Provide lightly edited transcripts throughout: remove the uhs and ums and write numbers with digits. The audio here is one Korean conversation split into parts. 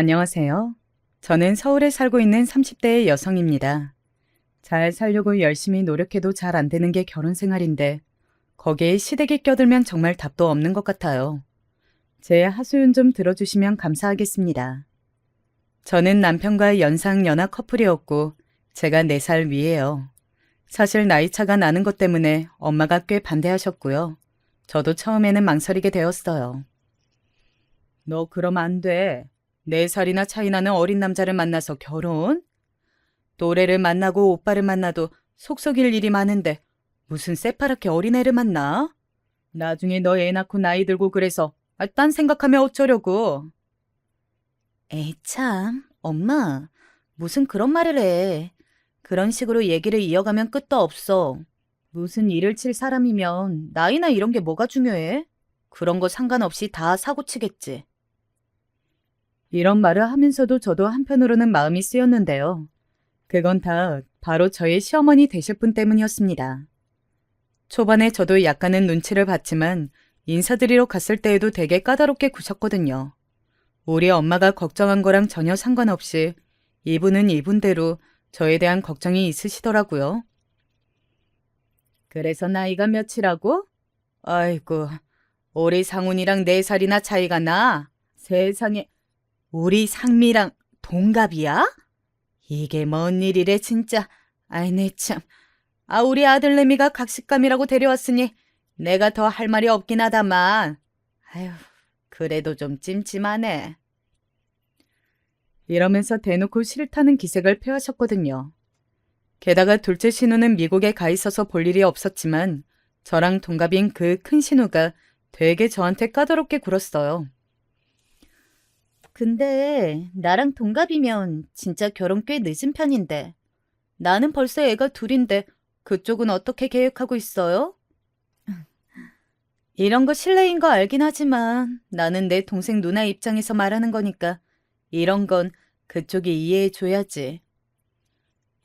안녕하세요. 저는 서울에 살고 있는 30대의 여성입니다. 잘 살려고 열심히 노력해도 잘 안 되는 게 결혼 생활인데 거기에 시댁이 껴들면 정말 답도 없는 것 같아요. 제 하소연 좀 들어주시면 감사하겠습니다. 저는 남편과 연상 연하 커플이었고 제가 4살 위예요. 사실 나이 차가 나는 것 때문에 엄마가 꽤 반대하셨고요. 저도 처음에는 망설이게 되었어요. 너 그럼 안 돼. 4살이나 차이 나는 어린 남자를 만나서 결혼? 또래를 만나고 오빠를 만나도 속 썩일 일이 많은데 무슨 새파랗게 어린애를 만나? 나중에 너 애 낳고 나이 들고 그래서 딴 생각하면 어쩌려고. 에이 참, 엄마. 무슨 그런 말을 해. 그런 식으로 얘기를 이어가면 끝도 없어. 무슨 일을 칠 사람이면 나이나 이런 게 뭐가 중요해? 그런 거 상관없이 다 사고치겠지. 이런 말을 하면서도 저도 한편으로는 마음이 쓰였는데요. 그건 다 바로 저의 시어머니 되실 분 때문이었습니다. 초반에 저도 약간은 눈치를 봤지만 인사드리러 갔을 때에도 되게 까다롭게 구셨거든요. 우리 엄마가 걱정한 거랑 전혀 상관없이 이분은 이분대로 저에 대한 걱정이 있으시더라고요. 그래서 나이가 몇이라고? 아이고, 우리 상훈이랑 4살이나 차이가 나? 세상에, 우리 상미랑 동갑이야? 이게 뭔 일이래 진짜. 아이 내 참. 우리 아들내미가 각식감이라고 데려왔으니 내가 더 할 말이 없긴 하다만. 아휴, 그래도 좀 찜찜하네. 이러면서 대놓고 싫다는 기색을 표하셨거든요. 게다가 둘째 신우는 미국에 가 있어서 볼 일이 없었지만 저랑 동갑인 그 큰 신우가 되게 저한테 까다롭게 굴었어요. 근데 나랑 동갑이면 진짜 결혼 꽤 늦은 편인데. 나는 벌써 애가 둘인데 그쪽은 어떻게 계획하고 있어요? 이런 거 실례인 거 알긴 하지만 나는 내 동생 누나 입장에서 말하는 거니까 이런 건 그쪽이 이해해 줘야지.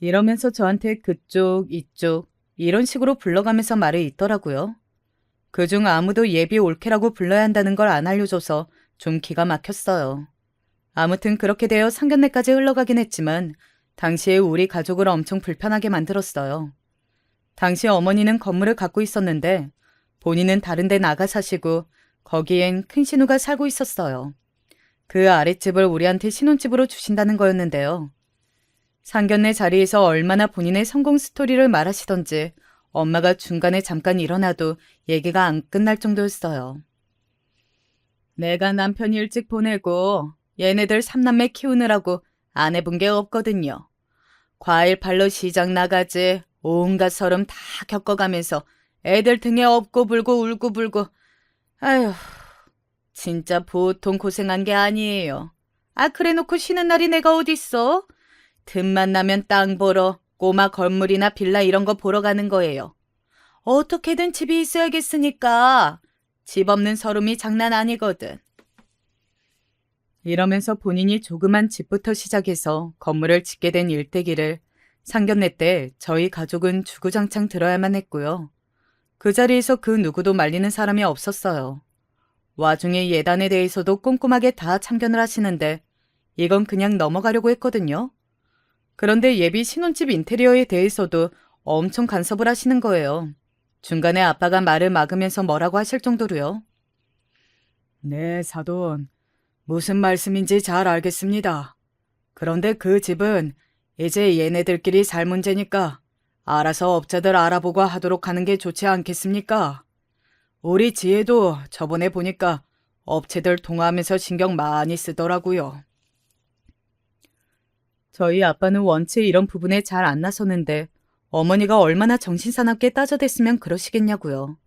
이러면서 저한테 그쪽, 이쪽 이런 식으로 불러가면서 말을 잇더라고요. 그중 아무도 예비 올케라고 불러야 한다는 걸 안 알려줘서 좀 기가 막혔어요. 아무튼 그렇게 되어 상견례까지 흘러가긴 했지만 당시에 우리 가족을 엄청 불편하게 만들었어요. 당시 어머니는 건물을 갖고 있었는데 본인은 다른 데 나가 사시고 거기엔 큰 신우가 살고 있었어요. 그 아랫집을 우리한테 신혼집으로 주신다는 거였는데요. 상견례 자리에서 얼마나 본인의 성공 스토리를 말하시던지 엄마가 중간에 잠깐 일어나도 얘기가 안 끝날 정도였어요. 내가 남편 일찍 보내고 얘네들 3남매 키우느라고 안 해본 게 없거든요. 과일 팔러 시장 나가지 온갖 서름 다 겪어가면서 애들 등에 업고 불고 울고 불고 아휴 진짜 보통 고생한 게 아니에요. 그래놓고 쉬는 날이 내가 어딨어? 틈만 나면 땅 보러 꼬마 건물이나 빌라 이런 거 보러 가는 거예요. 어떻게든 집이 있어야겠으니까 집 없는 서름이 장난 아니거든. 이러면서 본인이 조그만 집부터 시작해서 건물을 짓게 된 일대기를 상견례 때 저희 가족은 주구장창 들어야만 했고요. 그 자리에서 그 누구도 말리는 사람이 없었어요. 와중에 예단에 대해서도 꼼꼼하게 다 참견을 하시는데 이건 그냥 넘어가려고 했거든요. 그런데 예비 신혼집 인테리어에 대해서도 엄청 간섭을 하시는 거예요. 중간에 아빠가 말을 막으면서 뭐라고 하실 정도로요. 네, 사돈. 무슨 말씀인지 잘 알겠습니다. 그런데 그 집은 이제 얘네들끼리 살 문제니까 알아서 업자들 알아보고 하도록 하는 게 좋지 않겠습니까? 우리 지혜도 저번에 보니까 업체들 통화하면서 신경 많이 쓰더라고요. 저희 아빠는 원체 이런 부분에 잘 안 나서는데 어머니가 얼마나 정신사납게 따져댔으면 그러시겠냐고요.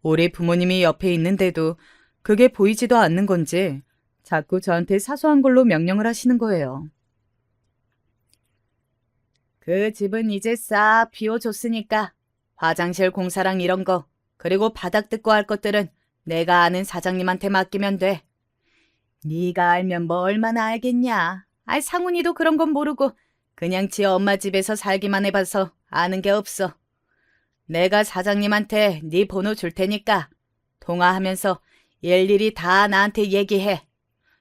우리 부모님이 옆에 있는데도 그게 보이지도 않는 건지 자꾸 저한테 사소한 걸로 명령을 하시는 거예요. 그 집은 이제 싹 비워줬으니까 화장실 공사랑 이런 거 그리고 바닥 뜯고 할 것들은 내가 아는 사장님한테 맡기면 돼. 네가 알면 뭐 얼마나 알겠냐. 상훈이도 그런 건 모르고 그냥 지 엄마 집에서 살기만 해봐서 아는 게 없어. 내가 사장님한테 네 번호 줄 테니까 통화하면서 일일이 다 나한테 얘기해.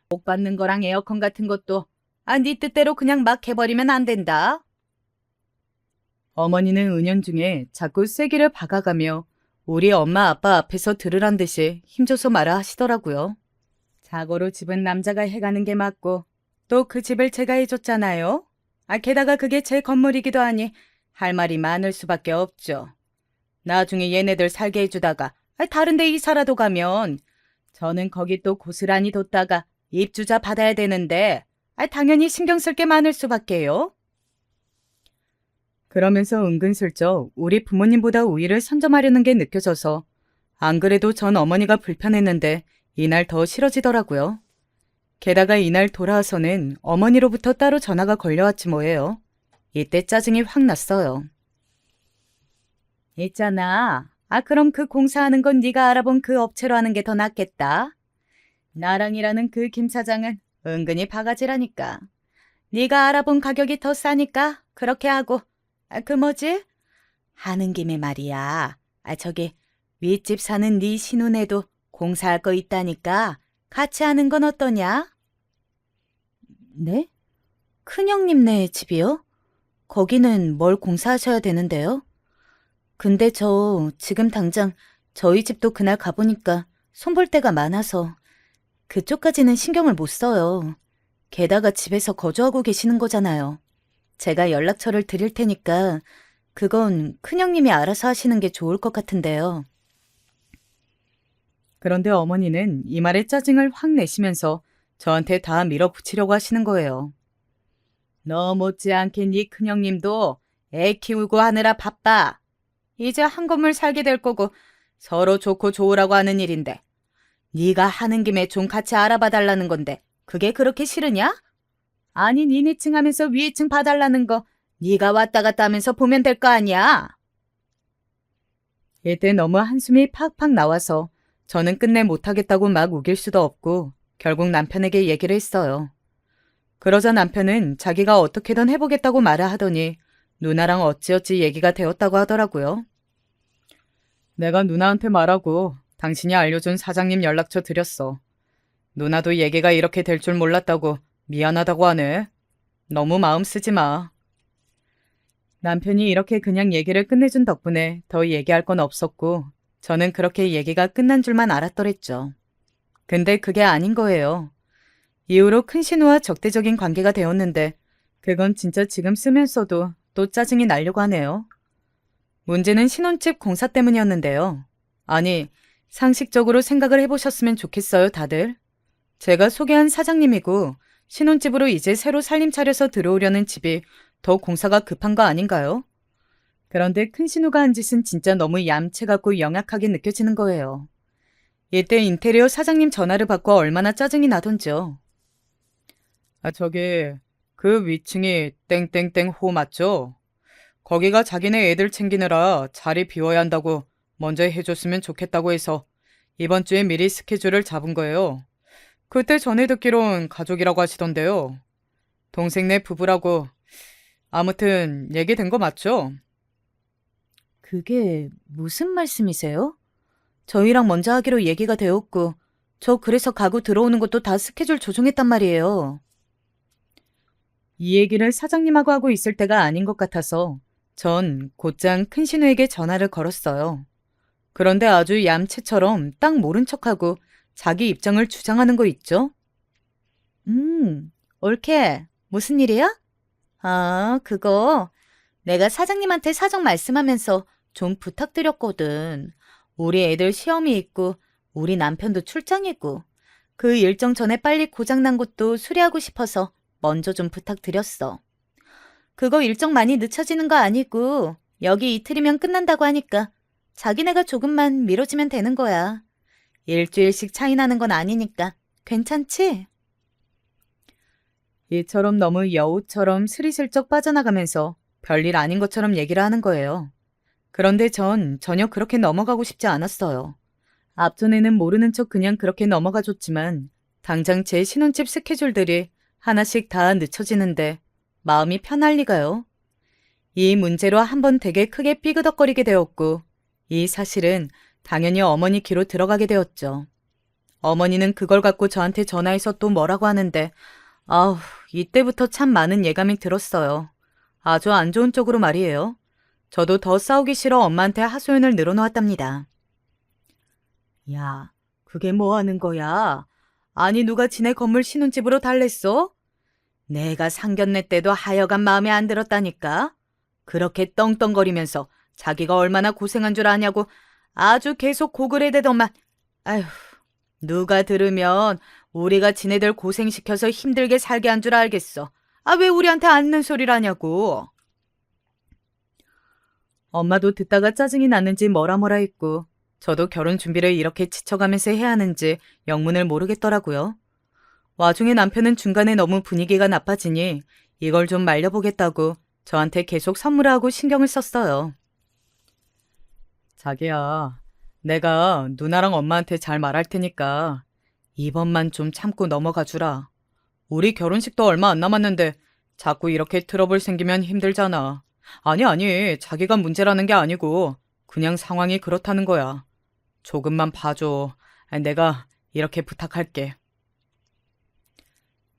복 받는 거랑 에어컨 같은 것도 네 뜻대로 그냥 막 해버리면 안 된다. 어머니는 은연중에 자꾸 쐐기를 박아가며 우리 엄마 아빠 앞에서 들으란 듯이 힘줘서 말아 하시더라고요. 자고로 집은 남자가 해가는 게 맞고 또 그 집을 제가 해줬잖아요. 게다가 그게 제 건물이기도 하니 할 말이 많을 수밖에 없죠. 나중에 얘네들 살게 해주다가 다른 데 이사라도 가면 저는 거기 또 고스란히 뒀다가 입주자 받아야 되는데 당연히 신경 쓸 게 많을 수밖에요. 그러면서 은근슬쩍 우리 부모님보다 우위를 선점하려는 게 느껴져서 안 그래도 전 어머니가 불편했는데 이날 더 싫어지더라고요. 게다가 이날 돌아와서는 어머니로부터 따로 전화가 걸려왔지 뭐예요. 이때 짜증이 확 났어요. 있잖아. 그럼 그 공사하는 건 네가 알아본 그 업체로 하는 게 더 낫겠다. 나랑 일하는 그 김 사장은 은근히 바가지라니까. 네가 알아본 가격이 더 싸니까 그렇게 하고. 그 뭐지? 하는 김에 말이야. 저기 윗집 사는 네 신혼에도 공사할 거 있다니까 같이 하는 건 어떠냐? 네? 큰형님네 집이요? 거기는 뭘 공사하셔야 되는데요? 근데 저 지금 당장 저희 집도 그날 가보니까 손볼 데가 많아서 그쪽까지는 신경을 못 써요. 게다가 집에서 거주하고 계시는 거잖아요. 제가 연락처를 드릴 테니까 그건 큰형님이 알아서 하시는 게 좋을 것 같은데요. 그런데 어머니는 이 말에 짜증을 확 내시면서 저한테 다 밀어붙이려고 하시는 거예요. 너 못지않게 네 큰형님도 애 키우고 하느라 바빠. 이제 한 건물 살게 될 거고 서로 좋고 좋으라고 하는 일인데 네가 하는 김에 좀 같이 알아봐 달라는 건데 그게 그렇게 싫으냐? 아니 니네 층 하면서 위에 층 봐달라는 거 네가 왔다 갔다 하면서 보면 될 거 아니야. 이때 너무 한숨이 팍팍 나와서 저는 끝내 못하겠다고 막 우길 수도 없고 결국 남편에게 얘기를 했어요. 그러자 남편은 자기가 어떻게든 해보겠다고 말을 하더니 누나랑 어찌어찌 얘기가 되었다고 하더라고요. 내가 누나한테 말하고 당신이 알려준 사장님 연락처 드렸어. 누나도 얘기가 이렇게 될 줄 몰랐다고 미안하다고 하네. 너무 마음 쓰지 마. 남편이 이렇게 그냥 얘기를 끝내준 덕분에 더 얘기할 건 없었고 저는 그렇게 얘기가 끝난 줄만 알았더랬죠. 근데 그게 아닌 거예요. 이후로 큰 신우와 적대적인 관계가 되었는데 그건 진짜 지금 쓰면서도 또 짜증이 나려고 하네요. 문제는 신혼집 공사 때문이었는데요. 아니, 상식적으로 생각을 해보셨으면 좋겠어요, 다들. 제가 소개한 사장님이고 신혼집으로 이제 새로 살림 차려서 들어오려는 집이 더 공사가 급한 거 아닌가요? 그런데 큰 신우가 한 짓은 진짜 너무 얌체 같고 영악하게 느껴지는 거예요. 이때 인테리어 사장님 전화를 받고 얼마나 짜증이 나던지요. 저기 그 위층이 땡땡땡 호 맞죠? 거기가 자기네 애들 챙기느라 자리 비워야 한다고 먼저 해줬으면 좋겠다고 해서 이번 주에 미리 스케줄을 잡은 거예요. 그때 전에 듣기론 가족이라고 하시던데요. 동생네 부부라고. 아무튼 얘기된 거 맞죠? 그게 무슨 말씀이세요? 저희랑 먼저 하기로 얘기가 되었고 저 그래서 가구 들어오는 것도 다 스케줄 조정했단 말이에요. 이 얘기를 사장님하고 하고 있을 때가 아닌 것 같아서 전 곧장 큰 신우에게 전화를 걸었어요. 그런데 아주 얌체처럼 딱 모른 척하고 자기 입장을 주장하는 거 있죠? 옳게. 무슨 일이야? 그거 내가 사장님한테 사정 말씀하면서 좀 부탁드렸거든. 우리 애들 시험이 있고 우리 남편도 출장이고 그 일정 전에 빨리 고장난 것도 수리하고 싶어서 먼저 좀 부탁드렸어. 그거 일정 많이 늦춰지는 거 아니고 여기 이틀이면 끝난다고 하니까 자기네가 조금만 미뤄지면 되는 거야. 일주일씩 차이 나는 건 아니니까 괜찮지? 이처럼 너무 여우처럼 스리슬쩍 빠져나가면서 별일 아닌 것처럼 얘기를 하는 거예요. 그런데 전 전혀 그렇게 넘어가고 싶지 않았어요. 앞전에는 모르는 척 그냥 그렇게 넘어가줬지만 당장 제 신혼집 스케줄들이 하나씩 다 늦춰지는데 마음이 편할 리가요. 이 문제로 한번 되게 크게 삐그덕거리게 되었고 이 사실은 당연히 어머니 귀로 들어가게 되었죠. 어머니는 그걸 갖고 저한테 전화해서 또 뭐라고 하는데, 아우, 이때부터 참 많은 예감이 들었어요. 아주 안 좋은 쪽으로 말이에요. 저도 더 싸우기 싫어 엄마한테 하소연을 늘어놓았답니다. 야, 그게 뭐 하는 거야? 아니, 누가 지네 건물 신혼집으로 달랬어? 내가 상견례 때도 하여간 마음에 안 들었다니까? 그렇게 떵떵거리면서 자기가 얼마나 고생한 줄 아냐고 아주 계속 고글해대더만. 아휴, 누가 들으면 우리가 지네들 고생시켜서 힘들게 살게 한 줄 알겠어. 아, 왜 우리한테 앉는 소리를 하냐고. 엄마도 듣다가 짜증이 났는지 뭐라 했고 저도 결혼 준비를 이렇게 지쳐가면서 해야 하는지 영문을 모르겠더라고요. 와중에 남편은 중간에 너무 분위기가 나빠지니 이걸 좀 말려보겠다고 저한테 계속 선물을 하고 신경을 썼어요. 자기야, 내가 누나랑 엄마한테 잘 말할 테니까 이번만 좀 참고 넘어가 주라. 우리 결혼식도 얼마 안 남았는데 자꾸 이렇게 트러블 생기면 힘들잖아. 아니, 자기가 문제라는 게 아니고 그냥 상황이 그렇다는 거야. 조금만 봐줘. 내가 이렇게 부탁할게.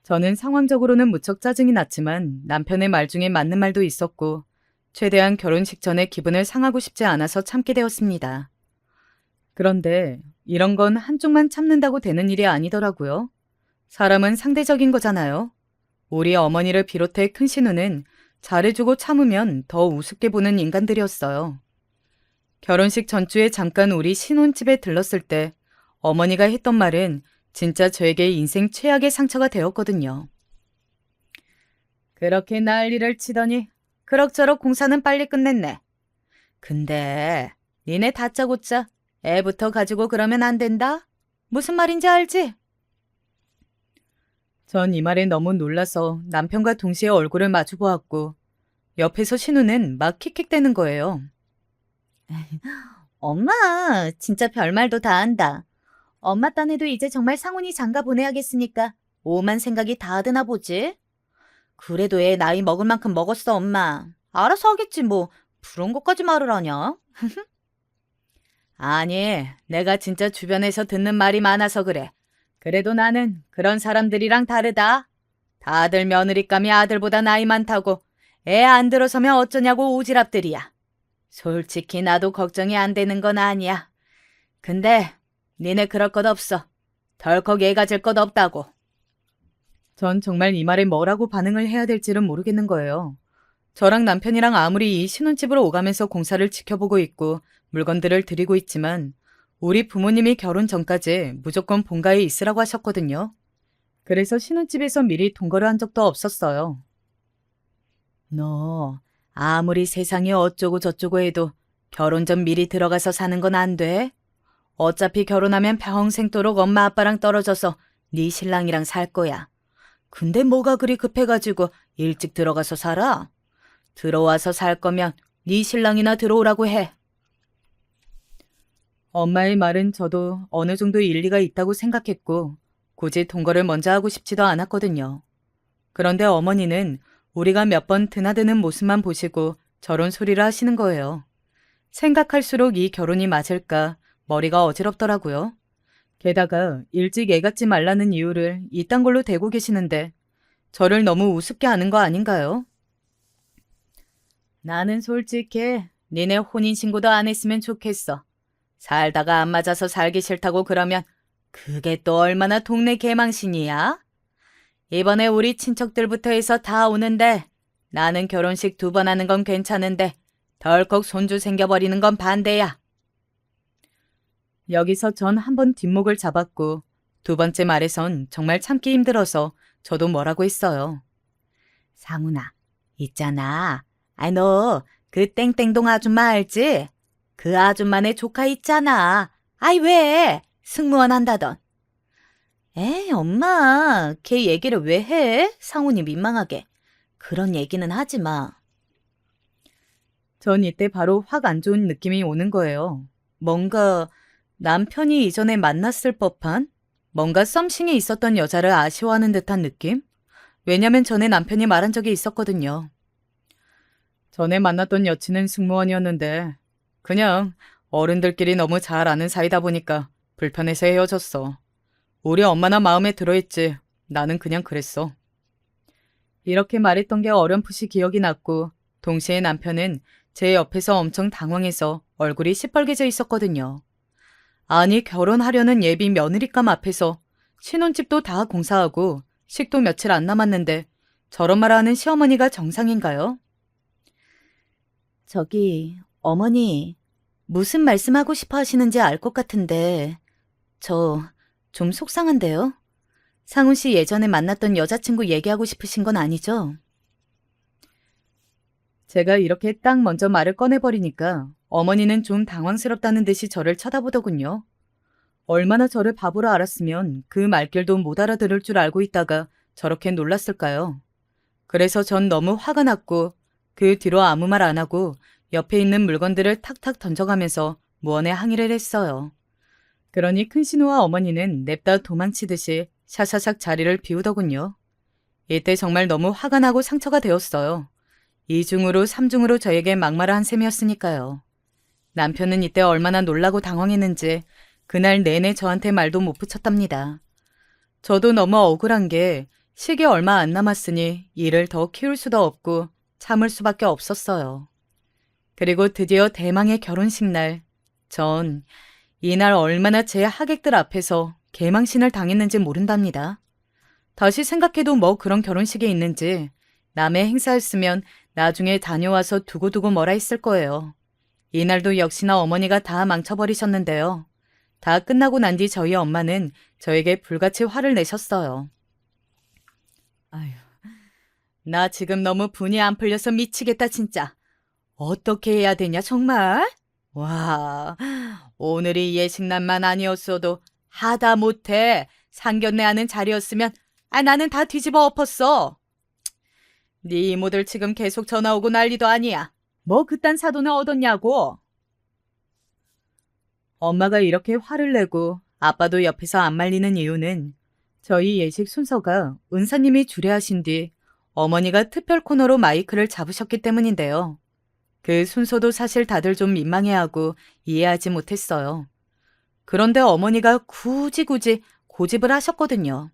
저는 상황적으로는 무척 짜증이 났지만 남편의 말 중에 맞는 말도 있었고 최대한 결혼식 전에 기분을 상하고 싶지 않아서 참게 되었습니다. 그런데 이런 건 한쪽만 참는다고 되는 일이 아니더라고요. 사람은 상대적인 거잖아요. 우리 어머니를 비롯해 큰 신우는 잘해주고 참으면 더 우습게 보는 인간들이었어요. 결혼식 전주에 잠깐 우리 신혼집에 들렀을 때 어머니가 했던 말은 진짜 저에게 인생 최악의 상처가 되었거든요. 그렇게 난리를 치더니 그럭저럭 공사는 빨리 끝냈네. 근데 니네 다짜고짜 애부터 가지고 그러면 안 된다? 무슨 말인지 알지? 전 이 말에 너무 놀라서 남편과 동시에 얼굴을 마주 보았고 옆에서 신우는 막 킥킥대는 거예요. 엄마, 진짜 별말도 다 한다. 엄마 딴에도 이제 정말 상훈이 장가 보내야겠으니까 오만 생각이 다 드나 보지? 그래도 애 나이 먹을 만큼 먹었어, 엄마. 알아서 하겠지 뭐. 그런 것까지 말을 하냐? 아니, 내가 진짜 주변에서 듣는 말이 많아서 그래. 그래도 나는 그런 사람들이랑 다르다. 다들 며느리감이 아들보다 나이 많다고 애 안 들어서면 어쩌냐고 오지랖들이야. 솔직히 나도 걱정이 안 되는 건 아니야. 근데 니네 그럴 것 없어. 덜컥 애 가질 것 없다고. 전 정말 이 말에 뭐라고 반응을 해야 될지를 모르겠는 거예요. 저랑 남편이랑 아무리 이 신혼집으로 오가면서 공사를 지켜보고 있고 물건들을 드리고 있지만 우리 부모님이 결혼 전까지 무조건 본가에 있으라고 하셨거든요. 그래서 신혼집에서 미리 동거를 한 적도 없었어요. 너 아무리 세상이 어쩌고 저쩌고 해도 결혼 전 미리 들어가서 사는 건 안 돼? 어차피 결혼하면 평생도록 엄마 아빠랑 떨어져서 네 신랑이랑 살 거야. 근데 뭐가 그리 급해가지고 일찍 들어가서 살아? 들어와서 살 거면 네 신랑이나 들어오라고 해. 엄마의 말은 저도 어느 정도 일리가 있다고 생각했고 굳이 동거를 먼저 하고 싶지도 않았거든요. 그런데 어머니는 우리가 몇 번 드나드는 모습만 보시고 저런 소리를 하시는 거예요. 생각할수록 이 결혼이 맞을까 머리가 어지럽더라고요. 게다가 일찍 애 갖지 말라는 이유를 이딴 걸로 대고 계시는데 저를 너무 우습게 하는 거 아닌가요? 나는 솔직히 니네 혼인신고도 안 했으면 좋겠어. 살다가 안 맞아서 살기 싫다고 그러면 그게 또 얼마나 동네 개망신이야? 이번에 우리 친척들부터 해서 다 오는데 나는 결혼식 2번 하는 건 괜찮은데 덜컥 손주 생겨버리는 건 반대야. 여기서 전 한 번 뒷목을 잡았고 2번째 말에선 정말 참기 힘들어서 저도 뭐라고 했어요. 상훈아, 있잖아. 너 그 땡땡동 아줌마 알지? 그 아줌마네 조카 있잖아. 왜? 승무원 한다던. 에이, 엄마, 걔 얘기를 왜 해? 상훈이 민망하게. 그런 얘기는 하지 마. 전 이때 바로 확 안 좋은 느낌이 오는 거예요. 뭔가 남편이 이전에 만났을 법한? 뭔가 썸씽이 있었던 여자를 아쉬워하는 듯한 느낌? 왜냐면 전에 남편이 말한 적이 있었거든요. 전에 만났던 여친은 승무원이었는데 그냥 어른들끼리 너무 잘 아는 사이다 보니까 불편해서 헤어졌어. 우리 엄마나 마음에 들어했지. 나는 그냥 그랬어. 이렇게 말했던 게 어렴풋이 기억이 났고 동시에 남편은 제 옆에서 엄청 당황해서 얼굴이 시뻘개져 있었거든요. 아니 결혼하려는 예비 며느리감 앞에서 신혼집도 다 공사하고 식도 며칠 안 남았는데 저런 말 하는 시어머니가 정상인가요? 저기 어머니 무슨 말씀하고 싶어 하시는지 알 것 같은데 저 좀 속상한데요? 상훈 씨 예전에 만났던 여자친구 얘기하고 싶으신 건 아니죠? 제가 이렇게 딱 먼저 말을 꺼내버리니까 어머니는 좀 당황스럽다는 듯이 저를 쳐다보더군요. 얼마나 저를 바보로 알았으면 그 말귀도 못 알아들을 줄 알고 있다가 저렇게 놀랐을까요? 그래서 전 너무 화가 났고 그 뒤로 아무 말 안 하고 옆에 있는 물건들을 탁탁 던져가면서 무언에 항의를 했어요. 그러니 큰신우와 어머니는 냅다 도망치듯이 샤샤샥 자리를 비우더군요. 이때 정말 너무 화가 나고 상처가 되었어요. 이중으로 삼중으로 저에게 막말을 한 셈이었으니까요. 남편은 이때 얼마나 놀라고 당황했는지 그날 내내 저한테 말도 못 붙였답니다. 저도 너무 억울한 게 시기 얼마 안 남았으니 일을 더 키울 수도 없고 참을 수밖에 없었어요. 그리고 드디어 대망의 결혼식 날, 전 이날 얼마나 제 하객들 앞에서 개망신을 당했는지 모른답니다. 다시 생각해도 뭐 그런 결혼식이 있는지 남의 행사였으면 나중에 다녀와서 두고두고 뭐라 했을 거예요. 이날도 역시나 어머니가 다 망쳐버리셨는데요. 다 끝나고 난 뒤 저희 엄마는 저에게 불같이 화를 내셨어요. 아휴, 나 지금 너무 분이 안 풀려서 미치겠다 진짜. 어떻게 해야 되냐 정말? 와, 오늘이 예식날만 아니었어도 하다못해 상견례하는 자리였으면 나는 다 뒤집어 엎었어. 네 이모들 지금 계속 전화 오고 난리도 아니야. 뭐 그딴 사돈을 얻었냐고. 엄마가 이렇게 화를 내고 아빠도 옆에서 안 말리는 이유는 저희 예식 순서가 은사님이 주례하신 뒤 어머니가 특별 코너로 마이크를 잡으셨기 때문인데요. 그 순서도 사실 다들 좀 민망해하고 이해하지 못했어요. 그런데 어머니가 굳이 고집을 하셨거든요.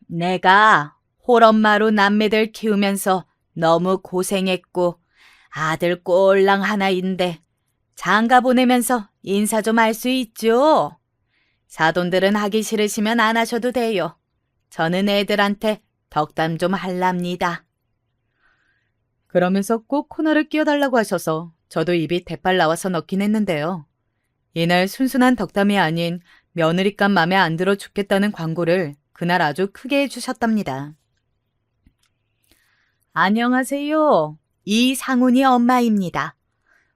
내가 홀엄마로 남매들 키우면서 너무 고생했고 아들 꼴랑 하나인데 장가 보내면서 인사 좀 할 수 있죠? 사돈들은 하기 싫으시면 안 하셔도 돼요. 저는 애들한테 덕담 좀 할랍니다. 그러면서 꼭 코너를 끼워달라고 하셔서 저도 입이 대빨 나와서 넣긴 했는데요. 이날 순순한 덕담이 아닌 며느리감 맘에 안 들어 죽겠다는 광고를 그날 아주 크게 해주셨답니다. 안녕하세요. 이상훈이 엄마입니다.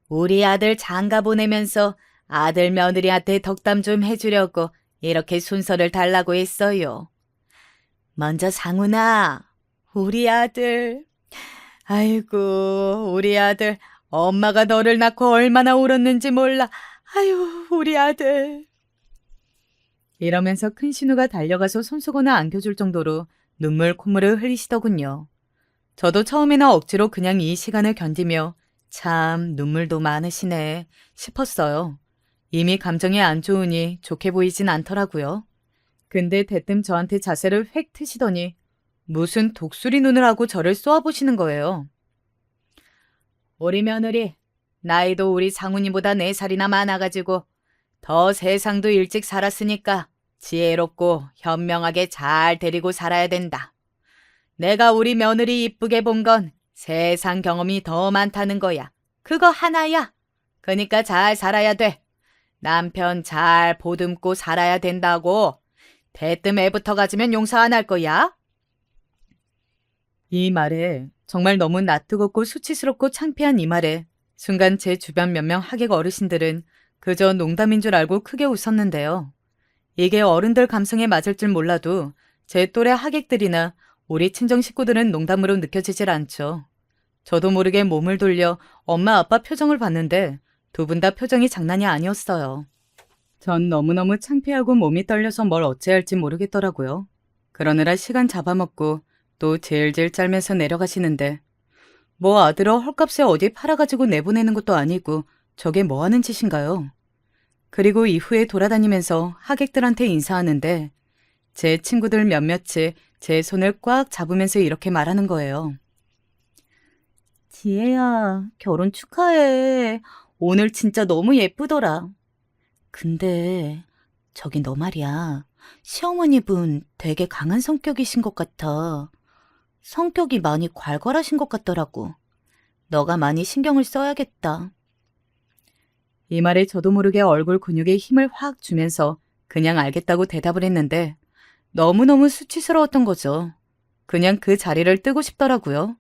우리 아들 장가 보내면서 아들 며느리한테 덕담 좀 해주려고 이렇게 순서를 달라고 했어요. 먼저 상훈아, 우리 아들. 아이고, 우리 아들. 엄마가 너를 낳고 얼마나 울었는지 몰라. 아유, 우리 아들. 이러면서 큰 신우가 달려가서 손수건을 안겨줄 정도로 눈물 콧물을 흘리시더군요. 저도 처음에는 억지로 그냥 이 시간을 견디며 참 눈물도 많으시네 싶었어요. 이미 감정이 안 좋으니 좋게 보이진 않더라고요. 근데 대뜸 저한테 자세를 획 트시더니 무슨 독수리 눈을 하고 저를 쏘아보시는 거예요. 우리 며느리, 나이도 우리 상훈이보다 4살이나 많아가지고 더 세상도 일찍 살았으니까 지혜롭고 현명하게 잘 데리고 살아야 된다. 내가 우리 며느리 이쁘게 본 건 세상 경험이 더 많다는 거야. 그거 하나야. 그러니까 잘 살아야 돼. 남편 잘 보듬고 살아야 된다고. 대뜸 애부터 가지면 용서 안 할 거야. 이 말에 정말 너무 낯뜨겁고 수치스럽고 창피한 이 말에 순간 제 주변 몇 명 하객 어르신들은 그저 농담인 줄 알고 크게 웃었는데요. 이게 어른들 감성에 맞을 줄 몰라도 제 또래 하객들이나 우리 친정 식구들은 농담으로 느껴지질 않죠. 저도 모르게 몸을 돌려 엄마 아빠 표정을 봤는데 두 분 다 표정이 장난이 아니었어요. 전 너무너무 창피하고 몸이 떨려서 뭘 어찌할지 모르겠더라고요. 그러느라 시간 잡아먹고 또 질질 짤면서 내려가시는데 뭐 아들어 헐값에 어디 팔아가지고 내보내는 것도 아니고 저게 뭐 하는 짓인가요? 그리고 이후에 돌아다니면서 하객들한테 인사하는데 제 친구들 몇몇이 제 손을 꽉 잡으면서 이렇게 말하는 거예요. 지혜야, 결혼 축하해. 오늘 진짜 너무 예쁘더라. 근데 저기 너 말이야. 시어머니 분 되게 강한 성격이신 것 같아. 성격이 많이 괄괄하신 것 같더라고. 너가 많이 신경을 써야겠다. 이 말에 저도 모르게 얼굴 근육에 힘을 확 주면서 그냥 알겠다고 대답을 했는데 너무너무 수치스러웠던 거죠. 그냥 그 자리를 뜨고 싶더라고요.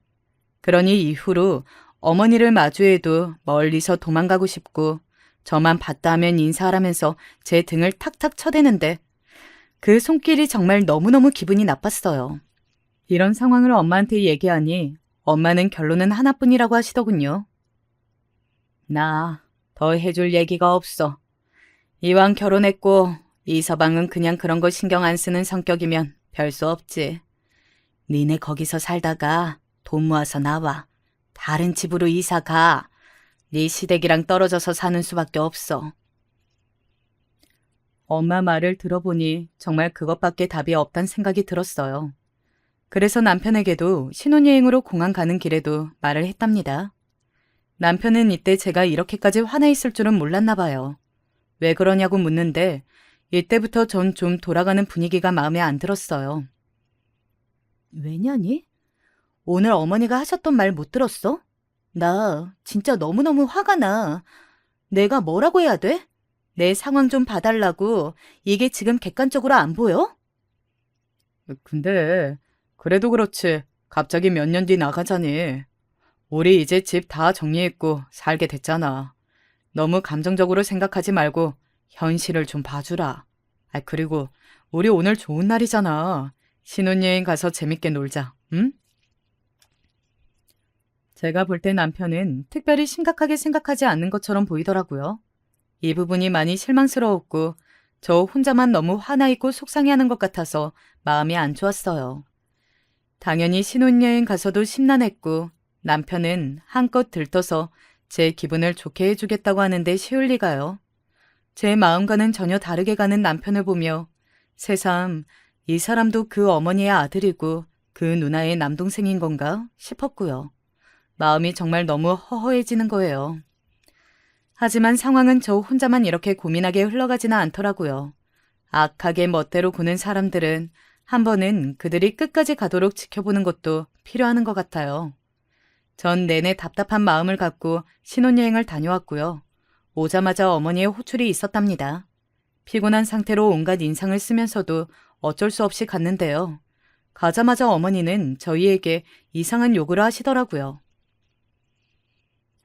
그러니 이후로 어머니를 마주해도 멀리서 도망가고 싶고 저만 봤다 하면 인사하라면서 제 등을 탁탁 쳐대는데 그 손길이 정말 너무너무 기분이 나빴어요. 이런 상황을 엄마한테 얘기하니 엄마는 결론은 하나뿐이라고 하시더군요. 나 더 해줄 얘기가 없어. 이왕 결혼했고 이 서방은 그냥 그런 거 신경 안 쓰는 성격이면 별 수 없지. 니네 거기서 살다가 돈 모아서 나와. 다른 집으로 이사 가. 네 시댁이랑 떨어져서 사는 수밖에 없어. 엄마 말을 들어보니 정말 그것밖에 답이 없단 생각이 들었어요. 그래서 남편에게도 신혼여행으로 공항 가는 길에도 말을 했답니다. 남편은 이때 제가 이렇게까지 화나 있을 줄은 몰랐나 봐요. 왜 그러냐고 묻는데 이때부터 전 좀 돌아가는 분위기가 마음에 안 들었어요. 왜냐니? 오늘 어머니가 하셨던 말 못 들었어? 나 진짜 너무너무 화가 나. 내가 뭐라고 해야 돼? 내 상황 좀 봐달라고. 이게 지금 객관적으로 안 보여? 근데 그래도 그렇지. 갑자기 몇 년 뒤 나가자니. 우리 이제 집 다 정리했고 살게 됐잖아. 너무 감정적으로 생각하지 말고 현실을 좀 봐주라. 그리고 우리 오늘 좋은 날이잖아. 신혼여행 가서 재밌게 놀자. 응? 제가 볼 때 남편은 특별히 심각하게 생각하지 않는 것처럼 보이더라고요. 이 부분이 많이 실망스러웠고 저 혼자만 너무 화나 있고 속상해하는 것 같아서 마음이 안 좋았어요. 당연히 신혼여행 가서도 심란했고 남편은 한껏 들떠서 제 기분을 좋게 해주겠다고 하는데 쉬울 리가요. 제 마음과는 전혀 다르게 가는 남편을 보며 새삼 이 사람도 그 어머니의 아들이고 그 누나의 남동생인 건가 싶었고요. 마음이 정말 너무 허허해지는 거예요. 하지만 상황은 저 혼자만 이렇게 고민하게 흘러가지는 않더라고요. 악하게 멋대로 구는 사람들은 한 번은 그들이 끝까지 가도록 지켜보는 것도 필요한 것 같아요. 전 내내 답답한 마음을 갖고 신혼여행을 다녀왔고요. 오자마자 어머니의 호출이 있었답니다. 피곤한 상태로 온갖 인상을 쓰면서도 어쩔 수 없이 갔는데요. 가자마자 어머니는 저희에게 이상한 요구를 하시더라고요.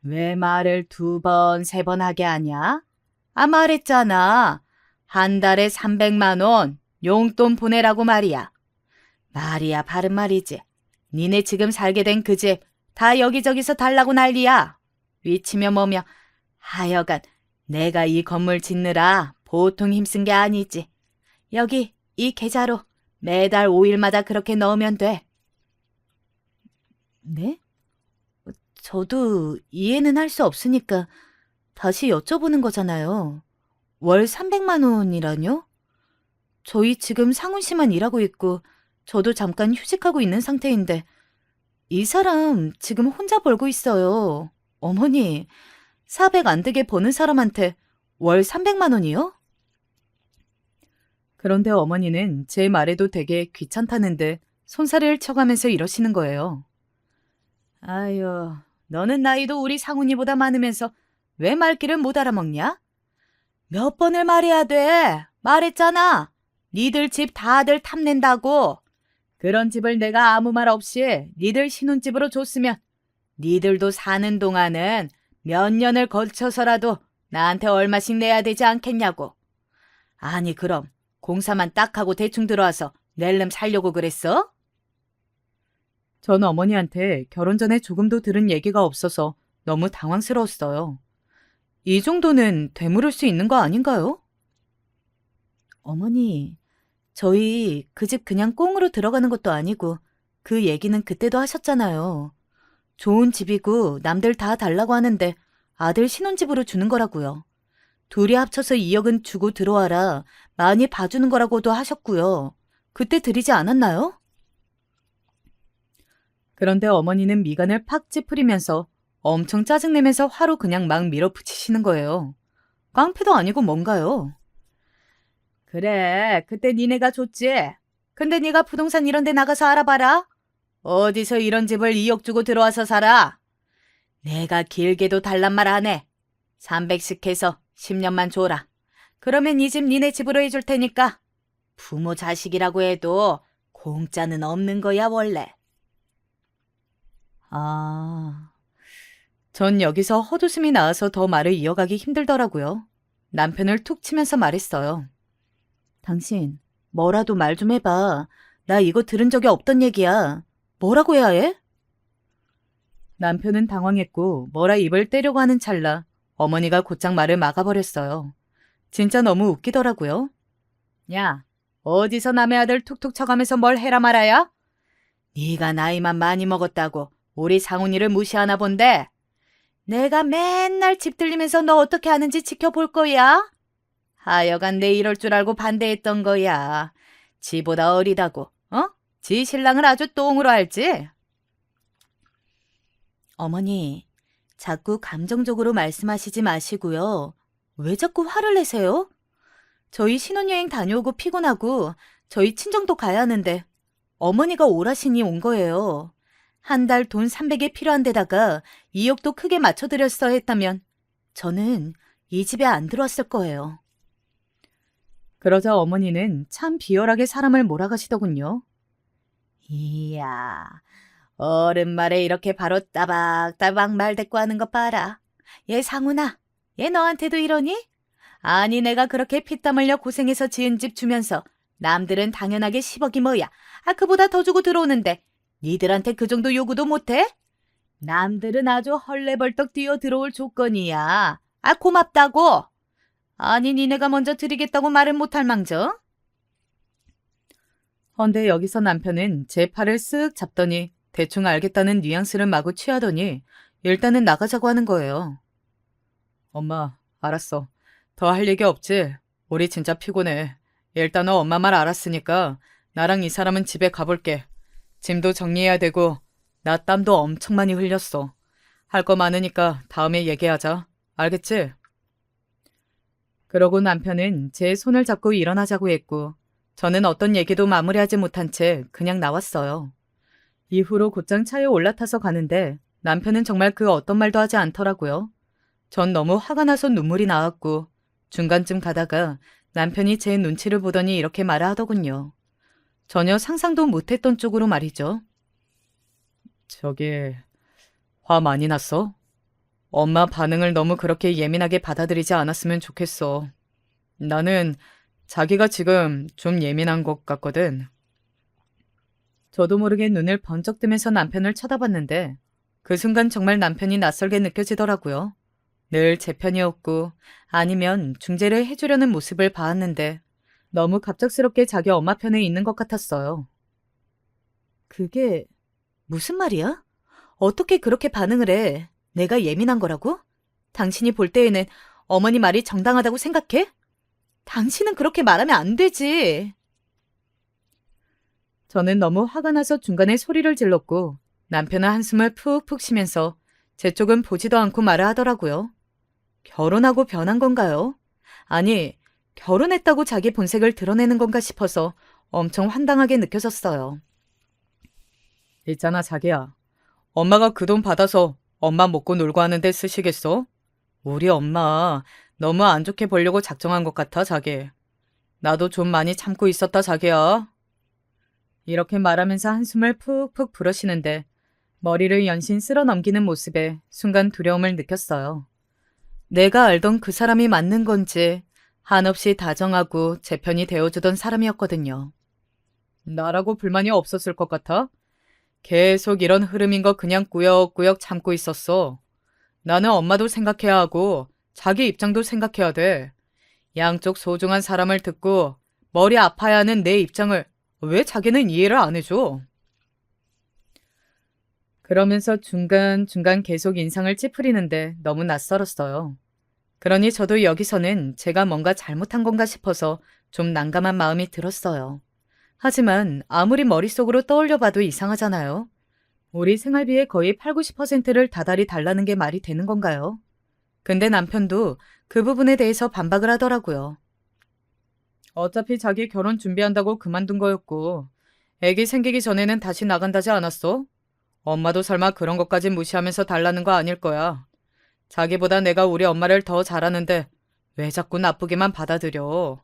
왜 말을 2번, 3번 하게 하냐? 말했잖아. 한 달에 300만 원 용돈 보내라고 말이야. 말이야 바른 말이지. 니네 지금 살게 된 그 집 다 여기저기서 달라고 난리야. 위치며 뭐며. 하여간 내가 이 건물 짓느라 보통 힘쓴 게 아니지. 여기 이 계좌로 매달 5일마다 그렇게 넣으면 돼. 네? 저도 이해는 할 수 없으니까 다시 여쭤보는 거잖아요. 월 300만 원이라뇨? 저희 지금 상훈 씨만 일하고 있고 저도 잠깐 휴직하고 있는 상태인데 이 사람 지금 혼자 벌고 있어요. 어머니, 400 안 되게 버는 사람한테 월 300만 원이요? 그런데 어머니는 제 말에도 되게 귀찮다는데 손사래를 쳐가면서 이러시는 거예요. 아유, 너는 나이도 우리 상훈이보다 많으면서 왜 말귀를 못 알아먹냐? 몇 번을 말해야 돼. 말했잖아. 니들 집 다들 탐낸다고. 그런 집을 내가 아무 말 없이 니들 신혼집으로 줬으면 니들도 사는 동안은 몇 년을 걸쳐서라도 나한테 얼마씩 내야 되지 않겠냐고. 아니 그럼 공사만 딱 하고 대충 들어와서 낼름 살려고 그랬어? 전 어머니한테 결혼 전에 조금도 들은 얘기가 없어서 너무 당황스러웠어요. 이 정도는 되물을 수 있는 거 아닌가요? 어머니, 저희 그 집 그냥 꽁으로 들어가는 것도 아니고 그 얘기는 그때도 하셨잖아요. 좋은 집이고 남들 다 달라고 하는데 아들 신혼집으로 주는 거라고요. 둘이 합쳐서 2억은 주고 들어와라. 많이 봐주는 거라고도 하셨고요. 그때 드리지 않았나요? 그런데 어머니는 미간을 팍 찌푸리면서 엄청 짜증내면서 화로 그냥 막 밀어붙이시는 거예요. 깡패도 아니고 뭔가요? 그래, 그때 니네가 줬지. 근데 네가 부동산 이런 데 나가서 알아봐라. 어디서 이런 집을 2억 주고 들어와서 살아? 내가 길게도 달란 말 안 해. 300씩 해서 10년만 줘라. 그러면 이 집 니네 집으로 해줄 테니까. 부모 자식이라고 해도 공짜는 없는 거야 원래. 아, 전 여기서 헛웃음이 나와서 더 말을 이어가기 힘들더라고요. 남편을 툭 치면서 말했어요. 당신, 뭐라도 말 좀 해봐. 나 이거 들은 적이 없던 얘기야. 뭐라고 해야 해? 남편은 당황했고 뭐라 입을 떼려고 하는 찰나 어머니가 곧장 말을 막아버렸어요. 진짜 너무 웃기더라고요. 야, 어디서 남의 아들 툭툭 쳐가면서 뭘 해라 말아야? 네가 나이만 많이 먹었다고 우리 상훈이를 무시하나 본데. 내가 맨날 집 들리면서 너 어떻게 하는지 지켜볼 거야. 하여간 내 이럴 줄 알고 반대했던 거야. 지보다 어리다고, 어? 지 신랑을 아주 똥으로 알지? 어머니, 자꾸 감정적으로 말씀하시지 마시고요. 왜 자꾸 화를 내세요? 저희 신혼여행 다녀오고 피곤하고 저희 친정도 가야 하는데 어머니가 오라시니 온 거예요. 한 달 돈 300에 필요한 데다가 2억도 크게 맞춰드렸어 했다면 저는 이 집에 안 들어왔을 거예요. 그러자 어머니는 참 비열하게 사람을 몰아가시더군요. 이야, 어른 말에 이렇게 바로 따박따박 말대꾸하는 것 봐라. 얘 상훈아, 얘 너한테도 이러니? 아니 내가 그렇게 피땀 흘려 고생해서 지은 집 주면서 남들은 당연하게 10억이 뭐야. 그보다 더 주고 들어오는데 니들한테 그 정도 요구도 못해? 남들은 아주 헐레벌떡 뛰어 들어올 조건이야. 고맙다고. 아니 니네가 먼저 드리겠다고 말을 못할 망정. 헌데 여기서 남편은 제 팔을 쓱 잡더니 대충 알겠다는 뉘앙스를 마구 취하더니 일단은 나가자고 하는 거예요. 엄마, 알았어. 더 할 얘기 없지? 우리 진짜 피곤해. 일단은 엄마 말 알았으니까 나랑 이 사람은 집에 가볼게. 짐도 정리해야 되고 나 땀도 엄청 많이 흘렸어. 할 거 많으니까 다음에 얘기하자. 알겠지? 그러고 남편은 제 손을 잡고 일어나자고 했고 저는 어떤 얘기도 마무리하지 못한 채 그냥 나왔어요. 이후로 곧장 차에 올라타서 가는데 남편은 정말 그 어떤 말도 하지 않더라고요. 전 너무 화가 나서 눈물이 나왔고 중간쯤 가다가 남편이 제 눈치를 보더니 이렇게 말을 하더군요. 전혀 상상도 못했던 쪽으로 말이죠. 저기, 화 많이 났어? 엄마 반응을 너무 그렇게 예민하게 받아들이지 않았으면 좋겠어. 나는 자기가 지금 좀 예민한 것 같거든. 저도 모르게 눈을 번쩍 뜨면서 남편을 쳐다봤는데 그 순간 정말 남편이 낯설게 느껴지더라고요. 늘 제 편이었고 아니면 중재를 해주려는 모습을 봐왔는데 너무 갑작스럽게 자기 엄마 편에 있는 것 같았어요. 그게 무슨 말이야? 어떻게 그렇게 반응을 해? 내가 예민한 거라고? 당신이 볼 때에는 어머니 말이 정당하다고 생각해? 당신은 그렇게 말하면 안 되지. 저는 너무 화가 나서 중간에 소리를 질렀고 남편은 한숨을 푹푹 쉬면서 제 쪽은 보지도 않고 말을 하더라고요. 결혼하고 변한 건가요? 아니, 결혼했다고 자기 본색을 드러내는 건가 싶어서 엄청 황당하게 느껴졌어요. 있잖아, 자기야. 엄마가 그 돈 받아서 엄마 먹고 놀고 하는데 쓰시겠어? 우리 엄마 너무 안 좋게 보려고 작정한 것 같아, 자기. 나도 좀 많이 참고 있었다, 자기야. 이렇게 말하면서 한숨을 푹푹 불어쉬는데 머리를 연신 쓸어 넘기는 모습에 순간 두려움을 느꼈어요. 내가 알던 그 사람이 맞는 건지 한없이 다정하고 제 편이 되어주던 사람이었거든요. 나라고 불만이 없었을 것 같아? 계속 이런 흐름인 거 그냥 꾸역꾸역 참고 있었어. 나는 엄마도 생각해야 하고 자기 입장도 생각해야 돼. 양쪽 소중한 사람을 듣고 머리 아파야 하는 내 입장을 왜 자기는 이해를 안 해줘? 그러면서 중간중간 계속 인상을 찌푸리는데 너무 낯설었어요. 그러니 저도 여기서는 제가 뭔가 잘못한 건가 싶어서 좀 난감한 마음이 들었어요. 하지만 아무리 머릿속으로 떠올려 봐도 이상하잖아요. 우리 생활비의 거의 8, 90%를 다달이 달라는 게 말이 되는 건가요? 근데 남편도 그 부분에 대해서 반박을 하더라고요. 어차피 자기 결혼 준비한다고 그만둔 거였고, 애기 생기기 전에는 다시 나간다지 않았어? 엄마도 설마 그런 것까지 무시하면서 달라는 거 아닐 거야. 자기보다 내가 우리 엄마를 더 잘하는데 왜 자꾸 나쁘게만 받아들여?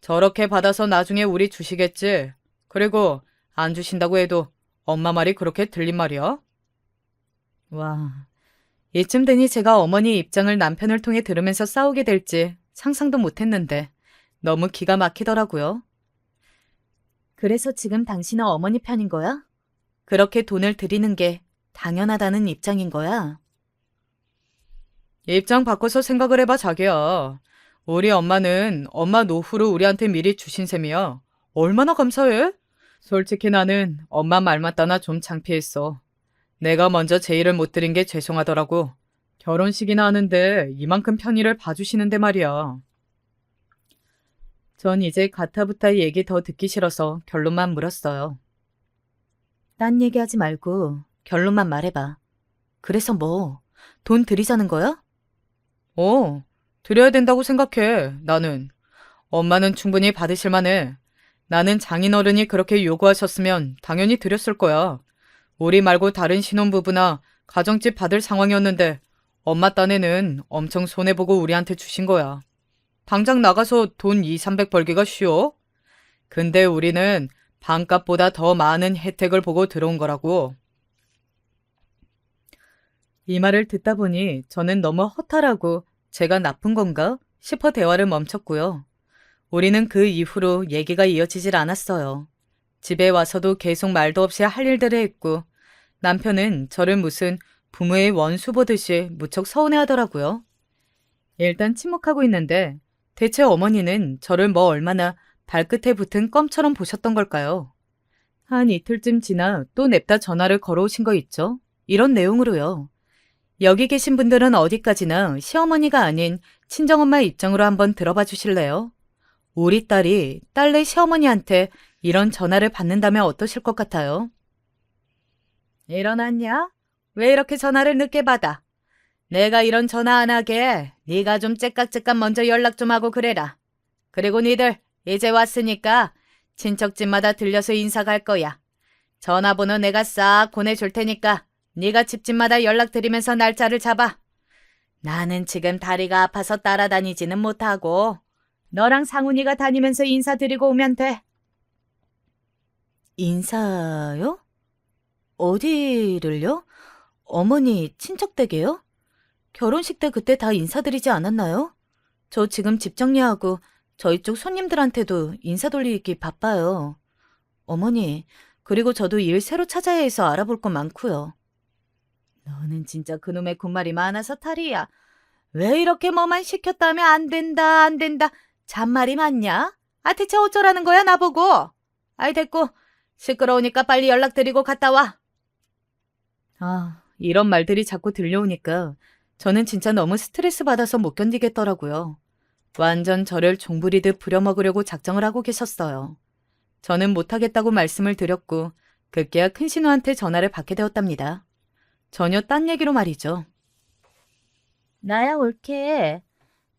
저렇게 받아서 나중에 우리 주시겠지? 그리고 안 주신다고 해도 엄마 말이 그렇게 들린 말이야? 와, 이쯤 되니 제가 어머니 입장을 남편을 통해 들으면서 싸우게 될지 상상도 못했는데 너무 기가 막히더라고요. 그래서 지금 당신은 어머니 편인 거야? 그렇게 돈을 드리는 게 당연하다는 입장인 거야? 입장 바꿔서 생각을 해봐, 자기야. 우리 엄마는 엄마 노후를 우리한테 미리 주신 셈이야. 얼마나 감사해? 솔직히 나는 엄마 말 맞다나 좀 창피했어. 내가 먼저 제의를 못 드린 게 죄송하더라고. 결혼식이나 하는데 이만큼 편의를 봐주시는데 말이야. 전 이제 가타부타 얘기 더 듣기 싫어서 결론만 물었어요. 딴 얘기하지 말고 결론만 말해봐. 그래서 뭐, 돈 들이자는 거야? 드려야 된다고 생각해, 나는. 엄마는 충분히 받으실 만해. 나는 장인어른이 그렇게 요구하셨으면 당연히 드렸을 거야. 우리 말고 다른 신혼부부나 가정집 받을 상황이었는데 엄마 딴에는 엄청 손해보고 우리한테 주신 거야. 당장 나가서 돈 2, 300 벌기가 쉬워? 근데 우리는 반값보다 더 많은 혜택을 보고 들어온 거라고. 이 말을 듣다 보니 저는 너무 허탈하고 제가 나쁜 건가 싶어 대화를 멈췄고요. 우리는 그 이후로 얘기가 이어지질 않았어요. 집에 와서도 계속 말도 없이 할 일들을 했고 남편은 저를 무슨 부모의 원수 보듯이 무척 서운해하더라고요. 일단 침묵하고 있는데 대체 어머니는 저를 뭐 얼마나 발끝에 붙은 껌처럼 보셨던 걸까요? 한 이틀쯤 지나 또 냅다 전화를 걸어오신 거 있죠? 이런 내용으로요. 여기 계신 분들은 어디까지나 시어머니가 아닌 친정엄마 입장으로 한번 들어봐 주실래요? 우리 딸이 딸네 시어머니한테 이런 전화를 받는다면 어떠실 것 같아요? 일어났냐? 왜 이렇게 전화를 늦게 받아? 내가 이런 전화 안 하게 네가 좀 째깍째깍 먼저 연락 좀 하고 그래라. 그리고 니들 이제 왔으니까 친척집마다 들려서 인사 갈 거야. 전화번호 내가 싹 보내줄 테니까 네가 집집마다 연락드리면서 날짜를 잡아. 나는 지금 다리가 아파서 따라다니지는 못하고 너랑 상훈이가 다니면서 인사드리고 오면 돼. 인사요? 어디를요? 어머니 친척 댁에요? 결혼식 때 그때 다 인사드리지 않았나요? 저 지금 집 정리하고 저희 쪽 손님들한테도 인사 돌리기 바빠요. 어머니, 그리고 저도 일 새로 찾아야 해서 알아볼 거 많고요. 너는 진짜 그놈의 군말이 많아서 탈이야. 왜 이렇게 뭐만 시켰다면 안 된다, 안 된다. 잔말이 많냐? 대체 어쩌라는 거야, 나보고? 아이, 됐고. 시끄러우니까 빨리 연락드리고 갔다 와. 이런 말들이 자꾸 들려오니까 저는 진짜 너무 스트레스 받아서 못 견디겠더라고요. 완전 저를 종부리듯 부려먹으려고 작정을 하고 계셨어요. 저는 못하겠다고 말씀을 드렸고 급기야 큰신우한테 전화를 받게 되었답니다. 전혀 딴 얘기로 말이죠. 나야 올케.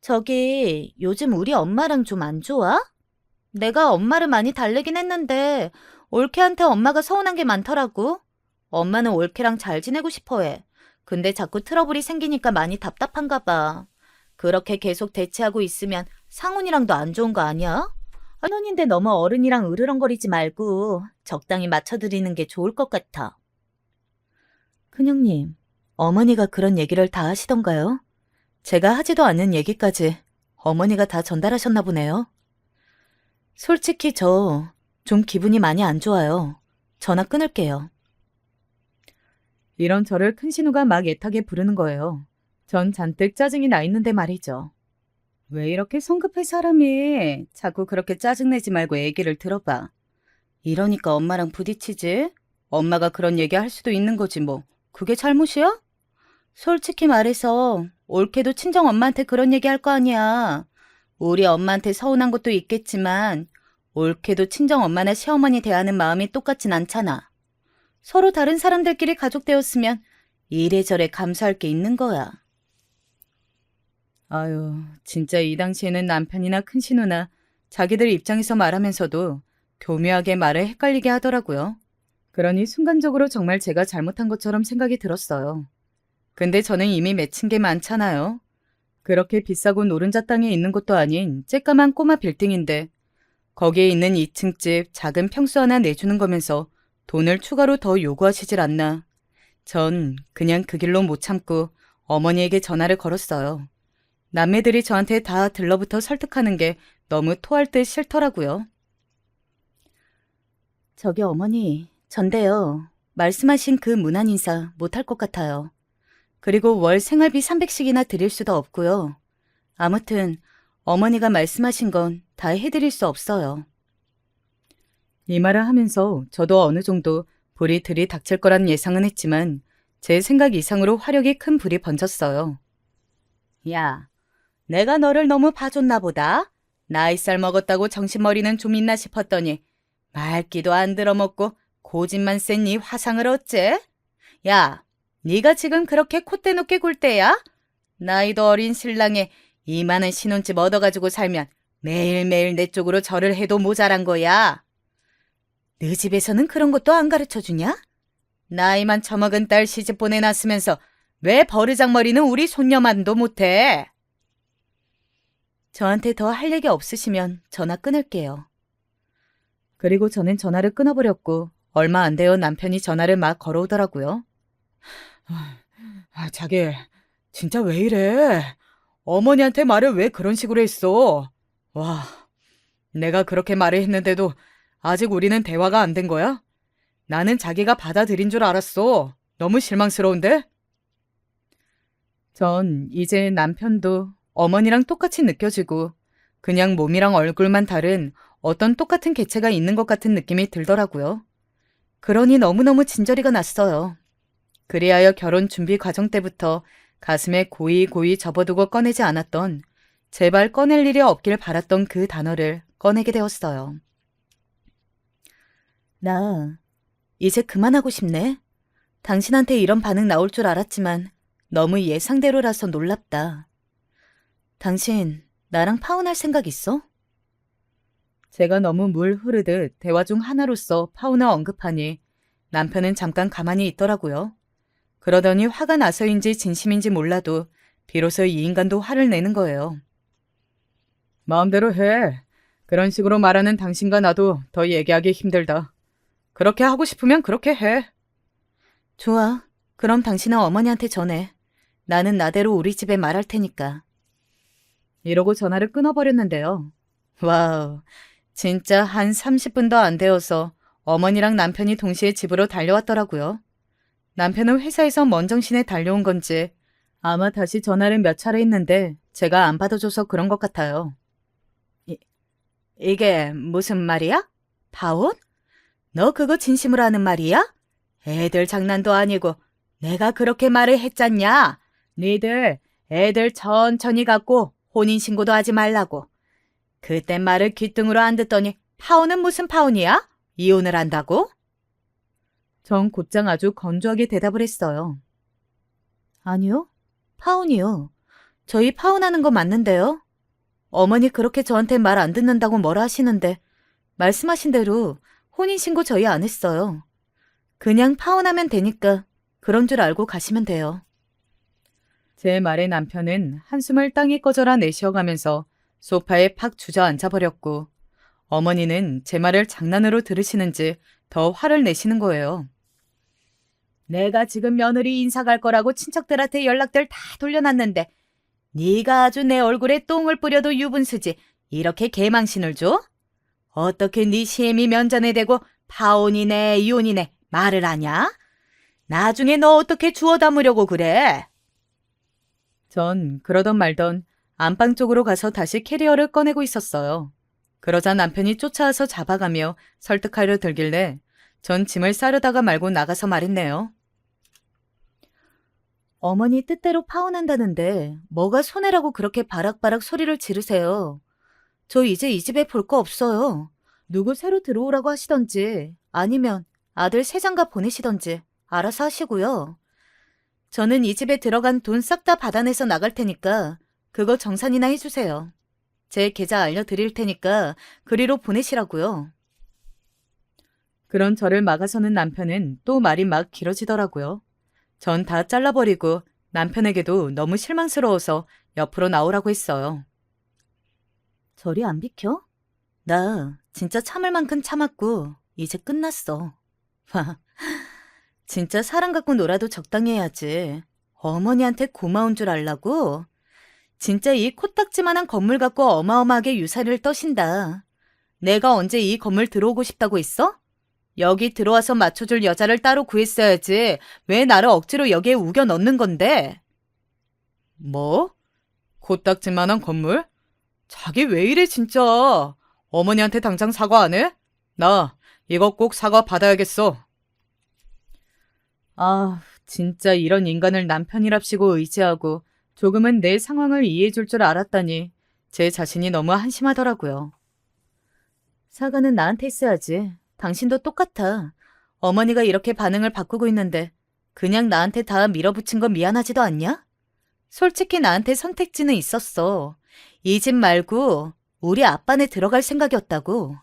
저기 요즘 우리 엄마랑 좀 안 좋아? 내가 엄마를 많이 달래긴 했는데 올케한테 엄마가 서운한 게 많더라고. 엄마는 올케랑 잘 지내고 싶어 해. 근데 자꾸 트러블이 생기니까 많이 답답한가 봐. 그렇게 계속 대치하고 있으면 상훈이랑도 안 좋은 거 아니야? 할머니인데 너무 어른이랑 으르렁거리지 말고 적당히 맞춰드리는 게 좋을 것 같아. 큰형님, 어머니가 그런 얘기를 다 하시던가요? 제가 하지도 않은 얘기까지 어머니가 다 전달하셨나 보네요. 솔직히 저 좀 기분이 많이 안 좋아요. 전화 끊을게요. 이런 저를 큰신우가 막 애타게 부르는 거예요. 전 잔뜩 짜증이 나 있는데 말이죠. 왜 이렇게 성급해 사람이. 자꾸 그렇게 짜증내지 말고 얘기를 들어봐. 이러니까 엄마랑 부딪히지? 엄마가 그런 얘기 할 수도 있는 거지 뭐. 그게 잘못이야? 솔직히 말해서 옳게도 친정 엄마한테 그런 얘기 할 거 아니야. 우리 엄마한테 서운한 것도 있겠지만 옳게도 친정 엄마나 시어머니 대하는 마음이 똑같진 않잖아. 서로 다른 사람들끼리 가족 되었으면 이래저래 감수할 게 있는 거야. 아유, 진짜 이 당시에는 남편이나 큰신우나 자기들 입장에서 말하면서도 교묘하게 말을 헷갈리게 하더라고요. 그러니 순간적으로 정말 제가 잘못한 것처럼 생각이 들었어요. 근데 저는 이미 맺힌 게 많잖아요. 그렇게 비싸고 노른자 땅에 있는 것도 아닌 쬐까만 꼬마 빌딩인데 거기에 있는 2층 집 작은 평수 하나 내주는 거면서 돈을 추가로 더 요구하시질 않나. 전 그냥 그 길로 못 참고 어머니에게 전화를 걸었어요. 남매들이 저한테 다 들러붙어 설득하는 게 너무 토할 듯 싫더라고요. 저기 어머니, 전데요. 말씀하신 그 문안 인사 못할 것 같아요. 그리고 월 생활비 300씩이나 드릴 수도 없고요. 아무튼 어머니가 말씀하신 건 다 해드릴 수 없어요. 이 말을 하면서 저도 어느 정도 불이 들이닥칠 거란 예상은 했지만 제 생각 이상으로 화력이 큰 불이 번졌어요. 야, 내가 너를 너무 봐줬나 보다. 나이살 먹었다고 정신머리는 좀 있나 싶었더니 말기도 안 들어먹고 고집만 센 네 화상을 어째? 야, 네가 지금 그렇게 콧대 높게 굴 때야? 나이도 어린 신랑에 이 많은 신혼집 얻어가지고 살면 매일매일 내 쪽으로 절을 해도 모자란 거야. 너 집에서는 그런 것도 안 가르쳐주냐? 나이만 처먹은 딸 시집 보내놨으면서 왜 버르장머리는 우리 손녀만도 못해? 저한테 더 할 얘기 없으시면 전화 끊을게요. 그리고 저는 전화를 끊어버렸고 얼마 안 되어 남편이 전화를 막 걸어오더라고요. 자기, 진짜 왜 이래? 어머니한테 말을 왜 그런 식으로 했어? 와, 내가 그렇게 말을 했는데도 아직 우리는 대화가 안 된 거야? 나는 자기가 받아들인 줄 알았어. 너무 실망스러운데? 전 이제 남편도 어머니랑 똑같이 느껴지고 그냥 몸이랑 얼굴만 다른 어떤 똑같은 개체가 있는 것 같은 느낌이 들더라고요. 그러니 너무너무 진저리가 났어요. 그리하여 결혼 준비 과정 때부터 가슴에 고이 접어두고 꺼내지 않았던, 제발 꺼낼 일이 없길 바랐던 그 단어를 꺼내게 되었어요. 나 이제 그만하고 싶네. 당신한테 이런 반응 나올 줄 알았지만 너무 예상대로라서 놀랍다. 당신 나랑 파혼할 생각 있어? 제가 너무 물 흐르듯 대화 중 하나로서 파혼을 언급하니 남편은 잠깐 가만히 있더라고요. 그러더니 화가 나서인지 진심인지 몰라도 비로소 이 인간도 화를 내는 거예요. 마음대로 해. 그런 식으로 말하는 당신과 나도 더 얘기하기 힘들다. 그렇게 하고 싶으면 그렇게 해. 좋아. 그럼 당신은 어머니한테 전해. 나는 나대로 우리 집에 말할 테니까. 이러고 전화를 끊어버렸는데요. 와우, 진짜 한 30분도 안 되어서 어머니랑 남편이 동시에 집으로 달려왔더라고요. 남편은 회사에서 먼 정신에 달려온 건지 아마 다시 전화를 몇 차례 했는데 제가 안 받아줘서 그런 것 같아요. 이게 무슨 말이야? 파혼? 너 그거 진심으로 하는 말이야? 애들 장난도 아니고 내가 그렇게 말을 했잖냐? 니들 애들 천천히 갖고 혼인신고도 하지 말라고. 그땐 말을 귓등으로 안 듣더니 파혼은 무슨 파혼이야? 이혼을 한다고? 전 곧장 아주 건조하게 대답을 했어요. 아니요. 파혼이요. 저희 파혼하는 거 맞는데요. 어머니 그렇게 저한테 말 안 듣는다고 뭐라 하시는데 말씀하신 대로 혼인신고 저희 안 했어요. 그냥 파혼하면 되니까 그런 줄 알고 가시면 돼요. 제 말에 남편은 한숨을 땅에 꺼져라 내쉬어가면서 소파에 팍 주저앉아 버렸고 어머니는 제 말을 장난으로 들으시는지 더 화를 내시는 거예요. 내가 지금 며느리 인사 갈 거라고 친척들한테 연락들 다 돌려놨는데 네가 아주 내 얼굴에 똥을 뿌려도 유분수지 이렇게 개망신을 줘? 어떻게 네 시애미 면전에 대고 파혼이네 이혼이네 말을 하냐? 나중에 너 어떻게 주워 담으려고 그래? 전 그러던 말던 안방 쪽으로 가서 다시 캐리어를 꺼내고 있었어요. 그러자 남편이 쫓아와서 잡아가며 설득하려 들길래 전 짐을 싸르다가 말고 나가서 말했네요. 어머니 뜻대로 파혼한다는데 뭐가 손해라고 그렇게 바락바락 소리를 지르세요. 저 이제 이 집에 볼 거 없어요. 누구 새로 들어오라고 하시던지 아니면 아들 새장가 보내시던지 알아서 하시고요. 저는 이 집에 들어간 돈 싹 다 받아내서 나갈 테니까 그거 정산이나 해주세요. 제 계좌 알려드릴 테니까 그리로 보내시라고요. 그런 저를 막아서는 남편은 또 말이 막 길어지더라고요. 전 다 잘라버리고 남편에게도 너무 실망스러워서 옆으로 나오라고 했어요. 저리 안 비켜? 나 진짜 참을 만큼 참았고 이제 끝났어. 진짜 사람 갖고 놀아도 적당히 해야지. 어머니한테 고마운 줄 알라고? 진짜 이 코딱지만한 건물 갖고 어마어마하게 유산을 떠신다. 내가 언제 이 건물 들어오고 싶다고 했어? 여기 들어와서 맞춰줄 여자를 따로 구했어야지. 왜 나를 억지로 여기에 우겨 넣는 건데? 뭐? 코딱지만한 건물? 자기 왜 이래 진짜. 어머니한테 당장 사과 안 해? 나 이거 꼭 사과 받아야겠어. 아, 진짜 이런 인간을 남편이랍시고 의지하고 조금은 내 상황을 이해해 줄 줄 알았다니 제 자신이 너무 한심하더라고요. 사과는 나한테 있어야지. 당신도 똑같아. 어머니가 이렇게 반응을 바꾸고 있는데 그냥 나한테 다 밀어붙인 건 미안하지도 않냐? 솔직히 나한테 선택지는 있었어. 이 집 말고 우리 아빠네 들어갈 생각이었다고.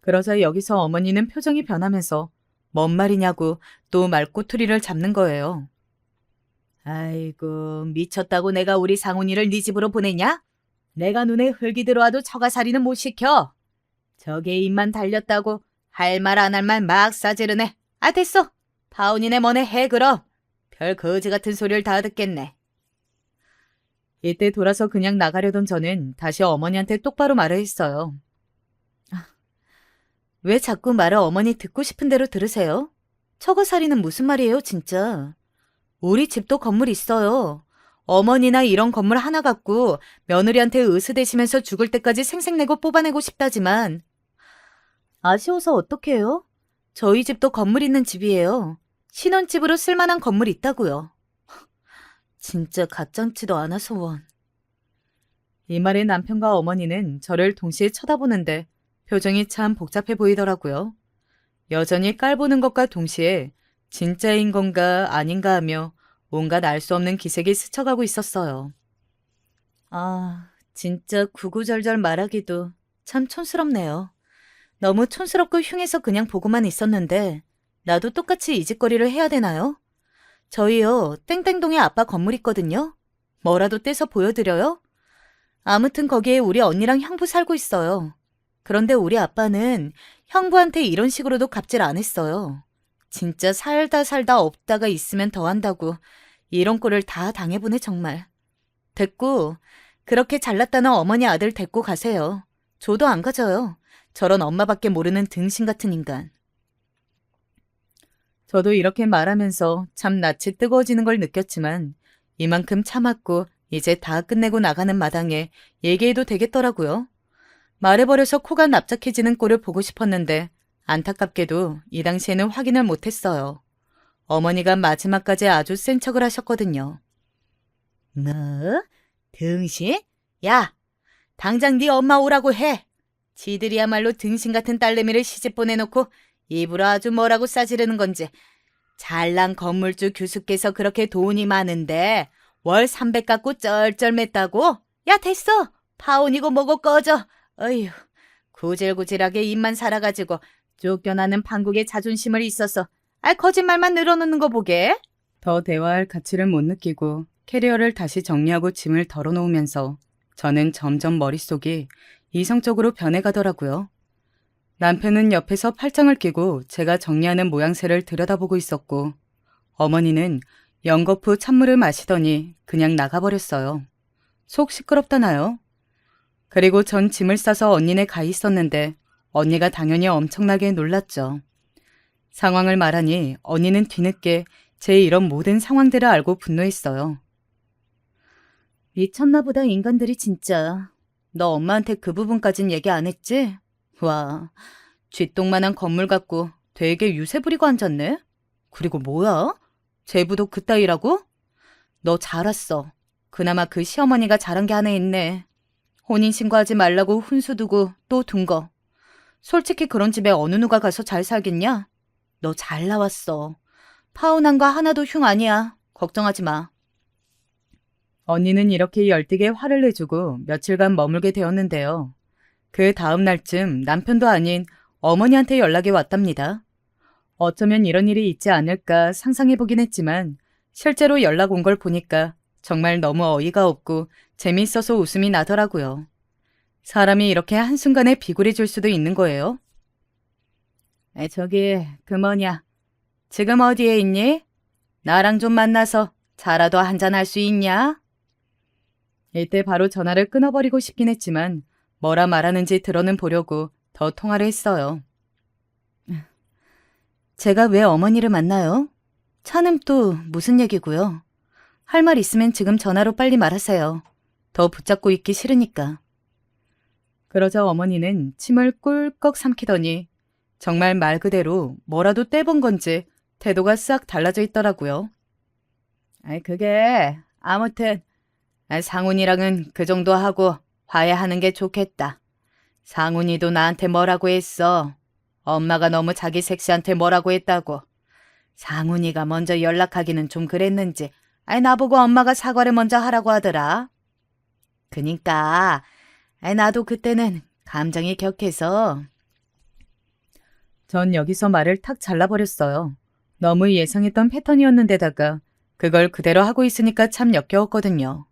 그러자 여기서 어머니는 표정이 변하면서 뭔 말이냐고 또 말꼬투리를 잡는 거예요. 아이고, 미쳤다고 내가 우리 상훈이를 네 집으로 보내냐? 내가 눈에 흙이 들어와도 처가살이는 못 시켜. 저게 입만 달렸다고 할 말 안 할 말 막 싸지르네. 아, 됐어. 파혼이네 뭐네 해 그럼. 별 거지 같은 소리를 다 듣겠네. 이때 돌아서 그냥 나가려던 저는 다시 어머니한테 똑바로 말을 했어요. 왜 자꾸 말을 어머니 듣고 싶은 대로 들으세요? 처가살이는 무슨 말이에요, 진짜. 우리 집도 건물 있어요. 어머니나 이런 건물 하나 갖고 며느리한테 으스대시면서 죽을 때까지 생색내고 뽑아내고 싶다지만 아쉬워서 어떡해요? 저희 집도 건물 있는 집이에요. 신혼집으로 쓸만한 건물 있다고요. 진짜 가짱치도 않아서 원. 이 말에 남편과 어머니는 저를 동시에 쳐다보는데 표정이 참 복잡해 보이더라고요. 여전히 깔보는 것과 동시에 진짜인 건가 아닌가 하며 온갖 알 수 없는 기색이 스쳐가고 있었어요. 아, 진짜 구구절절 말하기도 참 촌스럽네요. 너무 촌스럽고 흉해서 그냥 보고만 있었는데 나도 똑같이 이 짓거리를 해야 되나요? 저희요, 땡땡동에 아빠 건물 있거든요. 뭐라도 떼서 보여드려요? 아무튼 거기에 우리 언니랑 형부 살고 있어요. 그런데 우리 아빠는 형부한테 이런 식으로도 갑질 안 했어요. 진짜 살다 살다 없다가 있으면 더 한다고 이런 꼴을 다 당해보네 정말. 됐고, 그렇게 잘났다는 어머니 아들 데리고 가세요. 저도 안 가져요. 저런 엄마밖에 모르는 등신 같은 인간. 저도 이렇게 말하면서 참 낯이 뜨거워지는 걸 느꼈지만 이만큼 참았고 이제 다 끝내고 나가는 마당에 얘기해도 되겠더라고요. 말해버려서 코가 납작해지는 꼴을 보고 싶었는데 안타깝게도 이 당시에는 확인을 못했어요. 어머니가 마지막까지 아주 센 척을 하셨거든요. 뭐? 등신? 야, 당장 네 엄마 오라고 해. 지들이야말로 등신 같은 딸내미를 시집 보내놓고 입으로 아주 뭐라고 싸지르는 건지. 잘난 건물주 교수께서 그렇게 돈이 많은데 월 300 갖고 쩔쩔맸다고? 야, 됐어. 파혼이고 뭐고 꺼져. 어휴, 구질구질하게 입만 살아가지고 쫓겨나는 판국의 자존심을 있어서 거짓말만 늘어놓는 거 보게. 더 대화할 가치를 못 느끼고 캐리어를 다시 정리하고 짐을 덜어놓으면서 저는 점점 머릿속이 이성적으로 변해가더라고요. 남편은 옆에서 팔짱을 끼고 제가 정리하는 모양새를 들여다보고 있었고 어머니는 연거푸 찬물을 마시더니 그냥 나가버렸어요. 속 시끄럽다나요? 그리고 전 짐을 싸서 언니네 가 있었는데 언니가 당연히 엄청나게 놀랐죠. 상황을 말하니 언니는 뒤늦게 제 이런 모든 상황들을 알고 분노했어요. 미쳤나 보다 인간들이 진짜. 너 엄마한테 그 부분까진 얘기 안 했지? 와, 쥐똥만한 건물 갖고 되게 유세 부리고 앉았네? 그리고 뭐야? 제부도 그따위라고? 너 잘 왔어. 그나마 그 시어머니가 잘한 게 하나 있네. 혼인신고하지 말라고 훈수 두고 또 둔 거. 솔직히 그런 집에 어느 누가 가서 잘 살겠냐? 너 잘 나왔어. 파혼한 거 하나도 흉 아니야. 걱정하지 마. 언니는 이렇게 열띠게 화를 내주고 며칠간 머물게 되었는데요. 그 다음 날쯤 남편도 아닌 어머니한테 연락이 왔답니다. 어쩌면 이런 일이 있지 않을까 상상해보긴 했지만 실제로 연락 온 걸 보니까 정말 너무 어이가 없고 재미있어서 웃음이 나더라고요. 사람이 이렇게 한순간에 비굴해질 수도 있는 거예요. 저기 그 뭐냐, 지금 어디에 있니? 나랑 좀 만나서 차라도 한잔 할 수 있냐? 이때 바로 전화를 끊어버리고 싶긴 했지만 뭐라 말하는지 들어는 보려고 더 통화를 했어요. 제가 왜 어머니를 만나요? 차는 또 무슨 얘기고요? 할 말 있으면 지금 전화로 빨리 말하세요. 더 붙잡고 있기 싫으니까. 그러자 어머니는 침을 꿀꺽 삼키더니 정말 말 그대로 뭐라도 떼본 건지 태도가 싹 달라져 있더라고요. 그게 아무튼 상훈이랑은 그 정도 하고 화해하는 게 좋겠다. 상훈이도 나한테 뭐라고 했어. 엄마가 너무 자기 색시한테 뭐라고 했다고. 상훈이가 먼저 연락하기는 좀 그랬는지 나보고 엄마가 사과를 먼저 하라고 하더라. 그니까 나도 그때는 감정이 격해서. 전 여기서 말을 탁 잘라버렸어요. 너무 예상했던 패턴이었는데다가 그걸 그대로 하고 있으니까 참 역겨웠거든요.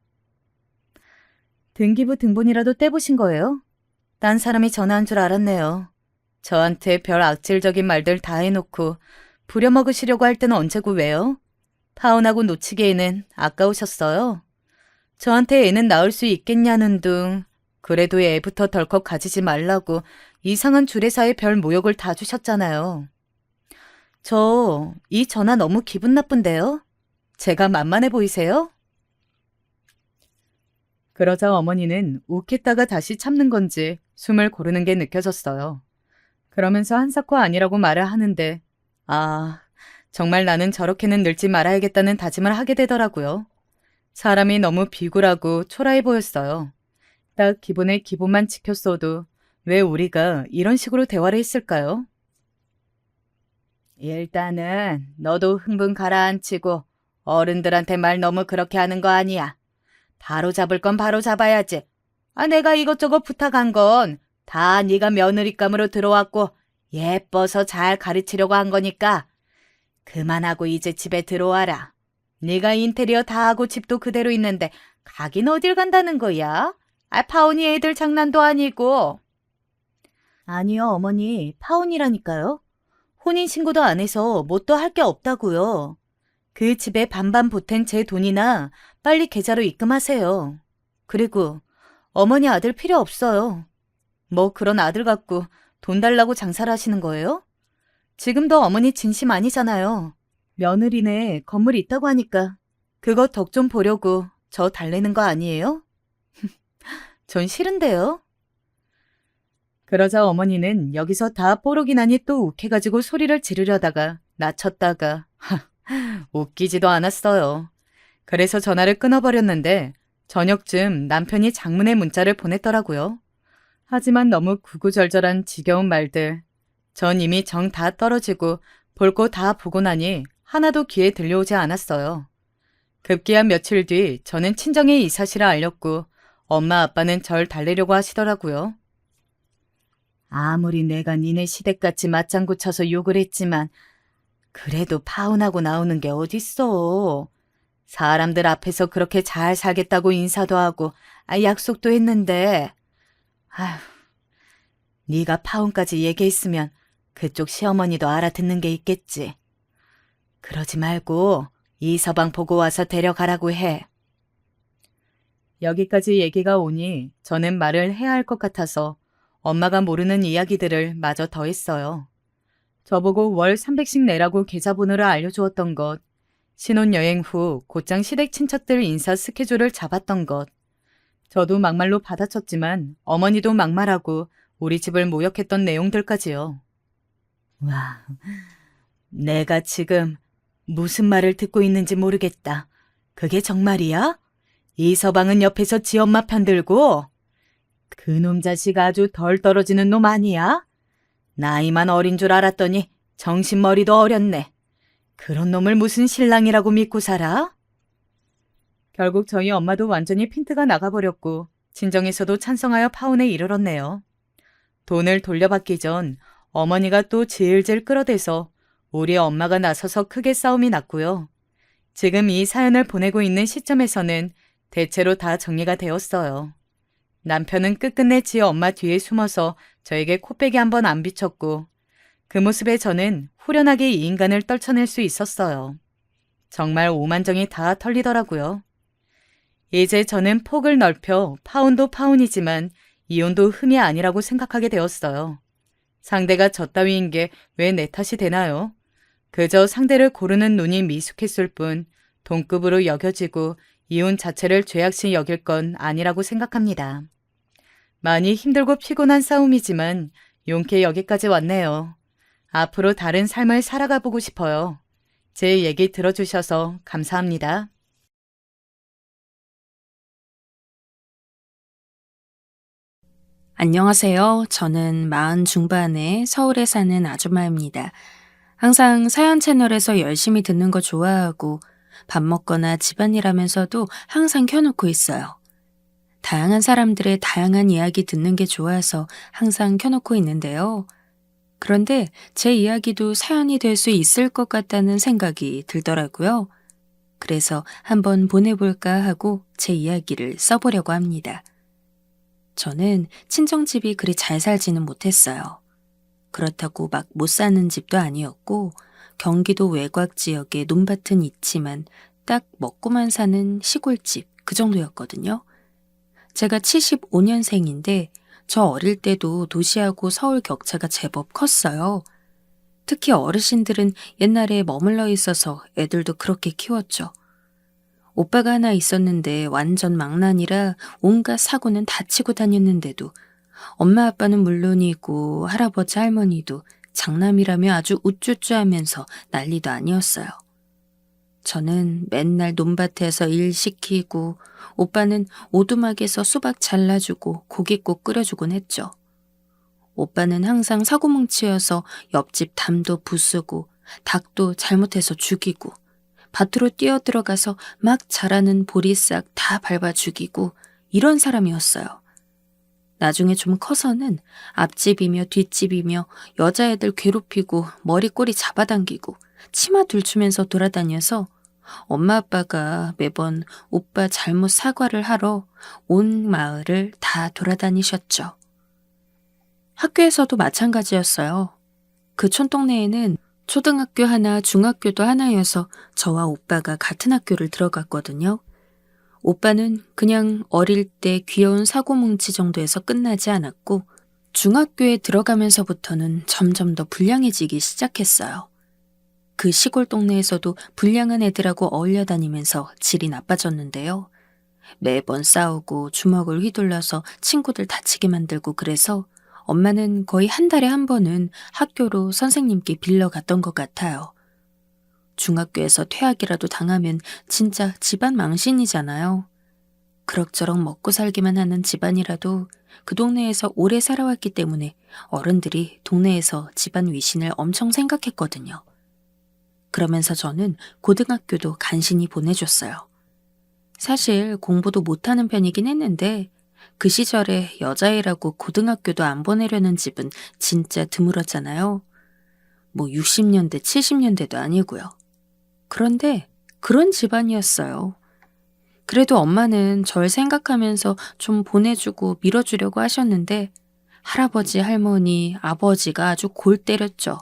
등기부 등본이라도 떼보신 거예요? 딴 사람이 전화한 줄 알았네요. 저한테 별 악질적인 말들 다 해놓고 부려먹으시려고 할 때는 언제고 왜요? 파혼하고 놓치기에는 아까우셨어요? 저한테 애는 낳을 수 있겠냐는 둥 그래도 애부터 덜컥 가지지 말라고 이상한 주례사의 별 모욕을 다 주셨잖아요. 저 이 전화 너무 기분 나쁜데요? 제가 만만해 보이세요? 그러자 어머니는 욱했다가 다시 참는 건지 숨을 고르는 게 느껴졌어요. 그러면서 한사코 아니라고 말을 하는데 정말 나는 저렇게는 늙지 말아야겠다는 다짐을 하게 되더라고요. 사람이 너무 비굴하고 초라해 보였어요. 딱 기본의 기본만 지켰어도 왜 우리가 이런 식으로 대화를 했을까요? 일단은 너도 흥분 가라앉히고 어른들한테 말 너무 그렇게 하는 거 아니야. 바로 잡을 건 바로 잡아야지. 내가 이것저것 부탁한 건 다 네가 며느리감으로 들어왔고 예뻐서 잘 가르치려고 한 거니까 그만하고 이제 집에 들어와라. 네가 인테리어 다 하고 집도 그대로 있는데 가긴 어딜 간다는 거야? 파혼이 애들 장난도 아니고. 아니요, 어머니. 파혼이라니까요. 혼인신고도 안 해서 뭣도 할 게 없다고요. 그 집에 반반 보탠 제 돈이나 빨리 계좌로 입금하세요. 그리고 어머니 아들 필요 없어요. 뭐 그런 아들 갖고 돈 달라고 장사를 하시는 거예요? 지금도 어머니 진심 아니잖아요. 며느리네 건물 있다고 하니까 그거 덕 좀 보려고 저 달래는 거 아니에요? 전 싫은데요. 그러자 어머니는 여기서 다 뽀록이 나니 또 욱해가지고 소리를 지르려다가 낮췄다가 웃기지도 않았어요. 그래서 전화를 끊어버렸는데 저녁쯤 남편이 장문의 문자를 보냈더라고요. 하지만 너무 구구절절한 지겨운 말들. 전 이미 정 다 떨어지고 볼 거 다 보고 나니 하나도 귀에 들려오지 않았어요. 급기야 며칠 뒤 저는 친정에 이 사실을 알렸고 엄마 아빠는 절 달래려고 하시더라고요. 아무리 내가 니네 시댁같이 맞장구 쳐서 욕을 했지만 그래도 파혼하고 나오는 게 어딨어. 사람들 앞에서 그렇게 잘 살겠다고 인사도 하고 약속도 했는데 네가 파혼까지 얘기했으면 그쪽 시어머니도 알아듣는 게 있겠지. 그러지 말고 이 서방 보고 와서 데려가라고 해. 여기까지 얘기가 오니 저는 말을 해야 할 것 같아서 엄마가 모르는 이야기들을 마저 더했어요. 저보고 월 300씩 내라고 계좌번호를 알려주었던 것, 신혼여행 후 곧장 시댁 친척들 인사 스케줄을 잡았던 것. 저도 막말로 받아쳤지만 어머니도 막말하고 우리 집을 모욕했던 내용들까지요. 와, 내가 지금 무슨 말을 듣고 있는지 모르겠다. 그게 정말이야? 이서방은 옆에서 지 엄마 편들고? 그놈 자식 아주 덜 떨어지는 놈 아니야? 나이만 어린 줄 알았더니 정신머리도 어렸네. 그런 놈을 무슨 신랑이라고 믿고 살아? 결국 저희 엄마도 완전히 핀트가 나가버렸고 친정에서도 찬성하여 파혼에 이르렀네요. 돈을 돌려받기 전 어머니가 또 질질 끌어대서 우리 엄마가 나서서 크게 싸움이 났고요. 지금 이 사연을 보내고 있는 시점에서는 대체로 다 정리가 되었어요. 남편은 끝끝내 지 엄마 뒤에 숨어서 저에게 코빼기 한번 안 비쳤고 그 모습에 저는 후련하게 이 인간을 떨쳐낼 수 있었어요. 정말 오만정이 다 털리더라고요. 이제 저는 폭을 넓혀 파혼도 파혼이지만 이혼도 흠이 아니라고 생각하게 되었어요. 상대가 저 따위인 게 왜 내 탓이 되나요? 그저 상대를 고르는 눈이 미숙했을 뿐 동급으로 여겨지고 이혼 자체를 죄악시 여길 건 아니라고 생각합니다. 많이 힘들고 피곤한 싸움이지만 용케 여기까지 왔네요. 앞으로 다른 삶을 살아가 보고 싶어요. 제 얘기 들어주셔서 감사합니다. 안녕하세요. 저는 40 중반의 서울에 사는 아줌마입니다. 항상 사연 채널에서 열심히 듣는 거 좋아하고 밥 먹거나 집안일 하면서도 항상 켜놓고 있어요. 다양한 사람들의 다양한 이야기 듣는 게 좋아서 항상 켜놓고 있는데요. 그런데 제 이야기도 사연이 될 수 있을 것 같다는 생각이 들더라고요. 그래서 한번 보내볼까 하고 제 이야기를 써보려고 합니다. 저는 친정집이 그리 잘 살지는 못했어요. 그렇다고 막 못 사는 집도 아니었고 경기도 외곽 지역에 논밭은 있지만 딱 먹고만 사는 시골집 그 정도였거든요. 제가 75년생인데 저 어릴 때도 도시하고 서울 격차가 제법 컸어요. 특히 어르신들은 옛날에 머물러 있어서 애들도 그렇게 키웠죠. 오빠가 하나 있었는데 완전 망난이라 온갖 사고는 다 치고 다녔는데도 엄마 아빠는 물론이고 할아버지 할머니도 장남이라며 아주 우쭈쭈하면서 난리도 아니었어요. 저는 맨날 논밭에서 일 시키고 오빠는 오두막에서 수박 잘라주고 고깃국 끓여주곤 했죠. 오빠는 항상 사고뭉치여서 옆집 담도 부수고 닭도 잘못해서 죽이고 밭으로 뛰어들어가서 막 자라는 보리싹 다 밟아 죽이고 이런 사람이었어요. 나중에 좀 커서는 앞집이며 뒷집이며 여자애들 괴롭히고 머리꼬리 잡아당기고 치마 들추면서 돌아다녀서 엄마 아빠가 매번 오빠 잘못 사과를 하러 온 마을을 다 돌아다니셨죠. 학교에서도 마찬가지였어요. 그 촌동네에는 초등학교 하나, 중학교도 하나여서 저와 오빠가 같은 학교를 들어갔거든요. 오빠는 그냥 어릴 때 귀여운 사고뭉치 정도에서 끝나지 않았고 중학교에 들어가면서부터는 점점 더 불량해지기 시작했어요. 그 시골 동네에서도 불량한 애들하고 어울려 다니면서 질이 나빠졌는데요. 매번 싸우고 주먹을 휘둘러서 친구들 다치게 만들고 그래서 엄마는 거의 한 달에 한 번은 학교로 선생님께 빌려 갔던 것 같아요. 중학교에서 퇴학이라도 당하면 진짜 집안 망신이잖아요. 그럭저럭 먹고 살기만 하는 집안이라도 그 동네에서 오래 살아왔기 때문에 어른들이 동네에서 집안 위신을 엄청 생각했거든요. 그러면서 저는 고등학교도 간신히 보내줬어요. 사실 공부도 못하는 편이긴 했는데 그 시절에 여자애라고 고등학교도 안 보내려는 집은 진짜 드물었잖아요. 뭐 60년대, 70년대도 아니고요. 그런데 그런 집안이었어요. 그래도 엄마는 절 생각하면서 좀 보내주고 밀어주려고 하셨는데 할아버지, 할머니, 아버지가 아주 골 때렸죠.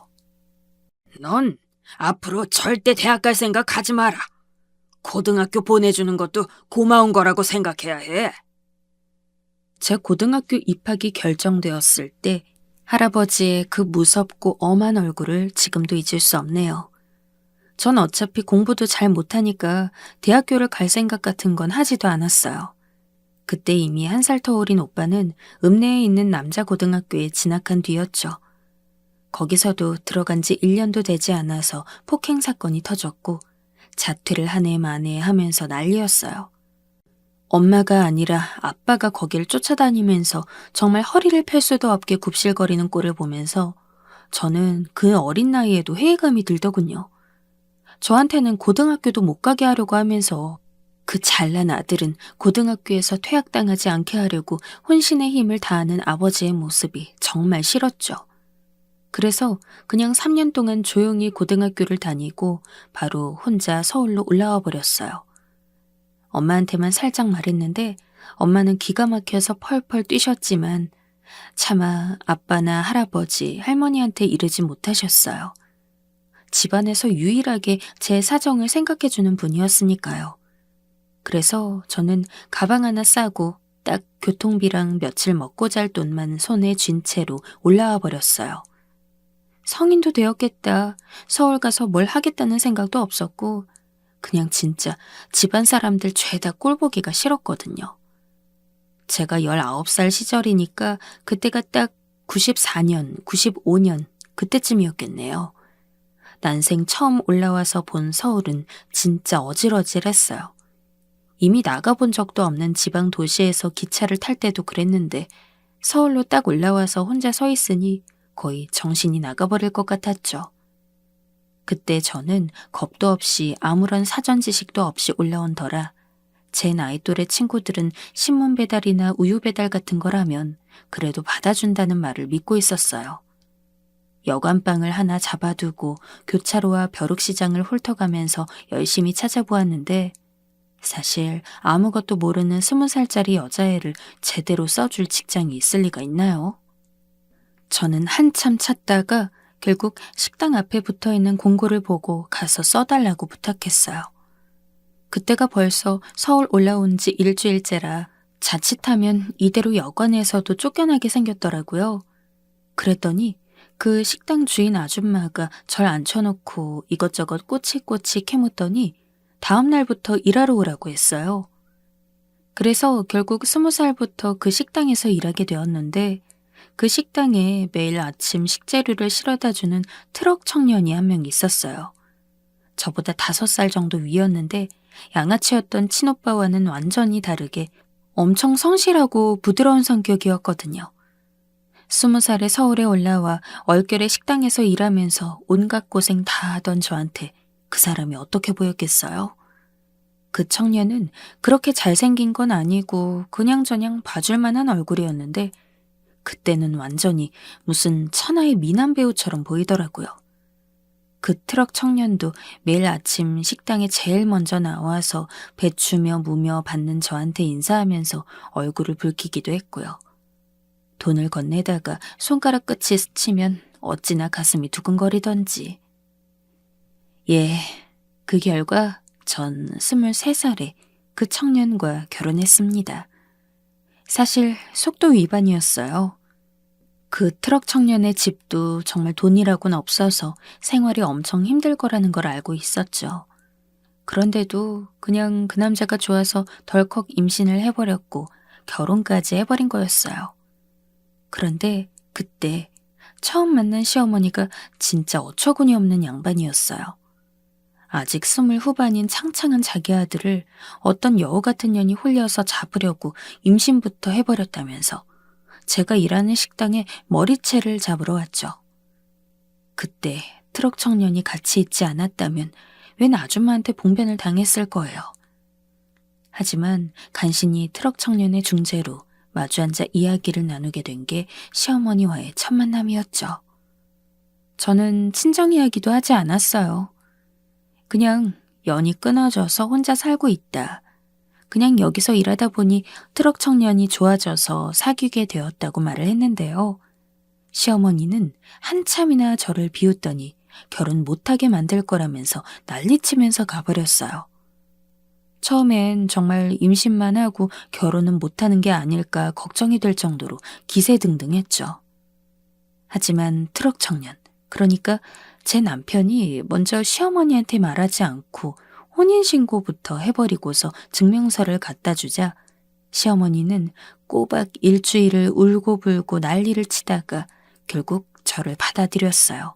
넌 앞으로 절대 대학 갈 생각 하지 마라. 고등학교 보내주는 것도 고마운 거라고 생각해야 해. 제 고등학교 입학이 결정되었을 때 할아버지의 그 무섭고 엄한 얼굴을 지금도 잊을 수 없네요. 전 어차피 공부도 잘 못하니까 대학교를 갈 생각 같은 건 하지도 않았어요. 그때 이미 1살 터울인 오빠는 읍내에 있는 남자 고등학교에 진학한 뒤였죠. 거기서도 들어간 지 1년도 되지 않아서 폭행 사건이 터졌고 자퇴를 한 해 만에 하면서 난리였어요. 엄마가 아니라 아빠가 거길 쫓아다니면서 정말 허리를 펼 수도 없게 굽실거리는 꼴을 보면서 저는 그 어린 나이에도 회의감이 들더군요. 저한테는 고등학교도 못 가게 하려고 하면서 그 잘난 아들은 고등학교에서 퇴학당하지 않게 하려고 혼신의 힘을 다하는 아버지의 모습이 정말 싫었죠. 그래서 그냥 3년 동안 조용히 고등학교를 다니고 바로 혼자 서울로 올라와 버렸어요. 엄마한테만 살짝 말했는데 엄마는 기가 막혀서 펄펄 뛰셨지만 차마 아빠나 할아버지, 할머니한테 이르지 못하셨어요. 집안에서 유일하게 제 사정을 생각해주는 분이었으니까요. 그래서 저는 가방 하나 싸고 딱 교통비랑 며칠 먹고 잘 돈만 손에 쥔 채로 올라와 버렸어요. 성인도 되었겠다. 서울 가서 뭘 하겠다는 생각도 없었고 그냥 진짜 집안 사람들 죄다 꼴보기가 싫었거든요. 제가 19살 시절이니까 그때가 딱 94년, 95년 그때쯤이었겠네요. 난생 처음 올라와서 본 서울은 진짜 어질어질했어요. 이미 나가본 적도 없는 지방 도시에서 기차를 탈 때도 그랬는데 서울로 딱 올라와서 혼자 서 있으니 거의 정신이 나가버릴 것 같았죠. 그때 저는 겁도 없이 아무런 사전 지식도 없이 올라온 터라 제 나이 또래 친구들은 신문 배달이나 우유 배달 같은 거라면 그래도 받아준다는 말을 믿고 있었어요. 여관방을 하나 잡아두고 교차로와 벼룩시장을 훑어가면서 열심히 찾아보았는데 사실 아무것도 모르는 20살짜리 여자애를 제대로 써줄 직장이 있을 리가 있나요? 저는 한참 찾다가 결국 식당 앞에 붙어있는 공고를 보고 가서 써달라고 부탁했어요. 그때가 벌써 서울 올라온 지 일주일째라 자칫하면 이대로 여관에서도 쫓겨나게 생겼더라고요. 그랬더니 그 식당 주인 아줌마가 절 앉혀놓고 이것저것 꼬치꼬치 캐묻더니 다음 날부터 일하러 오라고 했어요. 그래서 결국 20살부터 그 식당에서 일하게 되었는데 그 식당에 매일 아침 식재료를 실어다주는 트럭 청년이 한 명 있었어요. 저보다 5살 정도 위였는데 양아치였던 친오빠와는 완전히 다르게 엄청 성실하고 부드러운 성격이었거든요. 20살에 서울에 올라와 얼결에 식당에서 일하면서 온갖 고생 다 하던 저한테 그 사람이 어떻게 보였겠어요? 그 청년은 그렇게 잘생긴 건 아니고 그냥저냥 봐줄 만한 얼굴이었는데 그때는 완전히 무슨 천하의 미남 배우처럼 보이더라고요. 그 트럭 청년도 매일 아침 식당에 제일 먼저 나와서 배추며 무며 받는 저한테 인사하면서 얼굴을 붉히기도 했고요. 돈을 건네다가 손가락 끝이 스치면 어찌나 가슴이 두근거리던지. 예, 그 결과 전 23살에 그 청년과 결혼했습니다. 사실 속도 위반이었어요. 그 트럭 청년의 집도 정말 돈이라고는 없어서 생활이 엄청 힘들 거라는 걸 알고 있었죠. 그런데도 그냥 그 남자가 좋아서 덜컥 임신을 해버렸고 결혼까지 해버린 거였어요. 그런데 그때 처음 만난 시어머니가 진짜 어처구니 없는 양반이었어요. 아직 20 후반인 창창한 자기 아들을 어떤 여우 같은 년이 홀려서 잡으려고 임신부터 해버렸다면서 제가 일하는 식당에 머리채를 잡으러 왔죠. 그때 트럭 청년이 같이 있지 않았다면 웬 아줌마한테 봉변을 당했을 거예요. 하지만 간신히 트럭 청년의 중재로 마주 앉아 이야기를 나누게 된 게 시어머니와의 첫 만남이었죠. 저는 친정 이야기도 하지 않았어요. 그냥 연이 끊어져서 혼자 살고 있다. 그냥 여기서 일하다 보니 트럭 청년이 좋아져서 사귀게 되었다고 말을 했는데요. 시어머니는 한참이나 저를 비웃더니 결혼 못하게 만들 거라면서 난리치면서 가버렸어요. 처음엔 정말 임신만 하고 결혼은 못하는 게 아닐까 걱정이 될 정도로 기세등등했죠. 하지만 트럭 청년, 그러니까 제 남편이 먼저 시어머니한테 말하지 않고 혼인신고부터 해버리고서 증명서를 갖다 주자 시어머니는 꼬박 일주일을 울고불고 난리를 치다가 결국 저를 받아들였어요.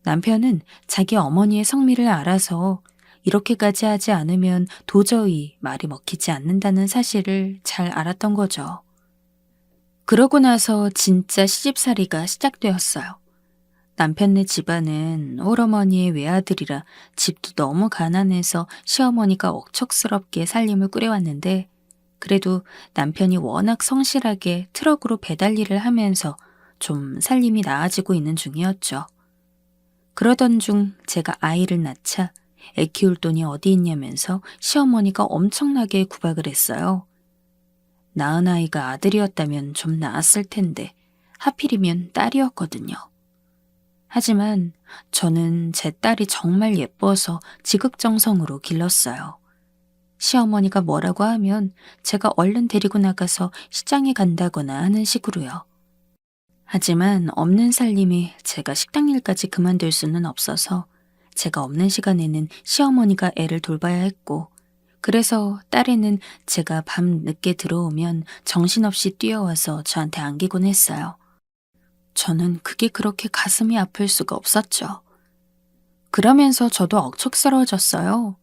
남편은 자기 어머니의 성미를 알아서 이렇게까지 하지 않으면 도저히 말이 먹히지 않는다는 사실을 잘 알았던 거죠. 그러고 나서 진짜 시집살이가 시작되었어요. 남편네 집안은 홀어머니의 외아들이라 집도 너무 가난해서 시어머니가 억척스럽게 살림을 꾸려왔는데 그래도 남편이 워낙 성실하게 트럭으로 배달 일을 하면서 좀 살림이 나아지고 있는 중이었죠. 그러던 중 제가 아이를 낳자 애 키울 돈이 어디 있냐면서 시어머니가 엄청나게 구박을 했어요. 낳은 아이가 아들이었다면 좀 나았을 텐데 하필이면 딸이었거든요. 하지만 저는 제 딸이 정말 예뻐서 지극정성으로 길렀어요. 시어머니가 뭐라고 하면 제가 얼른 데리고 나가서 시장에 간다거나 하는 식으로요. 하지만 없는 살림에 제가 식당 일까지 그만둘 수는 없어서 제가 없는 시간에는 시어머니가 애를 돌봐야 했고 그래서 딸애는 제가 밤 늦게 들어오면 정신없이 뛰어와서 저한테 안기곤 했어요. 저는 그게 그렇게 가슴이 아플 수가 없었죠. 그러면서 저도 억척스러워졌어요.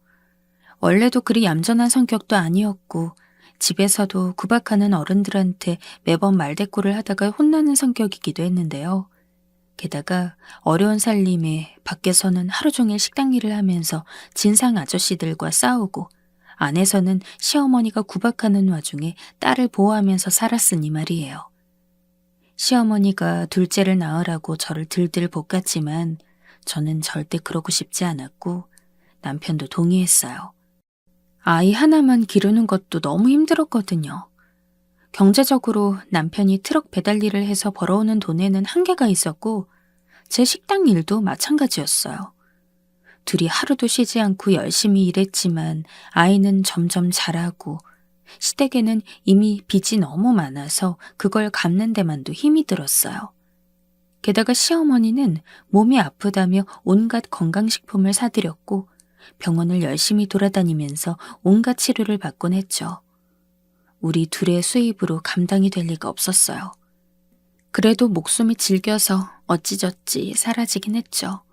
원래도 그리 얌전한 성격도 아니었고 집에서도 구박하는 어른들한테 매번 말대꾸를 하다가 혼나는 성격이기도 했는데요. 게다가 어려운 살림에 밖에서는 하루 종일 식당 일을 하면서 진상 아저씨들과 싸우고 안에서는 시어머니가 구박하는 와중에 딸을 보호하면서 살았으니 말이에요. 시어머니가 둘째를 낳으라고 저를 들들 볶았지만 저는 절대 그러고 싶지 않았고 남편도 동의했어요. 아이 하나만 기르는 것도 너무 힘들었거든요. 경제적으로 남편이 트럭 배달 일을 해서 벌어오는 돈에는 한계가 있었고 제 식당 일도 마찬가지였어요. 둘이 하루도 쉬지 않고 열심히 일했지만 아이는 점점 자라고 시댁에는 이미 빚이 너무 많아서 그걸 갚는 데만도 힘이 들었어요. 게다가 시어머니는 몸이 아프다며 온갖 건강식품을 사들였고 병원을 열심히 돌아다니면서 온갖 치료를 받곤 했죠. 우리 둘의 수입으로 감당이 될 리가 없었어요. 그래도 목숨이 질겨서 어찌저찌 사라지긴 했죠.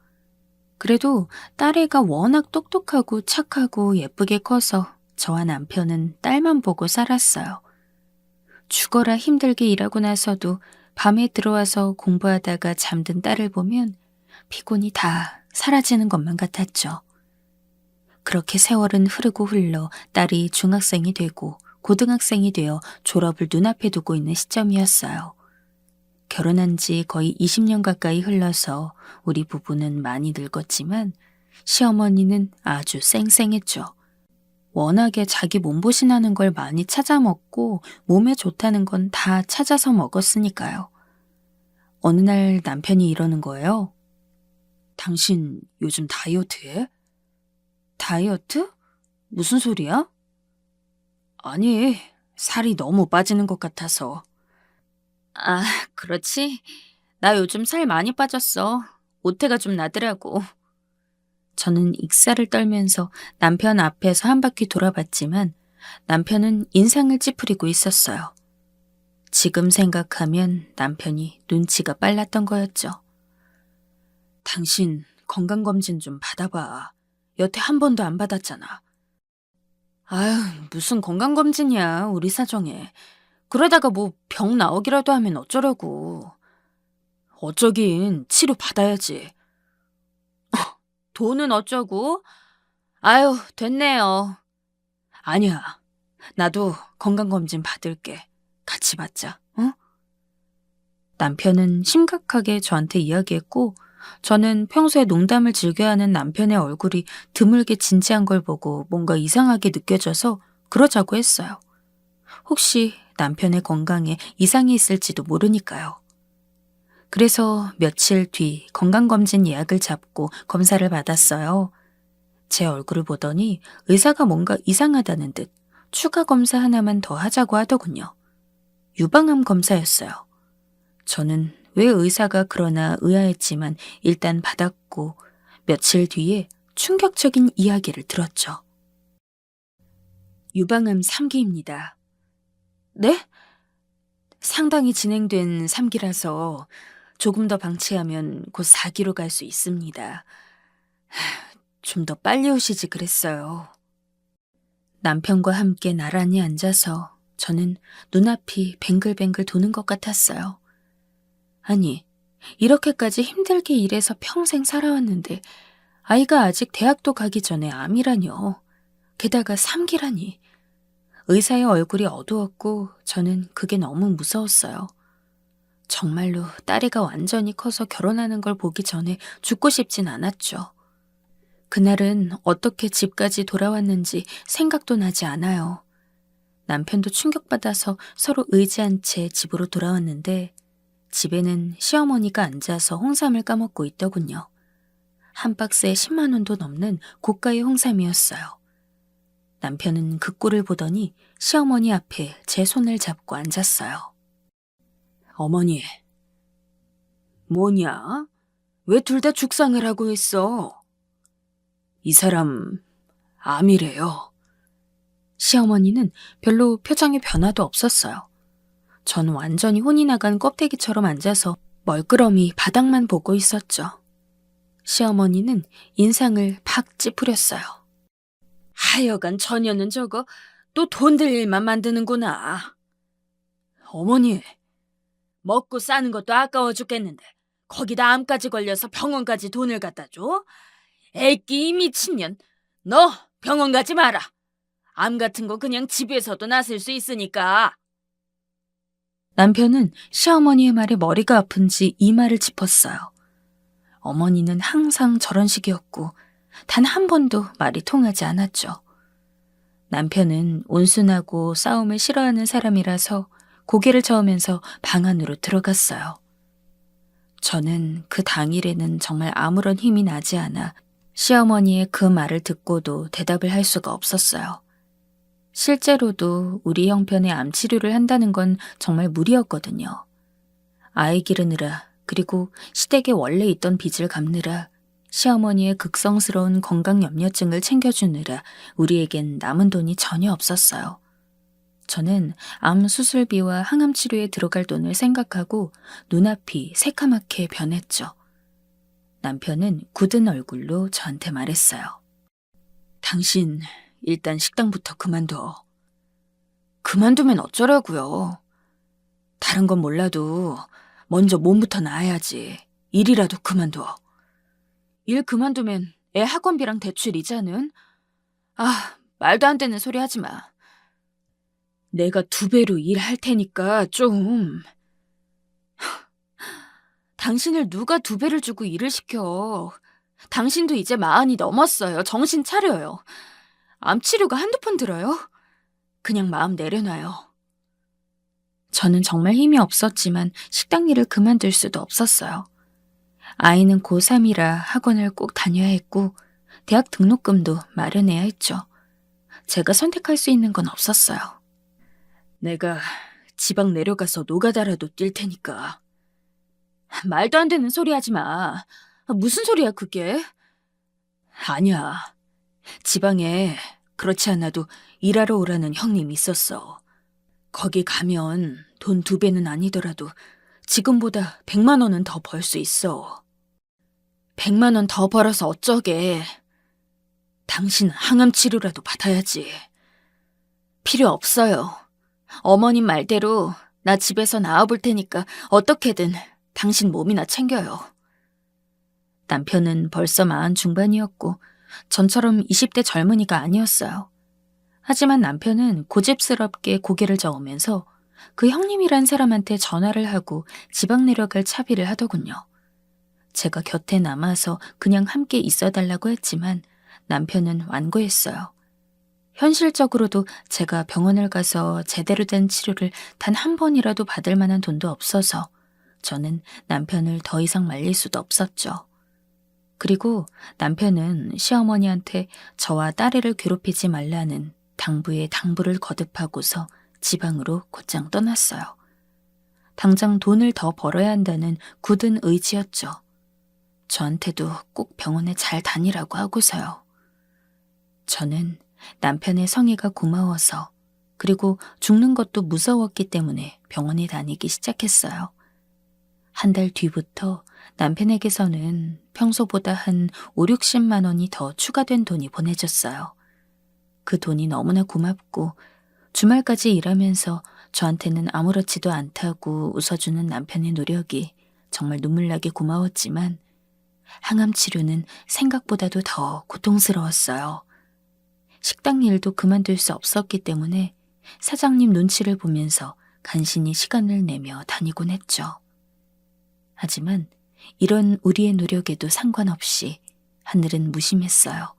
그래도 딸애가 워낙 똑똑하고 착하고 예쁘게 커서 저와 남편은 딸만 보고 살았어요. 죽어라 힘들게 일하고 나서도 밤에 들어와서 공부하다가 잠든 딸을 보면 피곤이 다 사라지는 것만 같았죠. 그렇게 세월은 흐르고 흘러 딸이 중학생이 되고 고등학생이 되어 졸업을 눈앞에 두고 있는 시점이었어요. 결혼한 지 거의 20년 가까이 흘러서 우리 부부는 많이 늙었지만 시어머니는 아주 쌩쌩했죠. 워낙에 자기 몸보신하는 걸 많이 찾아 먹고 몸에 좋다는 건 다 찾아서 먹었으니까요. 어느 날 남편이 이러는 거예요. 당신 요즘 다이어트 해? 다이어트? 무슨 소리야? 아니, 살이 너무 빠지는 것 같아서. 아, 그렇지. 나 요즘 살 많이 빠졌어. 오태가 좀 나더라고. 저는 익살을 떨면서 남편 앞에서 한 바퀴 돌아봤지만 남편은 인상을 찌푸리고 있었어요. 지금 생각하면 남편이 눈치가 빨랐던 거였죠. 당신 건강검진 좀 받아봐. 여태 한 번도 안 받았잖아. 아유, 무슨 건강검진이야, 우리 사정에. 그러다가 뭐 병 나오기라도 하면 어쩌려고. 어쩌긴 치료 받아야지. 돈은 어쩌고? 아유, 됐네요. 아니야. 나도 건강검진 받을게. 같이 받자, 응? 남편은 심각하게 저한테 이야기했고 저는 평소에 농담을 즐겨하는 남편의 얼굴이 드물게 진지한 걸 보고 뭔가 이상하게 느껴져서 그러자고 했어요. 혹시 남편의 건강에 이상이 있을지도 모르니까요. 그래서 며칠 뒤 건강검진 예약을 잡고 검사를 받았어요. 제 얼굴을 보더니 의사가 뭔가 이상하다는 듯 추가 검사 하나만 더 하자고 하더군요. 유방암 검사였어요. 저는 왜 의사가 그러나 의아했지만 일단 받았고 며칠 뒤에 충격적인 이야기를 들었죠. 유방암 3기입니다. 네? 상당히 진행된 3기라서 조금 더 방치하면 곧 4기로 갈 수 있습니다. 좀 더 빨리 오시지 그랬어요. 남편과 함께 나란히 앉아서 저는 눈앞이 뱅글뱅글 도는 것 같았어요. 아니, 이렇게까지 힘들게 일해서 평생 살아왔는데 아이가 아직 대학도 가기 전에 암이라뇨. 게다가 3기라니. 의사의 얼굴이 어두웠고 저는 그게 너무 무서웠어요. 정말로 딸애가 완전히 커서 결혼하는 걸 보기 전에 죽고 싶진 않았죠. 그날은 어떻게 집까지 돌아왔는지 생각도 나지 않아요. 남편도 충격받아서 서로 의지한 채 집으로 돌아왔는데 집에는 시어머니가 앉아서 홍삼을 까먹고 있더군요. 한 박스에 10만 원도 넘는 고가의 홍삼이었어요. 남편은 그 꼴을 보더니 시어머니 앞에 제 손을 잡고 앉았어요. 어머니, 뭐냐? 왜 둘 다 죽상을 하고 있어? 이 사람 암이래요. 시어머니는 별로 표정에 변화도 없었어요. 전 완전히 혼이 나간 껍데기처럼 앉아서 멀끄러미 바닥만 보고 있었죠. 시어머니는 인상을 팍 찌푸렸어요. 하여간 처녀는 저거 또 돈 들 일만 만드는구나. 어머니, 먹고 싸는 것도 아까워 죽겠는데 거기다 암까지 걸려서 병원까지 돈을 갖다 줘? 애끼 미친년, 너 병원 가지 마라. 암 같은 거 그냥 집에서도 나설 수 있으니까. 남편은 시어머니의 말에 머리가 아픈지 이마를 짚었어요. 어머니는 항상 저런 식이었고 단 한 번도 말이 통하지 않았죠. 남편은 온순하고 싸움을 싫어하는 사람이라서 고개를 저으면서 방 안으로 들어갔어요. 저는 그 당일에는 정말 아무런 힘이 나지 않아 시어머니의 그 말을 듣고도 대답을 할 수가 없었어요. 실제로도 우리 형편의 암 치료를 한다는 건 정말 무리였거든요. 아이 기르느라 그리고 시댁에 원래 있던 빚을 갚느라 시어머니의 극성스러운 건강 염려증을 챙겨주느라 우리에겐 남은 돈이 전혀 없었어요. 저는 암 수술비와 항암 치료에 들어갈 돈을 생각하고 눈앞이 새카맣게 변했죠. 남편은 굳은 얼굴로 저한테 말했어요. 당신 일단 식당부터 그만둬. 그만두면 어쩌라고요. 다른 건 몰라도 먼저 몸부터 나아야지. 일이라도 그만둬. 일 그만두면 애 학원비랑 대출 이자는? 아, 말도 안 되는 소리 하지 마. 내가 2배로 일할 테니까 좀. 당신을 누가 2배를 주고 일을 시켜. 당신도 이제 40이 넘었어요. 정신 차려요. 암 치료가 한두 푼 들어요? 그냥 마음 내려놔요. 저는 정말 힘이 없었지만 식당 일을 그만둘 수도 없었어요. 아이는 고3이라 학원을 꼭 다녀야 했고 대학 등록금도 마련해야 했죠. 제가 선택할 수 있는 건 없었어요. 내가 지방 내려가서 노가다라도 뛸 테니까. 말도 안 되는 소리 하지 마. 무슨 소리야 그게? 아니야. 지방에 그렇지 않아도 일하러 오라는 형님 있었어. 거기 가면 돈 2배는 아니더라도 지금보다 100만 원은 더 벌 수 있어. 100만 원 더 벌어서 어쩌게. 당신 항암 치료라도 받아야지. 필요 없어요. 어머님 말대로 나 집에서 나와볼 테니까 어떻게든 당신 몸이나 챙겨요. 남편은 벌써 40 중반이었고 전처럼 20대 젊은이가 아니었어요. 하지만 남편은 고집스럽게 고개를 저으면서 그 형님이란 사람한테 전화를 하고 지방 내려갈 차비를 하더군요. 제가 곁에 남아서 그냥 함께 있어달라고 했지만 남편은 완고했어요. 현실적으로도 제가 병원을 가서 제대로 된 치료를 단 한 번이라도 받을 만한 돈도 없어서 저는 남편을 더 이상 말릴 수도 없었죠. 그리고 남편은 시어머니한테 저와 딸애를 괴롭히지 말라는 당부에 당부를 거듭하고서 지방으로 곧장 떠났어요. 당장 돈을 더 벌어야 한다는 굳은 의지였죠. 저한테도 꼭 병원에 잘 다니라고 하고서요. 저는 남편의 성의가 고마워서 그리고 죽는 것도 무서웠기 때문에 병원에 다니기 시작했어요. 한 달 뒤부터 남편에게서는 평소보다 한 5, 60만 원이 더 추가된 돈이 보내졌어요. 그 돈이 너무나 고맙고 주말까지 일하면서 저한테는 아무렇지도 않다고 웃어주는 남편의 노력이 정말 눈물나게 고마웠지만 항암 치료는 생각보다도 더 고통스러웠어요. 식당 일도 그만둘 수 없었기 때문에 사장님 눈치를 보면서 간신히 시간을 내며 다니곤 했죠. 하지만 이런 우리의 노력에도 상관없이 하늘은 무심했어요.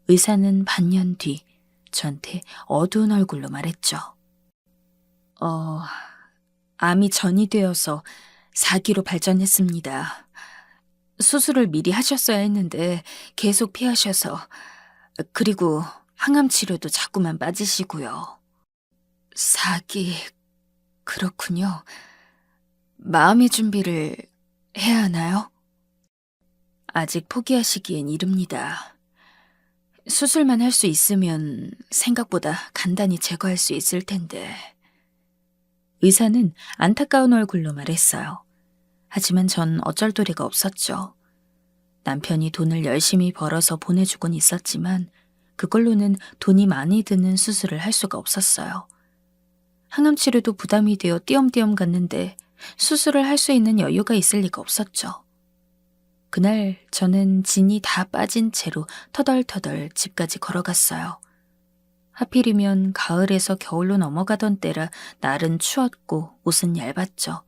의사는 반년 뒤 저한테 어두운 얼굴로 말했죠. 암이 전이 되어서 4기로 발전했습니다. 수술을 미리 하셨어야 했는데 계속 피하셔서, 그리고 항암 치료도 자꾸만 빠지시고요. 4기, 그렇군요. 마음의 준비를 해야 하나요? 아직 포기하시기엔 이릅니다. 수술만 할 수 있으면 생각보다 간단히 제거할 수 있을 텐데. 의사는 안타까운 얼굴로 말했어요. 하지만 전 어쩔 도리가 없었죠. 남편이 돈을 열심히 벌어서 보내주곤 있었지만 그걸로는 돈이 많이 드는 수술을 할 수가 없었어요. 항암 치료도 부담이 되어 띄엄띄엄 갔는데 수술을 할 수 있는 여유가 있을 리가 없었죠. 그날 저는 진이 다 빠진 채로 터덜터덜 집까지 걸어갔어요. 하필이면 가을에서 겨울로 넘어가던 때라 날은 추웠고 옷은 얇았죠.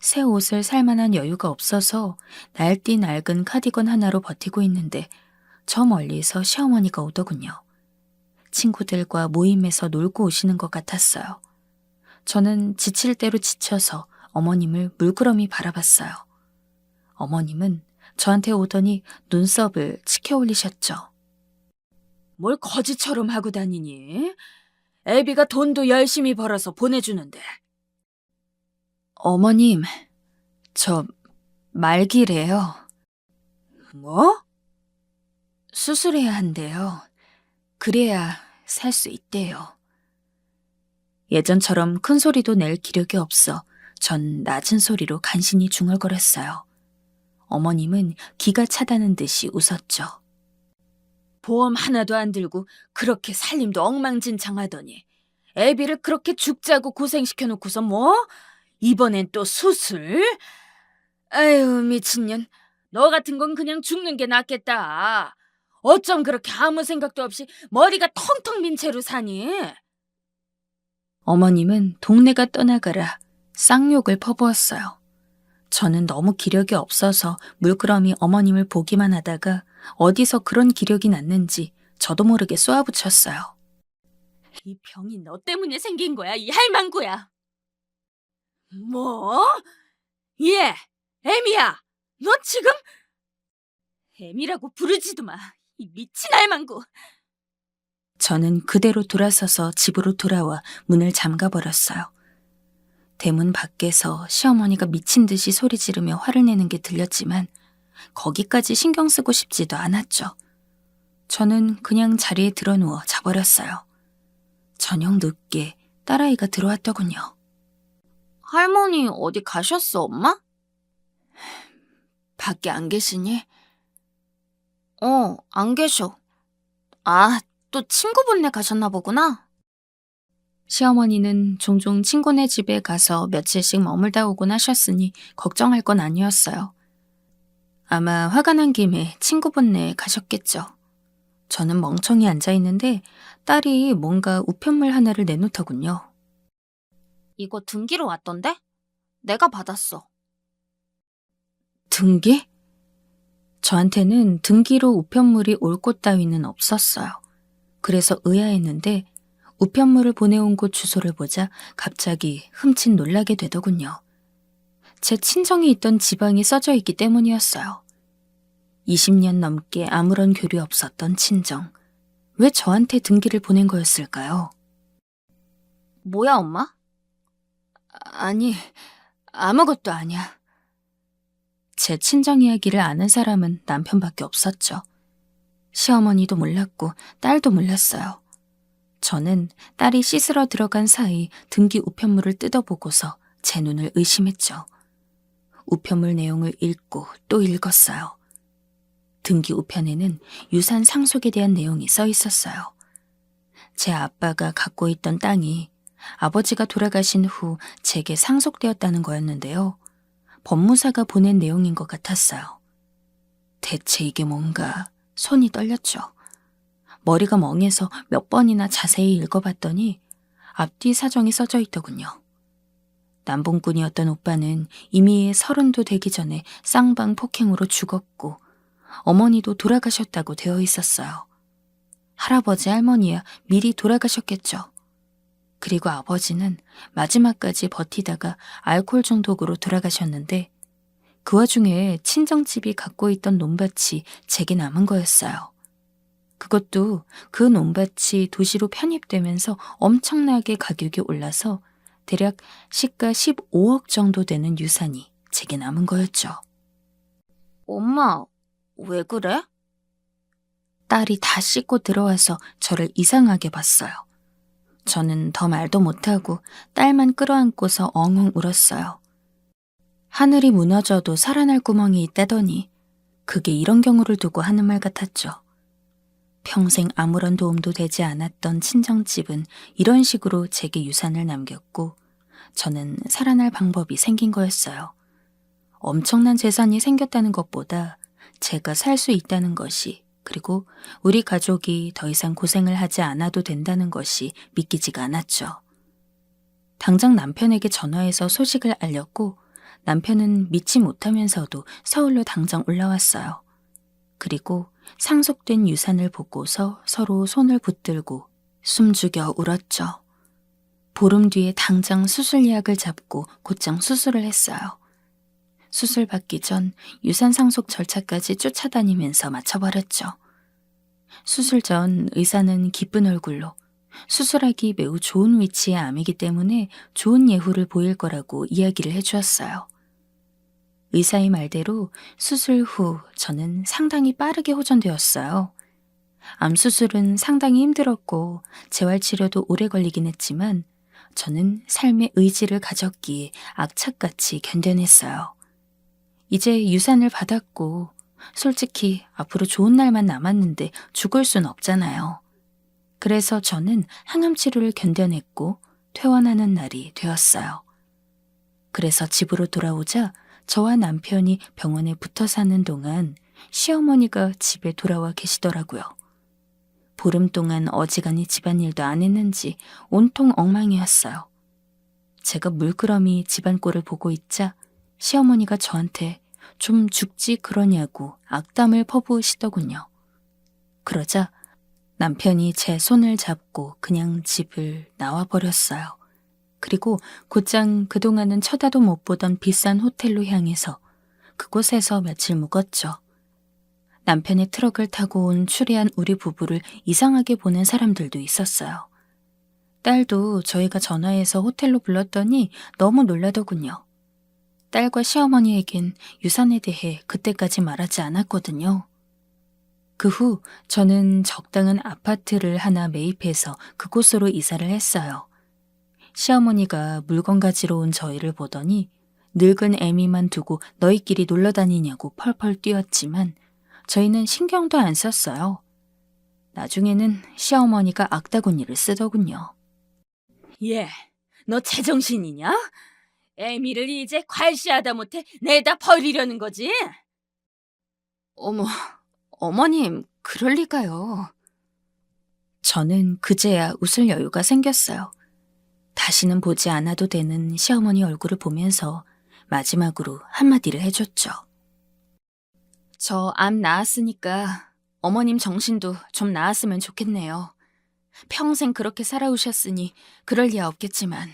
새 옷을 살 만한 여유가 없어서 날띠 낡은 카디건 하나로 버티고 있는데 저 멀리서 시어머니가 오더군요. 친구들과 모임에서 놀고 오시는 것 같았어요. 저는 지칠 대로 지쳐서 어머님을 물끄러미 바라봤어요. 어머님은 저한테 오더니 눈썹을 치켜 올리셨죠. 뭘 거지처럼 하고 다니니? 애비가 돈도 열심히 벌어서 보내주는데. 어머님, 저 말기래요. 뭐? 수술해야 한대요. 그래야 살 수 있대요. 예전처럼 큰 소리도 낼 기력이 없어 전 낮은 소리로 간신히 중얼거렸어요. 어머님은 기가 차다는 듯이 웃었죠. 보험 하나도 안 들고 그렇게 살림도 엉망진창하더니 애비를 그렇게 죽자고 고생시켜놓고서 뭐? 이번엔 또 수술? 아유 미친년, 너 같은 건 그냥 죽는 게 낫겠다. 어쩜 그렇게 아무 생각도 없이 머리가 텅텅 빈 채로 사니? 어머님은 동네가 떠나가라 쌍욕을 퍼부었어요. 저는 너무 기력이 없어서 물끄러미 어머님을 보기만 하다가 어디서 그런 기력이 났는지 저도 모르게 쏘아붙였어요. 이 병이 너 때문에 생긴 거야, 이 할망구야. 뭐? 얘, 애미야, 너 지금? 애미라고 부르지도 마, 이 미친 할망구. 저는 그대로 돌아서서 집으로 돌아와 문을 잠가버렸어요. 대문 밖에서 시어머니가 미친 듯이 소리 지르며 화를 내는 게 들렸지만 거기까지 신경 쓰고 싶지도 않았죠. 저는 그냥 자리에 드러누워 자버렸어요. 저녁 늦게 딸아이가 들어왔더군요. 할머니 어디 가셨어, 엄마? 밖에 안 계시니? 안 계셔. 아, 또 친구분네 가셨나 보구나. 시어머니는 종종 친구네 집에 가서 며칠씩 머물다 오곤 하셨으니 걱정할 건 아니었어요. 아마 화가 난 김에 친구분네 가셨겠죠. 저는 멍청이 앉아있는데 딸이 뭔가 우편물 하나를 내놓더군요. 이거 등기로 왔던데? 내가 받았어. 등기? 저한테는 등기로 우편물이 올 곳 따위는 없었어요. 그래서 의아했는데 우편물을 보내온 곳 주소를 보자 갑자기 흠칫 놀라게 되더군요. 제 친정이 있던 지방이 써져 있기 때문이었어요. 20년 넘게 아무런 교류 없었던 친정. 왜 저한테 등기를 보낸 거였을까요? 뭐야, 엄마? 아니, 아무것도 아니야. 제 친정 이야기를 아는 사람은 남편밖에 없었죠. 시어머니도 몰랐고 딸도 몰랐어요. 저는 딸이 씻으러 들어간 사이 등기 우편물을 뜯어보고서 제 눈을 의심했죠. 우편물 내용을 읽고 또 읽었어요. 등기 우편에는 유산 상속에 대한 내용이 써 있었어요. 제 아빠가 갖고 있던 땅이 아버지가 돌아가신 후 제게 상속되었다는 거였는데요. 법무사가 보낸 내용인 것 같았어요. 대체 이게 뭔가 손이 떨렸죠. 머리가 멍해서 몇 번이나 자세히 읽어봤더니 앞뒤 사정이 써져 있더군요. 남봉꾼이었던 오빠는 이미 30도 되기 전에 쌍방 폭행으로 죽었고 어머니도 돌아가셨다고 되어 있었어요. 할아버지 할머니야 미리 돌아가셨겠죠. 그리고 아버지는 마지막까지 버티다가 알코올 중독으로 돌아가셨는데 그 와중에 친정집이 갖고 있던 논밭이 제게 남은 거였어요. 그것도 그 논밭이 도시로 편입되면서 엄청나게 가격이 올라서 대략 시가 15억 정도 되는 유산이 제게 남은 거였죠. 엄마, 왜 그래? 딸이 다 씻고 들어와서 저를 이상하게 봤어요. 저는 더 말도 못하고 딸만 끌어안고서 엉엉 울었어요. 하늘이 무너져도 살아날 구멍이 있다더니 그게 이런 경우를 두고 하는 말 같았죠. 평생 아무런 도움도 되지 않았던 친정집은 이런 식으로 제게 유산을 남겼고 저는 살아날 방법이 생긴 거였어요. 엄청난 재산이 생겼다는 것보다 제가 살 수 있다는 것이 그리고 우리 가족이 더 이상 고생을 하지 않아도 된다는 것이 믿기지가 않았죠. 당장 남편에게 전화해서 소식을 알렸고 남편은 믿지 못하면서도 서울로 당장 올라왔어요. 그리고 상속된 유산을 보고서 서로 손을 붙들고 숨죽여 울었죠. 보름 뒤에 당장 수술 예약을 잡고 곧장 수술을 했어요. 수술 받기 전 유산 상속 절차까지 쫓아다니면서 마쳐버렸죠. 수술 전 의사는 기쁜 얼굴로 수술하기 매우 좋은 위치의 암이기 때문에 좋은 예후를 보일 거라고 이야기를 해주었어요. 의사의 말대로 수술 후 저는 상당히 빠르게 호전되었어요. 암 수술은 상당히 힘들었고 재활치료도 오래 걸리긴 했지만 저는 삶의 의지를 가졌기에 악착같이 견뎌냈어요. 이제 유산을 받았고 솔직히 앞으로 좋은 날만 남았는데 죽을 순 없잖아요. 그래서 저는 항암 치료를 견뎌냈고 퇴원하는 날이 되었어요. 그래서 집으로 돌아오자 저와 남편이 병원에 붙어 사는 동안 시어머니가 집에 돌아와 계시더라고요. 보름 동안 어지간히 집안일도 안 했는지 온통 엉망이었어요. 제가 물끄러미 집안 꼴을 보고 있자 시어머니가 저한테 좀 죽지 그러냐고 악담을 퍼부으시더군요. 그러자 남편이 제 손을 잡고 그냥 집을 나와버렸어요. 그리고 곧장 그동안은 쳐다도 못 보던 비싼 호텔로 향해서 그곳에서 며칠 묵었죠. 남편의 트럭을 타고 온 추리한 우리 부부를 이상하게 보는 사람들도 있었어요. 딸도 저희가 전화해서 호텔로 불렀더니 너무 놀라더군요. 딸과 시어머니에겐 유산에 대해 그때까지 말하지 않았거든요. 그 후 저는 적당한 아파트를 하나 매입해서 그곳으로 이사를 했어요. 시어머니가 물건 가지러 온 저희를 보더니 늙은 애미만 두고 너희끼리 놀러 다니냐고 펄펄 뛰었지만 저희는 신경도 안 썼어요. 나중에는 시어머니가 악다구니를 쓰더군요. 얘, 너 제정신이냐? 애미를 이제 괄시하다 못해 내다 버리려는 거지? 어머, 어머님, 그럴 리가요. 저는 그제야 웃을 여유가 생겼어요. 다시는 보지 않아도 되는 시어머니 얼굴을 보면서 마지막으로 한마디를 해줬죠. 저 암 나았으니까 어머님 정신도 좀 나았으면 좋겠네요. 평생 그렇게 살아오셨으니 그럴 리야 없겠지만.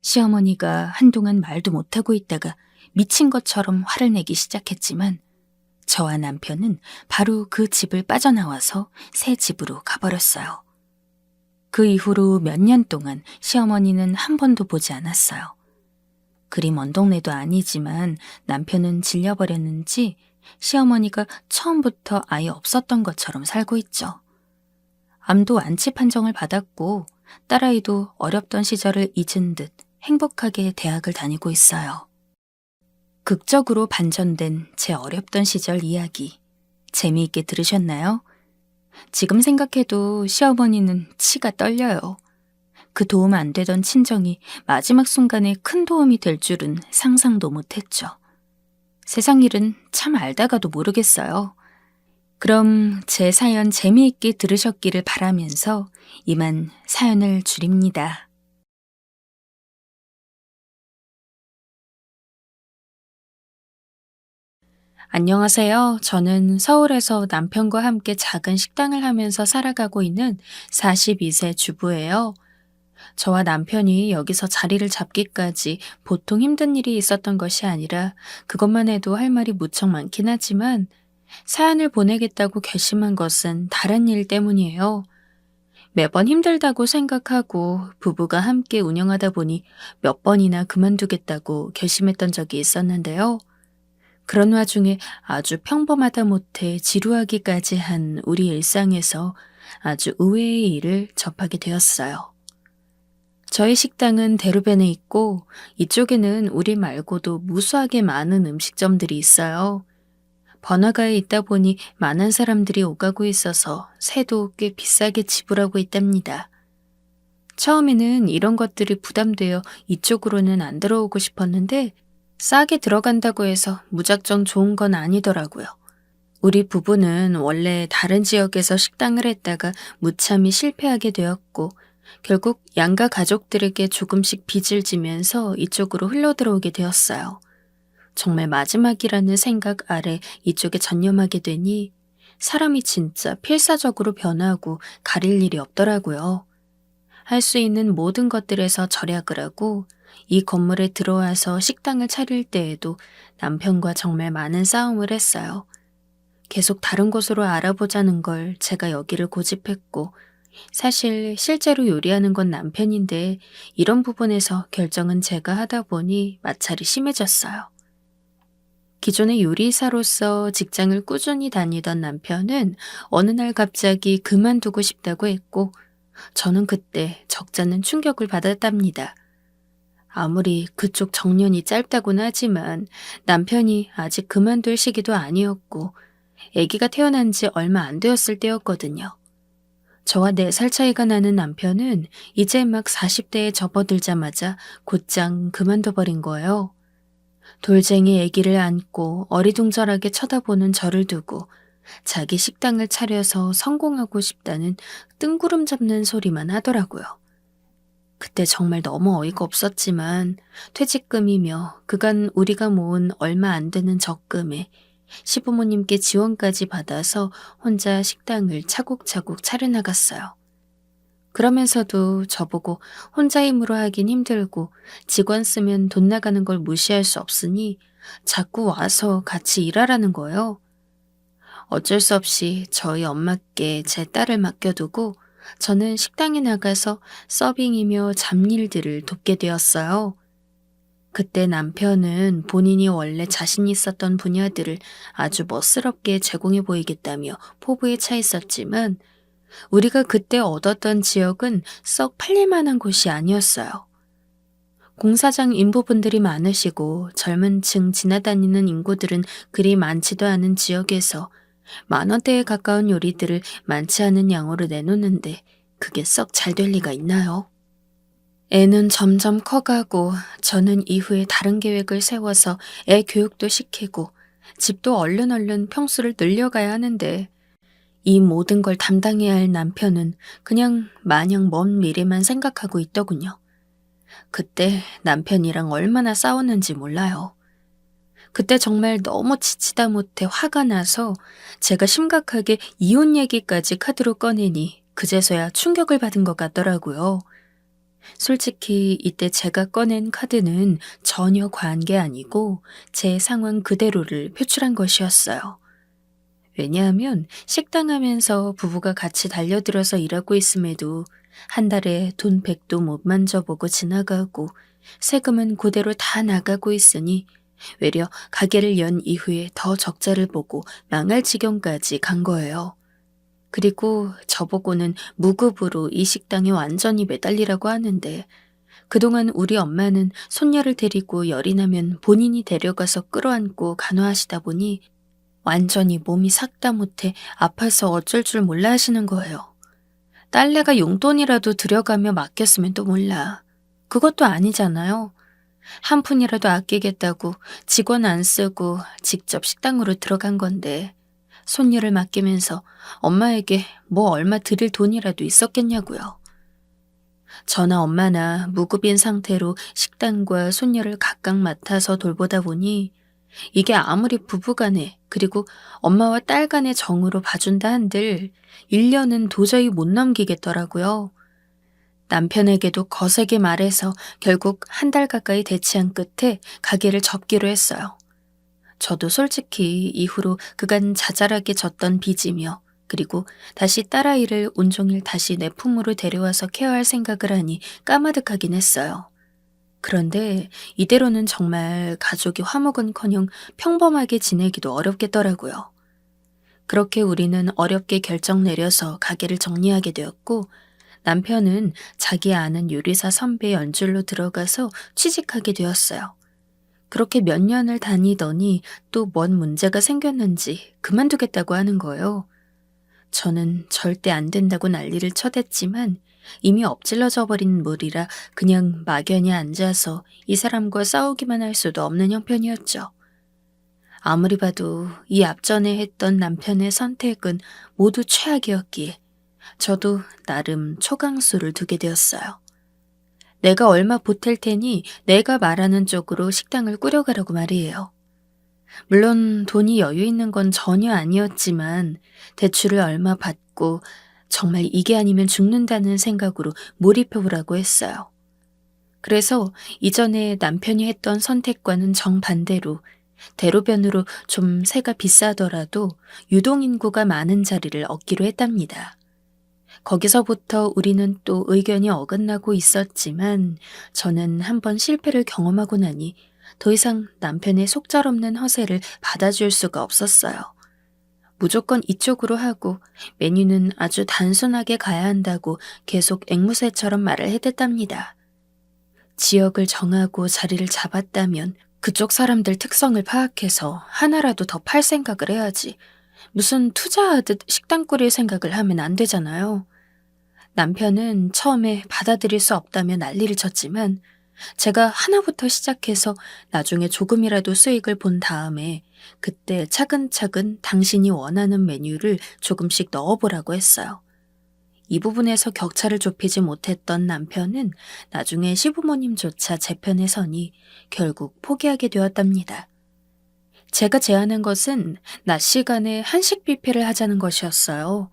시어머니가 한동안 말도 못하고 있다가 미친 것처럼 화를 내기 시작했지만 저와 남편은 바로 그 집을 빠져나와서 새 집으로 가버렸어요. 그 이후로 몇 년 동안 시어머니는 한 번도 보지 않았어요. 그리 먼 동네도 아니지만 남편은 질려버렸는지 시어머니가 처음부터 아예 없었던 것처럼 살고 있죠. 암도 완치 판정을 받았고 딸아이도 어렵던 시절을 잊은 듯 행복하게 대학을 다니고 있어요. 극적으로 반전된 제 어렵던 시절 이야기. 재미있게 들으셨나요? 지금 생각해도 시어머니는 치가 떨려요. 그 도움 안 되던 친정이 마지막 순간에 큰 도움이 될 줄은 상상도 못했죠. 세상 일은 참 알다가도 모르겠어요. 그럼 제 사연 재미있게 들으셨기를 바라면서 이만 사연을 줄입니다. 안녕하세요. 저는 서울에서 남편과 함께 작은 식당을 하면서 살아가고 있는 42세 주부예요. 저와 남편이 여기서 자리를 잡기까지 보통 힘든 일이 있었던 것이 아니라 그것만 해도 할 말이 무척 많긴 하지만 사연을 보내겠다고 결심한 것은 다른 일 때문이에요. 매번 힘들다고 생각하고 부부가 함께 운영하다 보니 몇 번이나 그만두겠다고 결심했던 적이 있었는데요. 그런 와중에 아주 평범하다 못해 지루하기까지 한 우리 일상에서 아주 의외의 일을 접하게 되었어요. 저희 식당은 대로변에 있고 이쪽에는 우리 말고도 무수하게 많은 음식점들이 있어요. 번화가에 있다 보니 많은 사람들이 오가고 있어서 세도 꽤 비싸게 지불하고 있답니다. 처음에는 이런 것들이 부담되어 이쪽으로는 안 들어오고 싶었는데 싸게 들어간다고 해서 무작정 좋은 건 아니더라고요. 우리 부부는 원래 다른 지역에서 식당을 했다가 무참히 실패하게 되었고 결국 양가 가족들에게 조금씩 빚을 지면서 이쪽으로 흘러들어오게 되었어요. 정말 마지막이라는 생각 아래 이쪽에 전념하게 되니 사람이 진짜 필사적으로 변하고 가릴 일이 없더라고요. 할 수 있는 모든 것들에서 절약을 하고 이 건물에 들어와서 식당을 차릴 때에도 남편과 정말 많은 싸움을 했어요. 계속 다른 곳으로 알아보자는 걸 제가 여기를 고집했고 사실 실제로 요리하는 건 남편인데 이런 부분에서 결정은 제가 하다 보니 마찰이 심해졌어요. 기존의 요리사로서 직장을 꾸준히 다니던 남편은 어느 날 갑자기 그만두고 싶다고 했고 저는 그때 적잖은 충격을 받았답니다. 아무리 그쪽 정년이 짧다고는 하지만 남편이 아직 그만둘 시기도 아니었고 아기가 태어난 지 얼마 안 되었을 때였거든요. 저와 4살 차이가 나는 남편은 이제 막 40대에 접어들자마자 곧장 그만둬버린 거예요. 돌쟁이 아기를 안고 어리둥절하게 쳐다보는 저를 두고 자기 식당을 차려서 성공하고 싶다는 뜬구름 잡는 소리만 하더라고요. 그때 정말 너무 어이가 없었지만 퇴직금이며 그간 우리가 모은 얼마 안 되는 적금에 시부모님께 지원까지 받아서 혼자 식당을 차곡차곡 차려나갔어요. 그러면서도 저보고 혼자 힘으로 하긴 힘들고 직원 쓰면 돈 나가는 걸 무시할 수 없으니 자꾸 와서 같이 일하라는 거예요. 어쩔 수 없이 저희 엄마께 제 딸을 맡겨두고 저는 식당에 나가서 서빙이며 잡일들을 돕게 되었어요. 그때 남편은 본인이 원래 자신 있었던 분야들을 아주 멋스럽게 제공해 보이겠다며 포부에 차 있었지만 우리가 그때 얻었던 지역은 썩 팔릴만한 곳이 아니었어요. 공사장 인부분들이 많으시고 젊은 층 지나다니는 인구들은 그리 많지도 않은 지역에서 10,000원대에 가까운 요리들을 많지 않은 양으로 내놓는데 그게 썩 잘 될 리가 있나요? 애는 점점 커가고 저는 이후에 다른 계획을 세워서 애 교육도 시키고 집도 얼른 평수를 늘려가야 하는데 이 모든 걸 담당해야 할 남편은 그냥 마냥 먼 미래만 생각하고 있더군요. 그때 남편이랑 얼마나 싸웠는지 몰라요. 그때 정말 너무 지치다 못해 화가 나서 제가 심각하게 이혼 얘기까지 카드로 꺼내니 그제서야 충격을 받은 것 같더라고요. 솔직히 이때 제가 꺼낸 카드는 전혀 과한 게 아니고 제 상황 그대로를 표출한 것이었어요. 왜냐하면 식당 하면서 부부가 같이 달려들어서 일하고 있음에도 한 달에 돈 100도 못 만져보고 지나가고 세금은 그대로 다 나가고 있으니 외려 가게를 연 이후에 더 적자를 보고 망할 지경까지 간 거예요. 그리고 저보고는 무급으로 이 식당에 완전히 매달리라고 하는데 그동안 우리 엄마는 손녀를 데리고 열이 나면 본인이 데려가서 끌어안고 간호하시다 보니 완전히 몸이 삭다 못해 아파서 어쩔 줄 몰라 하시는 거예요. 딸내가 용돈이라도 들여가며 맡겼으면 또 몰라. 그것도 아니잖아요. 한 푼이라도 아끼겠다고 직원 안 쓰고 직접 식당으로 들어간 건데 손녀를 맡기면서 엄마에게 뭐 얼마 드릴 돈이라도 있었겠냐고요. 저나 엄마나 무급인 상태로 식당과 손녀를 각각 맡아서 돌보다 보니 이게 아무리 부부간에 그리고 엄마와 딸 간의 정으로 봐준다 한들 1년은 도저히 못 넘기겠더라고요. 남편에게도 거세게 말해서 결국 한 달 가까이 대치한 끝에 가게를 접기로 했어요. 저도 솔직히 이후로 그간 자잘하게 졌던 빚이며 그리고 다시 딸아이를 온종일 다시 내 품으로 데려와서 케어할 생각을 하니 까마득하긴 했어요. 그런데 이대로는 정말 가족이 화목은커녕 평범하게 지내기도 어렵겠더라고요. 그렇게 우리는 어렵게 결정 내려서 가게를 정리하게 되었고 남편은 자기 아는 요리사 선배 연줄로 들어가서 취직하게 되었어요. 그렇게 몇 년을 다니더니 또 뭔 문제가 생겼는지 그만두겠다고 하는 거예요. 저는 절대 안 된다고 난리를 쳐댔지만 이미 엎질러져 버린 물이라 그냥 막연히 앉아서 이 사람과 싸우기만 할 수도 없는 형편이었죠. 아무리 봐도 이 앞전에 했던 남편의 선택은 모두 최악이었기에 저도 나름 초강수를 두게 되었어요. 내가 얼마 보탤 테니 내가 말하는 쪽으로 식당을 꾸려가라고 말이에요. 물론 돈이 여유 있는 건 전혀 아니었지만 대출을 얼마 받고 정말 이게 아니면 죽는다는 생각으로 몰입해보라고 했어요. 그래서 이전에 남편이 했던 선택과는 정반대로 대로변으로 좀 세가 비싸더라도 유동인구가 많은 자리를 얻기로 했답니다. 거기서부터 우리는 또 의견이 어긋나고 있었지만 저는 한번 실패를 경험하고 나니 더 이상 남편의 속절없는 허세를 받아줄 수가 없었어요. 무조건 이쪽으로 하고 메뉴는 아주 단순하게 가야 한다고 계속 앵무새처럼 말을 해댔답니다. 지역을 정하고 자리를 잡았다면 그쪽 사람들 특성을 파악해서 하나라도 더 팔 생각을 해야지. 무슨 투자하듯 식당 꾸릴 생각을 하면 안 되잖아요. 남편은 처음에 받아들일 수 없다며 난리를 쳤지만 제가 하나부터 시작해서 나중에 조금이라도 수익을 본 다음에 그때 차근차근 당신이 원하는 메뉴를 조금씩 넣어보라고 했어요. 이 부분에서 격차를 좁히지 못했던 남편은 나중에 시부모님조차 제 편에 서니 결국 포기하게 되었답니다. 제가 제안한 것은 낮 시간에 한식 뷔페를 하자는 것이었어요.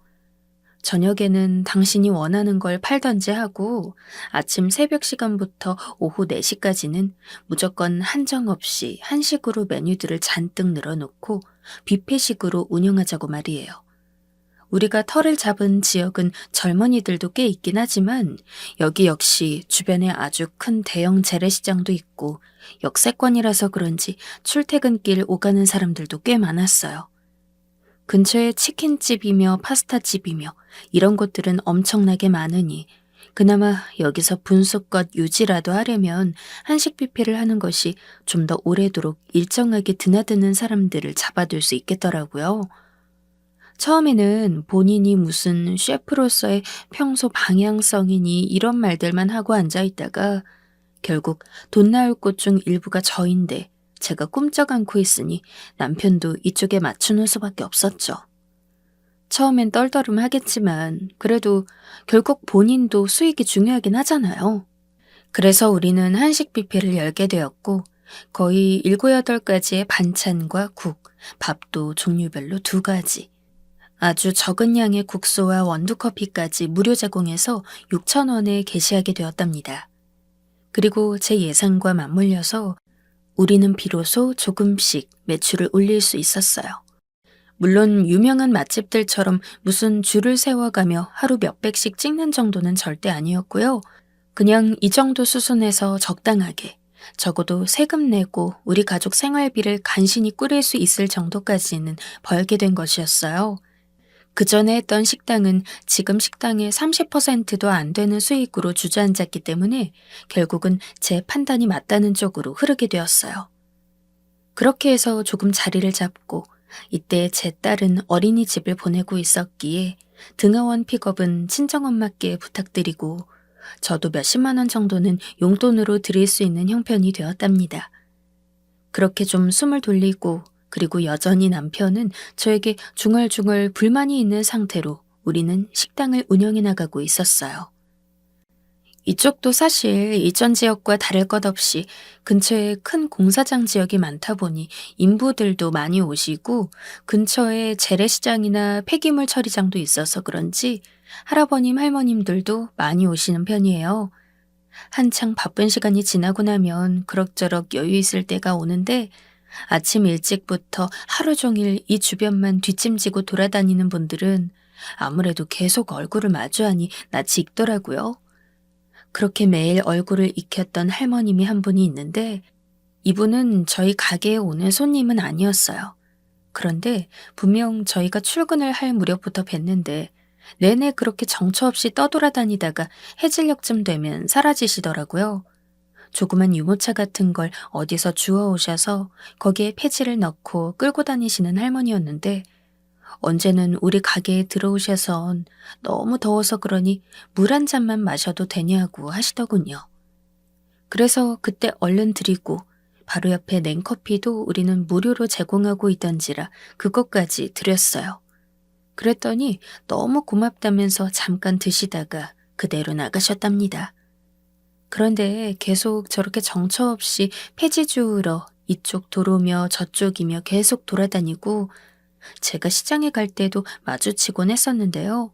저녁에는 당신이 원하는 걸 팔던지 하고 아침 새벽 시간부터 오후 4시까지는 무조건 한정 없이 한식으로 메뉴들을 잔뜩 늘어놓고 뷔페식으로 운영하자고 말이에요. 우리가 터를 잡은 지역은 젊은이들도 꽤 있긴 하지만 여기 역시 주변에 아주 큰 대형 재래시장도 있고 역세권이라서 그런지 출퇴근길 오가는 사람들도 꽤 많았어요. 근처에 치킨집이며 파스타집이며 이런 곳들은 엄청나게 많으니 그나마 여기서 분수껏 유지라도 하려면 한식 뷔페를 하는 것이 좀 더 오래도록 일정하게 드나드는 사람들을 잡아둘 수 있겠더라고요. 처음에는 본인이 무슨 셰프로서의 평소 방향성이니 이런 말들만 하고 앉아있다가 결국 돈 나올 곳 중 일부가 저인데 제가 꿈쩍 않고 있으니 남편도 이쪽에 맞추는 수밖에 없었죠. 처음엔 떨떠름하겠지만 그래도 결국 본인도 수익이 중요하긴 하잖아요. 그래서 우리는 한식 뷔페를 열게 되었고 거의 7, 8가지의 반찬과 국, 밥도 종류별로 2가지. 아주 적은 양의 국수와 원두커피까지 무료 제공해서 6,000원에 게시하게 되었답니다. 그리고 제 예상과 맞물려서 우리는 비로소 조금씩 매출을 올릴 수 있었어요. 물론 유명한 맛집들처럼 무슨 줄을 세워가며 하루 몇백씩 찍는 정도는 절대 아니었고요. 그냥 이 정도 수준에서 적당하게 적어도 세금 내고 우리 가족 생활비를 간신히 꾸릴 수 있을 정도까지는 벌게 된 것이었어요. 그 전에 했던 식당은 지금 식당의 30%도 안 되는 수익으로 주저앉았기 때문에 결국은 제 판단이 맞다는 쪽으로 흐르게 되었어요. 그렇게 해서 조금 자리를 잡고 이때 제 딸은 어린이집을 보내고 있었기에 등하원 픽업은 친정엄마께 부탁드리고 저도 몇십만 원 정도는 용돈으로 드릴 수 있는 형편이 되었답니다. 그렇게 좀 숨을 돌리고 그리고 여전히 남편은 저에게 중얼중얼 불만이 있는 상태로 우리는 식당을 운영해 나가고 있었어요. 이쪽도 사실 이전 지역과 다를 것 없이 근처에 큰 공사장 지역이 많다 보니 인부들도 많이 오시고 근처에 재래시장이나 폐기물 처리장도 있어서 그런지 할아버님 할머님들도 많이 오시는 편이에요. 한창 바쁜 시간이 지나고 나면 그럭저럭 여유 있을 때가 오는데 아침 일찍부터 하루 종일 이 주변만 뒷짐지고 돌아다니는 분들은 아무래도 계속 얼굴을 마주하니 낯이 익더라고요. 그렇게 매일 얼굴을 익혔던 할머님이 한 분이 있는데 이분은 저희 가게에 오는 손님은 아니었어요. 그런데 분명 저희가 출근을 할 무렵부터 뵀는데 내내 그렇게 정처 없이 떠돌아다니다가 해질녘쯤 되면 사라지시더라고요. 조그만 유모차 같은 걸 어디서 주워오셔서 거기에 폐지를 넣고 끌고 다니시는 할머니였는데 언제는 우리 가게에 들어오셔선 너무 더워서 그러니 물 한 잔만 마셔도 되냐고 하시더군요. 그래서 그때 얼른 드리고 바로 옆에 냉커피도 우리는 무료로 제공하고 있던지라 그것까지 드렸어요. 그랬더니 너무 고맙다면서 잠깐 드시다가 그대로 나가셨답니다. 그런데 계속 저렇게 정처 없이 폐지 주우러 이쪽 도로며 저쪽이며 계속 돌아다니고 제가 시장에 갈 때도 마주치곤 했었는데요.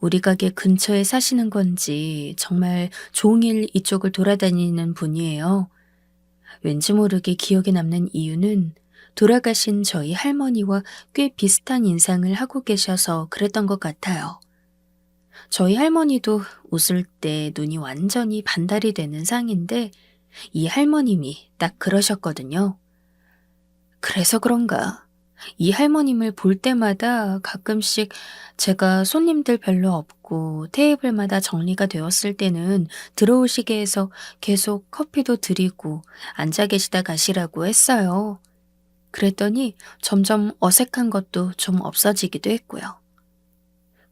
우리 가게 근처에 사시는 건지 정말 종일 이쪽을 돌아다니는 분이에요. 왠지 모르게 기억에 남는 이유는 돌아가신 저희 할머니와 꽤 비슷한 인상을 하고 계셔서 그랬던 것 같아요. 저희 할머니도 웃을 때 눈이 완전히 반달이 되는 상인데 이 할머님이 딱 그러셨거든요. 그래서 그런가 이 할머님을 볼 때마다 가끔씩 제가 손님들 별로 없고 테이블마다 정리가 되었을 때는 들어오시게 해서 계속 커피도 드리고 앉아 계시다 가시라고 했어요. 그랬더니 점점 어색한 것도 좀 없어지기도 했고요.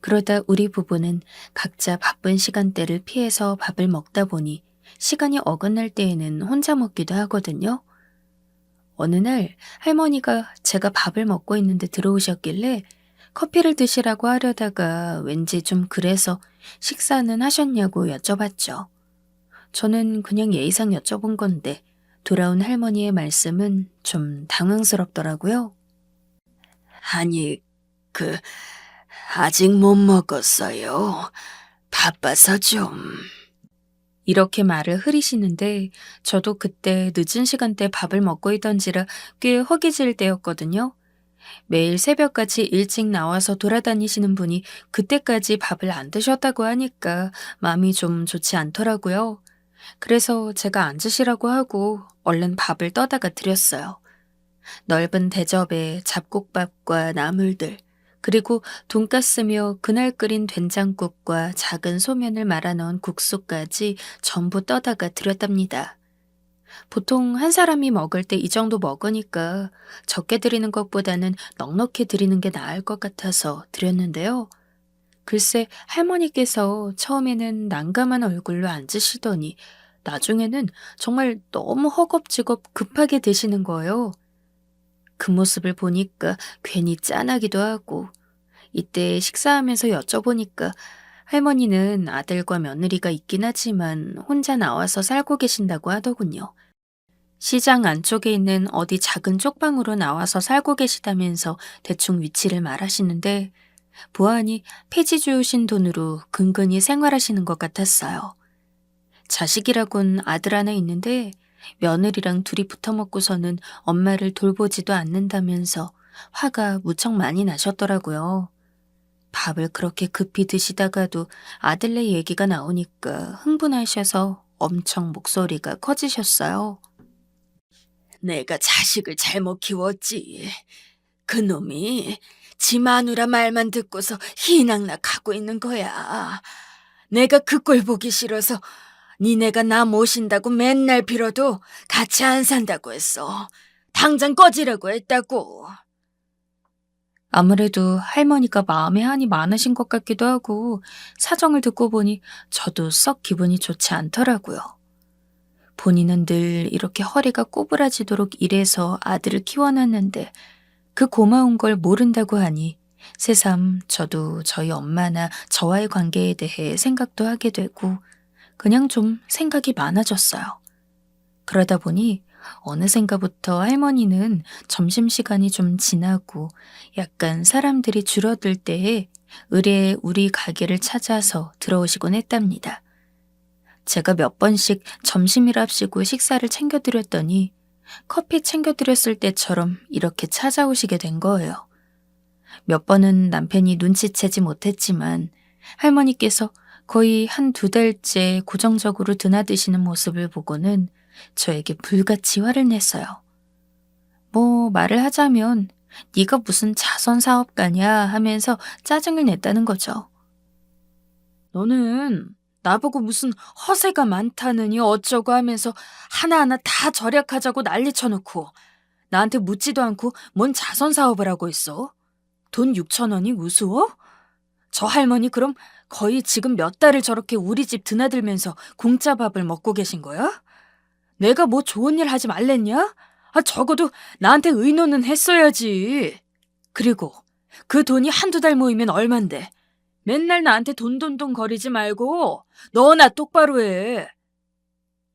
그러다 우리 부부는 각자 바쁜 시간대를 피해서 밥을 먹다 보니 시간이 어긋날 때에는 혼자 먹기도 하거든요. 어느 날 할머니가 제가 밥을 먹고 있는데 들어오셨길래 커피를 드시라고 하려다가 왠지 좀 그래서 식사는 하셨냐고 여쭤봤죠. 저는 그냥 예의상 여쭤본 건데 돌아온 할머니의 말씀은 좀 당황스럽더라고요. 아니, 아직 못 먹었어요. 바빠서 좀. 이렇게 말을 흐리시는데 저도 그때 늦은 시간대 밥을 먹고 있던지라 꽤 허기질 때였거든요. 매일 새벽까지 일찍 나와서 돌아다니시는 분이 그때까지 밥을 안 드셨다고 하니까 마음이 좀 좋지 않더라고요. 그래서 제가 앉으시라고 하고 얼른 밥을 떠다가 드렸어요. 넓은 대접에 잡곡밥과 나물들, 그리고 돈가스며 그날 끓인 된장국과 작은 소면을 말아 넣은 국수까지 전부 떠다가 드렸답니다. 보통 한 사람이 먹을 때 이 정도 먹으니까 적게 드리는 것보다는 넉넉히 드리는 게 나을 것 같아서 드렸는데요. 글쎄 할머니께서 처음에는 난감한 얼굴로 앉으시더니 나중에는 정말 너무 허겁지겁 급하게 드시는 거예요. 그 모습을 보니까 괜히 짠하기도 하고 이때 식사하면서 여쭤보니까 할머니는 아들과 며느리가 있긴 하지만 혼자 나와서 살고 계신다고 하더군요. 시장 안쪽에 있는 어디 작은 쪽방으로 나와서 살고 계시다면서 대충 위치를 말하시는데 보아하니 폐지 주우신 돈으로 근근히 생활하시는 것 같았어요. 자식이라곤 아들 하나 있는데 며느리랑 둘이 붙어먹고서는 엄마를 돌보지도 않는다면서 화가 무척 많이 나셨더라고요. 밥을 그렇게 급히 드시다가도 아들네 얘기가 나오니까 흥분하셔서 엄청 목소리가 커지셨어요. 내가 자식을 잘못 키웠지. 그놈이 지 마누라 말만 듣고서 희낙낙하고 있는 거야. 내가 그 꼴 보기 싫어서 니네가 나 모신다고 맨날 빌어도 같이 안 산다고 했어. 당장 꺼지라고 했다고. 아무래도 할머니가 마음에 한이 많으신 것 같기도 하고 사정을 듣고 보니 저도 썩 기분이 좋지 않더라고요. 본인은 늘 이렇게 허리가 꼬부라지도록 일해서 아들을 키워놨는데 그 고마운 걸 모른다고 하니 새삼 저도 저희 엄마나 저와의 관계에 대해 생각도 하게 되고 그냥 좀 생각이 많아졌어요. 그러다 보니 어느샌가부터 할머니는 점심시간이 좀 지나고 약간 사람들이 줄어들 때에 의뢰 우리 가게를 찾아서 들어오시곤 했답니다. 제가 몇 번씩 점심이랍시고 식사를 챙겨드렸더니 커피 챙겨드렸을 때처럼 이렇게 찾아오시게 된 거예요. 몇 번은 남편이 눈치채지 못했지만 할머니께서 거의 1~2달째 고정적으로 드나드시는 모습을 보고는 저에게 불같이 화를 냈어요. 뭐 말을 하자면 네가 무슨 자선사업가냐 하면서 짜증을 냈다는 거죠. 너는 나보고 무슨 허세가 많다느니 어쩌고 하면서 하나하나 다 절약하자고 난리 쳐놓고 나한테 묻지도 않고 뭔 자선사업을 하고 있어? 돈 6,000원이 우스워? 저 할머니 그럼 거의 지금 몇 달을 저렇게 우리 집 드나들면서 공짜 밥을 먹고 계신 거야? 내가 뭐 좋은 일 하지 말랬냐? 적어도 나한테 의논은 했어야지. 그리고 그 돈이 1~2달 모이면 얼만데. 맨날 나한테 돈돈돈 거리지 말고 너나 똑바로 해.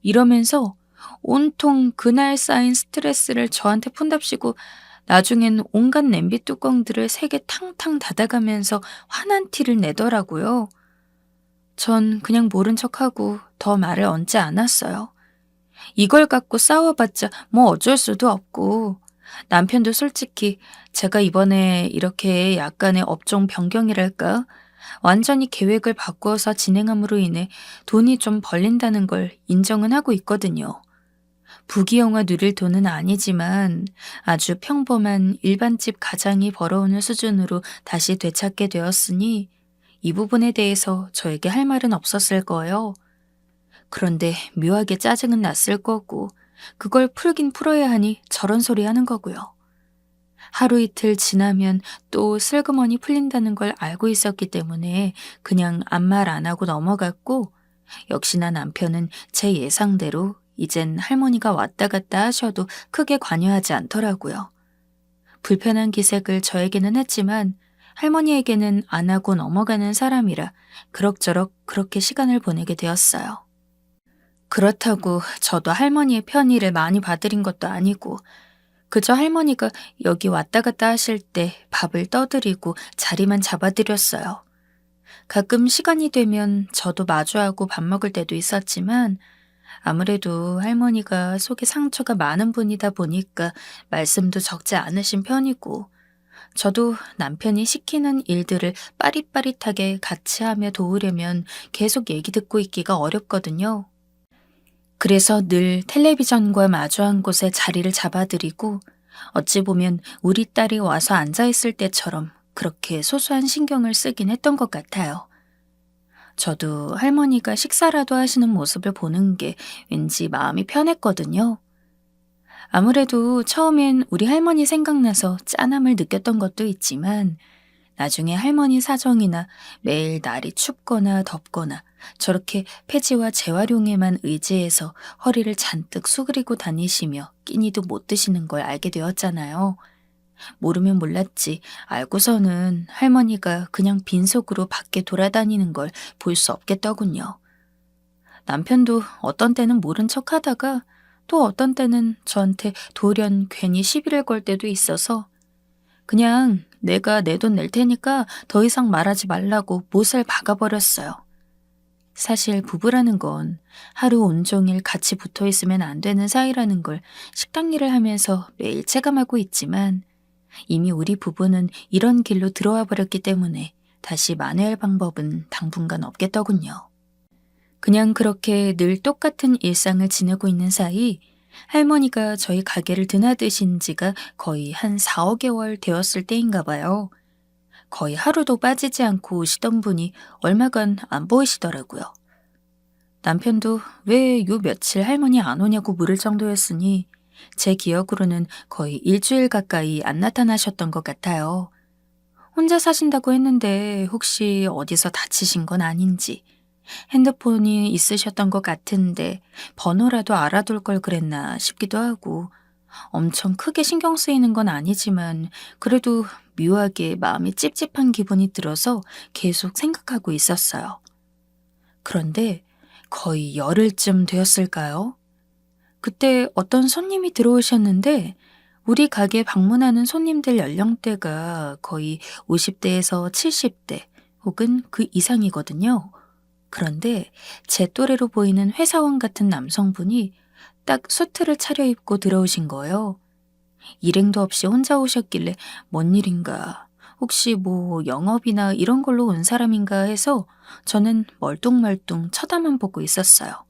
이러면서 온통 그날 쌓인 스트레스를 저한테 푼답시고 나중엔 온갖 냄비 뚜껑들을 3개 탕탕 닫아가면서 화난 티를 내더라고요. 전 그냥 모른 척하고 더 말을 얹지 않았어요. 이걸 갖고 싸워봤자 뭐 어쩔 수도 없고 남편도 솔직히 제가 이번에 이렇게 약간의 업종 변경이랄까 완전히 계획을 바꾸어서 진행함으로 인해 돈이 좀 벌린다는 걸 인정은 하고 있거든요. 부귀영화 누릴 돈은 아니지만 아주 평범한 일반집 가장이 벌어오는 수준으로 다시 되찾게 되었으니 이 부분에 대해서 저에게 할 말은 없었을 거예요. 그런데 묘하게 짜증은 났을 거고 그걸 풀긴 풀어야 하니 저런 소리 하는 거고요. 하루 이틀 지나면 또 슬그머니 풀린다는 걸 알고 있었기 때문에 그냥 아무 말 안 하고 넘어갔고 역시나 남편은 제 예상대로 이젠 할머니가 왔다 갔다 하셔도 크게 관여하지 않더라고요. 불편한 기색을 저에게는 했지만 할머니에게는 안 하고 넘어가는 사람이라 그럭저럭 그렇게 시간을 보내게 되었어요. 그렇다고 저도 할머니의 편의를 많이 봐드린 것도 아니고 그저 할머니가 여기 왔다 갔다 하실 때 밥을 떠드리고 자리만 잡아드렸어요. 가끔 시간이 되면 저도 마주하고 밥 먹을 때도 있었지만 아무래도 할머니가 속에 상처가 많은 분이다 보니까 말씀도 적지 않으신 편이고 저도 남편이 시키는 일들을 빠릿빠릿하게 같이 하며 도우려면 계속 얘기 듣고 있기가 어렵거든요. 그래서 늘 텔레비전과 마주한 곳에 자리를 잡아드리고 어찌 보면 우리 딸이 와서 앉아있을 때처럼 그렇게 소소한 신경을 쓰긴 했던 것 같아요. 저도 할머니가 식사라도 하시는 모습을 보는 게 왠지 마음이 편했거든요. 아무래도 처음엔 우리 할머니 생각나서 짠함을 느꼈던 것도 있지만 나중에 할머니 사정이나 매일 날이 춥거나 덥거나 저렇게 폐지와 재활용에만 의지해서 허리를 잔뜩 수그리고 다니시며 끼니도 못 드시는 걸 알게 되었잖아요. 모르면 몰랐지 알고서는 할머니가 그냥 빈속으로 밖에 돌아다니는 걸 볼 수 없겠더군요. 남편도 어떤 때는 모른 척 하다가 또 어떤 때는 저한테 돌연 괜히 시비를 걸 때도 있어서 그냥 내가 내 돈 낼 테니까 더 이상 말하지 말라고 못을 박아버렸어요. 사실 부부라는 건 하루 온종일 같이 붙어 있으면 안 되는 사이라는 걸 식당 일을 하면서 매일 체감하고 있지만 이미 우리 부부는 이런 길로 들어와 버렸기 때문에 다시 만회할 방법은 당분간 없겠더군요. 그냥 그렇게 늘 똑같은 일상을 지내고 있는 사이 할머니가 저희 가게를 드나드신 지가 거의 한 4~5개월 되었을 때인가 봐요. 거의 하루도 빠지지 않고 오시던 분이 얼마간 안 보이시더라고요. 남편도 왜 요 며칠 할머니 안 오냐고 물을 정도였으니 제 기억으로는 거의 일주일 가까이 안 나타나셨던 것 같아요. 혼자 사신다고 했는데 혹시 어디서 다치신 건 아닌지, 핸드폰이 있으셨던 것 같은데 번호라도 알아둘 걸 그랬나 싶기도 하고, 엄청 크게 신경 쓰이는 건 아니지만 그래도 묘하게 마음이 찝찝한 기분이 들어서 계속 생각하고 있었어요. 그런데 거의 열흘쯤 되었을까요? 그때 어떤 손님이 들어오셨는데 우리 가게 방문하는 손님들 연령대가 거의 50대에서 70대 혹은 그 이상이거든요. 그런데 제 또래로 보이는 회사원 같은 남성분이 딱 수트를 차려입고 들어오신 거예요. 일행도 없이 혼자 오셨길래 뭔 일인가, 혹시 뭐 영업이나 이런 걸로 온 사람인가 해서 저는 멀뚱멀뚱 쳐다만 보고 있었어요.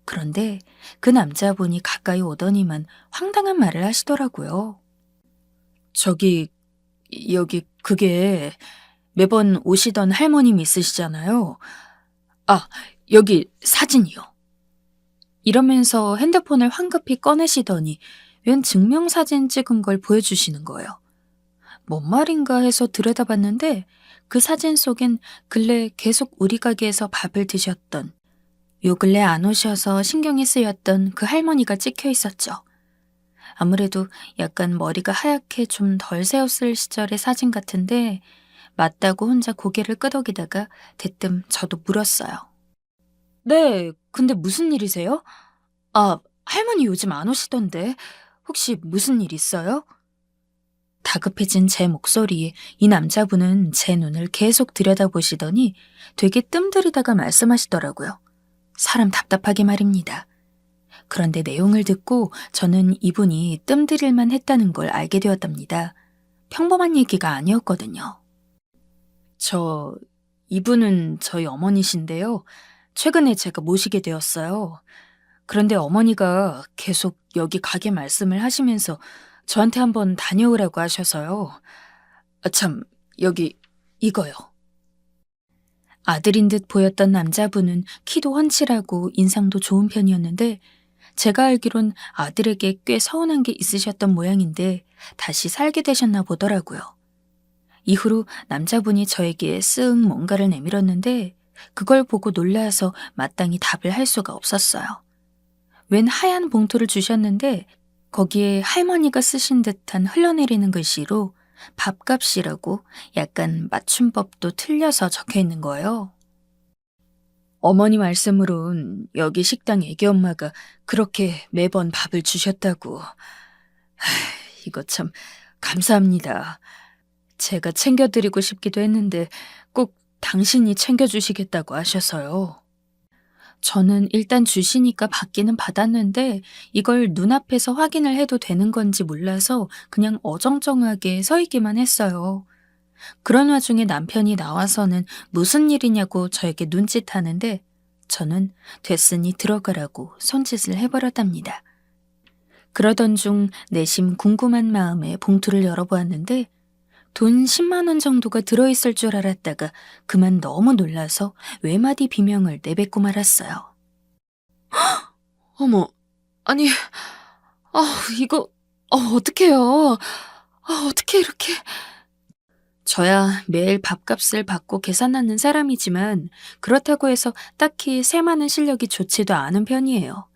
그런데 그 남자분이 가까이 오더니만 황당한 말을 하시더라고요. 저기, 여기 그게 매번 오시던 할머님 있으시잖아요. 아, 여기 사진이요. 이러면서 핸드폰을 황급히 꺼내시더니 웬 증명사진 찍은 걸 보여주시는 거예요. 뭔 말인가 해서 들여다봤는데 그 사진 속엔 근래 계속 우리 가게에서 밥을 드셨던, 요 근래 안 오셔서 신경이 쓰였던 그 할머니가 찍혀 있었죠. 아무래도 약간 머리가 하얗게 좀 덜 세웠을 시절의 사진 같은데 맞다고 혼자 고개를 끄덕이다가 대뜸 저도 물었어요. 네, 근데 무슨 일이세요? 아, 할머니 요즘 안 오시던데 혹시 무슨 일 있어요? 다급해진 제 목소리에 이 남자분은 제 눈을 계속 들여다보시더니 되게 뜸들이다가 말씀하시더라고요. 사람 답답하게 말입니다. 그런데 내용을 듣고 저는 이분이 뜸들일만 했다는 걸 알게 되었답니다. 평범한 얘기가 아니었거든요. 이분은 저희 어머니신데요. 최근에 제가 모시게 되었어요. 그런데 어머니가 계속 여기 가게 말씀을 하시면서 저한테 한번 다녀오라고 하셔서요. 참, 여기 이거요. 아들인 듯 보였던 남자분은 키도 훤칠하고 인상도 좋은 편이었는데 제가 알기론 아들에게 꽤 서운한 게 있으셨던 모양인데 다시 살게 되셨나 보더라고요. 이후로 남자분이 저에게 쓱 뭔가를 내밀었는데 그걸 보고 놀라서 마땅히 답을 할 수가 없었어요. 웬 하얀 봉투를 주셨는데 거기에 할머니가 쓰신 듯한 흘러내리는 글씨로 밥값이라고 약간 맞춤법도 틀려서 적혀 있는 거예요. 어머니 말씀으론 여기 식당 애기 엄마가 그렇게 매번 밥을 주셨다고. 이거 참 감사합니다. 제가 챙겨드리고 싶기도 했는데 꼭 당신이 챙겨주시겠다고 하셔서요. 저는 일단 주시니까 받기는 받았는데 이걸 눈앞에서 확인을 해도 되는 건지 몰라서 그냥 어정쩡하게 서 있기만 했어요. 그런 와중에 남편이 나와서는 무슨 일이냐고 저에게 눈짓하는데 저는 됐으니 들어가라고 손짓을 해버렸답니다. 그러던 중 내심 궁금한 마음에 봉투를 열어보았는데 돈 10만 원 정도가 들어있을 줄 알았다가 그만 너무 놀라서 외마디 비명을 내뱉고 말았어요. 어머, 아니, 이거, 어떡해요. 어떻게 이렇게. 저야 매일 밥값을 받고 계산하는 사람이지만 그렇다고 해서 딱히 세마는 실력이 좋지도 않은 편이에요.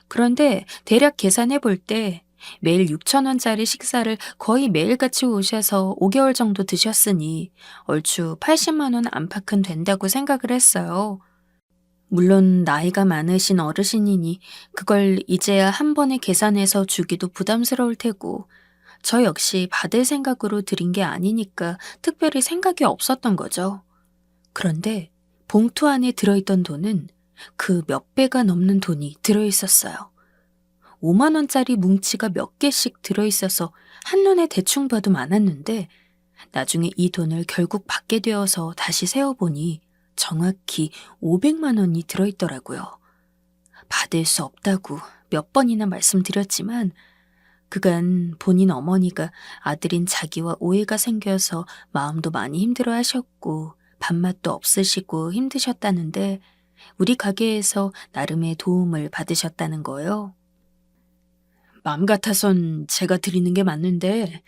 그런데 대략 계산해 볼 때 매일 6,000원짜리 식사를 거의 매일같이 오셔서 5개월 정도 드셨으니 얼추 80만 원 안팎은 된다고 생각을 했어요. 물론 나이가 많으신 어르신이니 그걸 이제야 한 번에 계산해서 주기도 부담스러울 테고 저 역시 받을 생각으로 드린 게 아니니까 특별히 생각이 없었던 거죠. 그런데 봉투 안에 들어있던 돈은 그 몇 배가 넘는 돈이 들어있었어요. 5만 원짜리 뭉치가 몇 개씩 들어있어서 한눈에 대충 봐도 많았는데 나중에 이 돈을 결국 받게 되어서 다시 세어보니 정확히 500만 원이 들어있더라고요. 받을 수 없다고 몇 번이나 말씀드렸지만 그간 본인 어머니가 아들인 자기와 오해가 생겨서 마음도 많이 힘들어 하셨고 밥맛도 없으시고 힘드셨다는데 우리 가게에서 나름의 도움을 받으셨다는 거요. 맘 같아선 제가 드리는 게 맞는데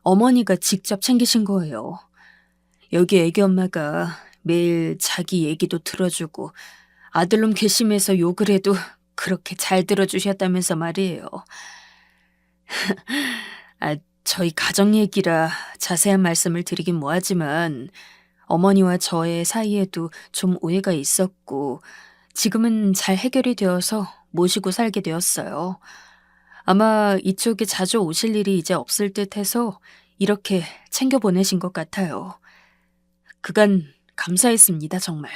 어머니가 직접 챙기신 거예요. 여기 애기 엄마가 매일 자기 얘기도 들어주고 아들놈 괘씸해서 욕을 해도 그렇게 잘 들어주셨다면서 말이에요. 저희 가정 얘기라 자세한 말씀을 드리긴 뭐하지만 어머니와 저의 사이에도 좀 오해가 있었고 지금은 잘 해결이 되어서 모시고 살게 되었어요. 아마 이쪽에 자주 오실 일이 이제 없을 듯 해서 이렇게 챙겨 보내신 것 같아요. 그간 감사했습니다, 정말.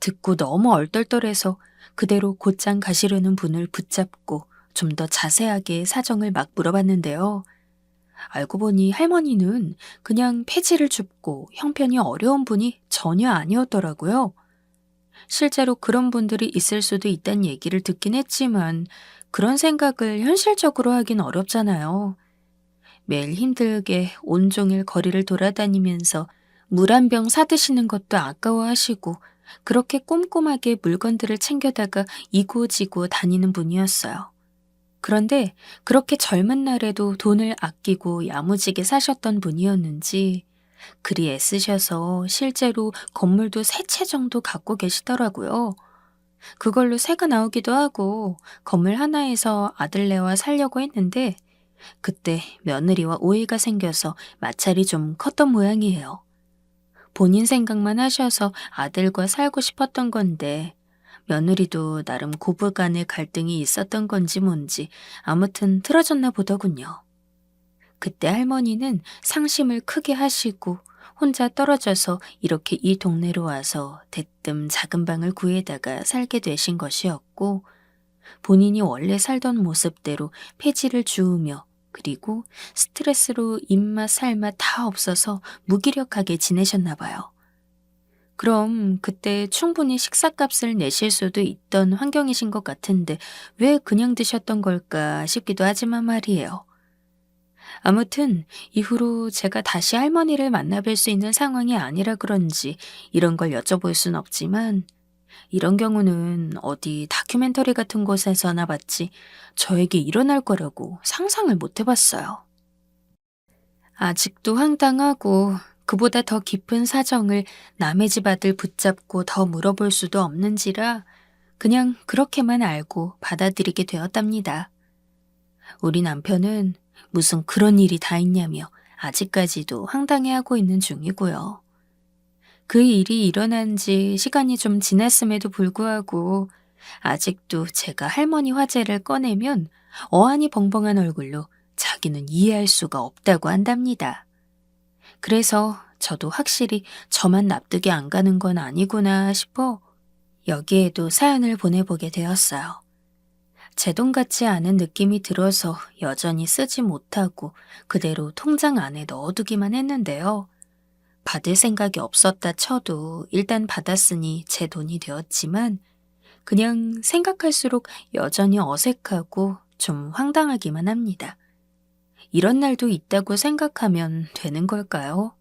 듣고 너무 얼떨떨해서 그대로 곧장 가시려는 분을 붙잡고 좀 더 자세하게 사정을 막 물어봤는데요. 알고 보니 할머니는 그냥 폐지를 줍고 형편이 어려운 분이 전혀 아니었더라고요. 실제로 그런 분들이 있을 수도 있다는 얘기를 듣긴 했지만 그런 생각을 현실적으로 하긴 어렵잖아요. 매일 힘들게 온종일 거리를 돌아다니면서 물 한 병 사드시는 것도 아까워하시고 그렇게 꼼꼼하게 물건들을 챙겨다가 이고지고 다니는 분이었어요. 그런데 그렇게 젊은 날에도 돈을 아끼고 야무지게 사셨던 분이었는지 그리 애쓰셔서 실제로 건물도 3채 정도 갖고 계시더라고요. 그걸로 새가 나오기도 하고 건물 하나에서 아들네와 살려고 했는데 그때 며느리와 오해가 생겨서 마찰이 좀 컸던 모양이에요. 본인 생각만 하셔서 아들과 살고 싶었던 건데 며느리도 나름 고부간의 갈등이 있었던 건지 뭔지 아무튼 틀어졌나 보더군요. 그때 할머니는 상심을 크게 하시고 혼자 떨어져서 이렇게 이 동네로 와서 대뜸 작은 방을 구해다가 살게 되신 것이었고 본인이 원래 살던 모습대로 폐지를 주우며 그리고 스트레스로 입맛 살맛 다 없어서 무기력하게 지내셨나 봐요. 그럼 그때 충분히 식사값을 내실 수도 있던 환경이신 것 같은데 왜 그냥 드셨던 걸까 싶기도 하지만 말이에요. 아무튼 이후로 제가 다시 할머니를 만나뵐 수 있는 상황이 아니라 그런지 이런 걸 여쭤볼 순 없지만 이런 경우는 어디 다큐멘터리 같은 곳에서나 봤지 저에게 일어날 거라고 상상을 못 해봤어요. 아직도 황당하고 그보다 더 깊은 사정을 남의 집 아들 붙잡고 더 물어볼 수도 없는지라 그냥 그렇게만 알고 받아들이게 되었답니다. 우리 남편은 무슨 그런 일이 다 있냐며 아직까지도 황당해하고 있는 중이고요. 그 일이 일어난 지 시간이 좀 지났음에도 불구하고 아직도 제가 할머니 화제를 꺼내면 어안이 벙벙한 얼굴로 자기는 이해할 수가 없다고 한답니다. 그래서 저도 확실히 저만 납득이 안 가는 건 아니구나 싶어 여기에도 사연을 보내보게 되었어요. 제 돈 같지 않은 느낌이 들어서 여전히 쓰지 못하고 그대로 통장 안에 넣어두기만 했는데요. 받을 생각이 없었다 쳐도 일단 받았으니 제 돈이 되었지만 그냥 생각할수록 여전히 어색하고 좀 황당하기만 합니다. 이런 날도 있다고 생각하면 되는 걸까요?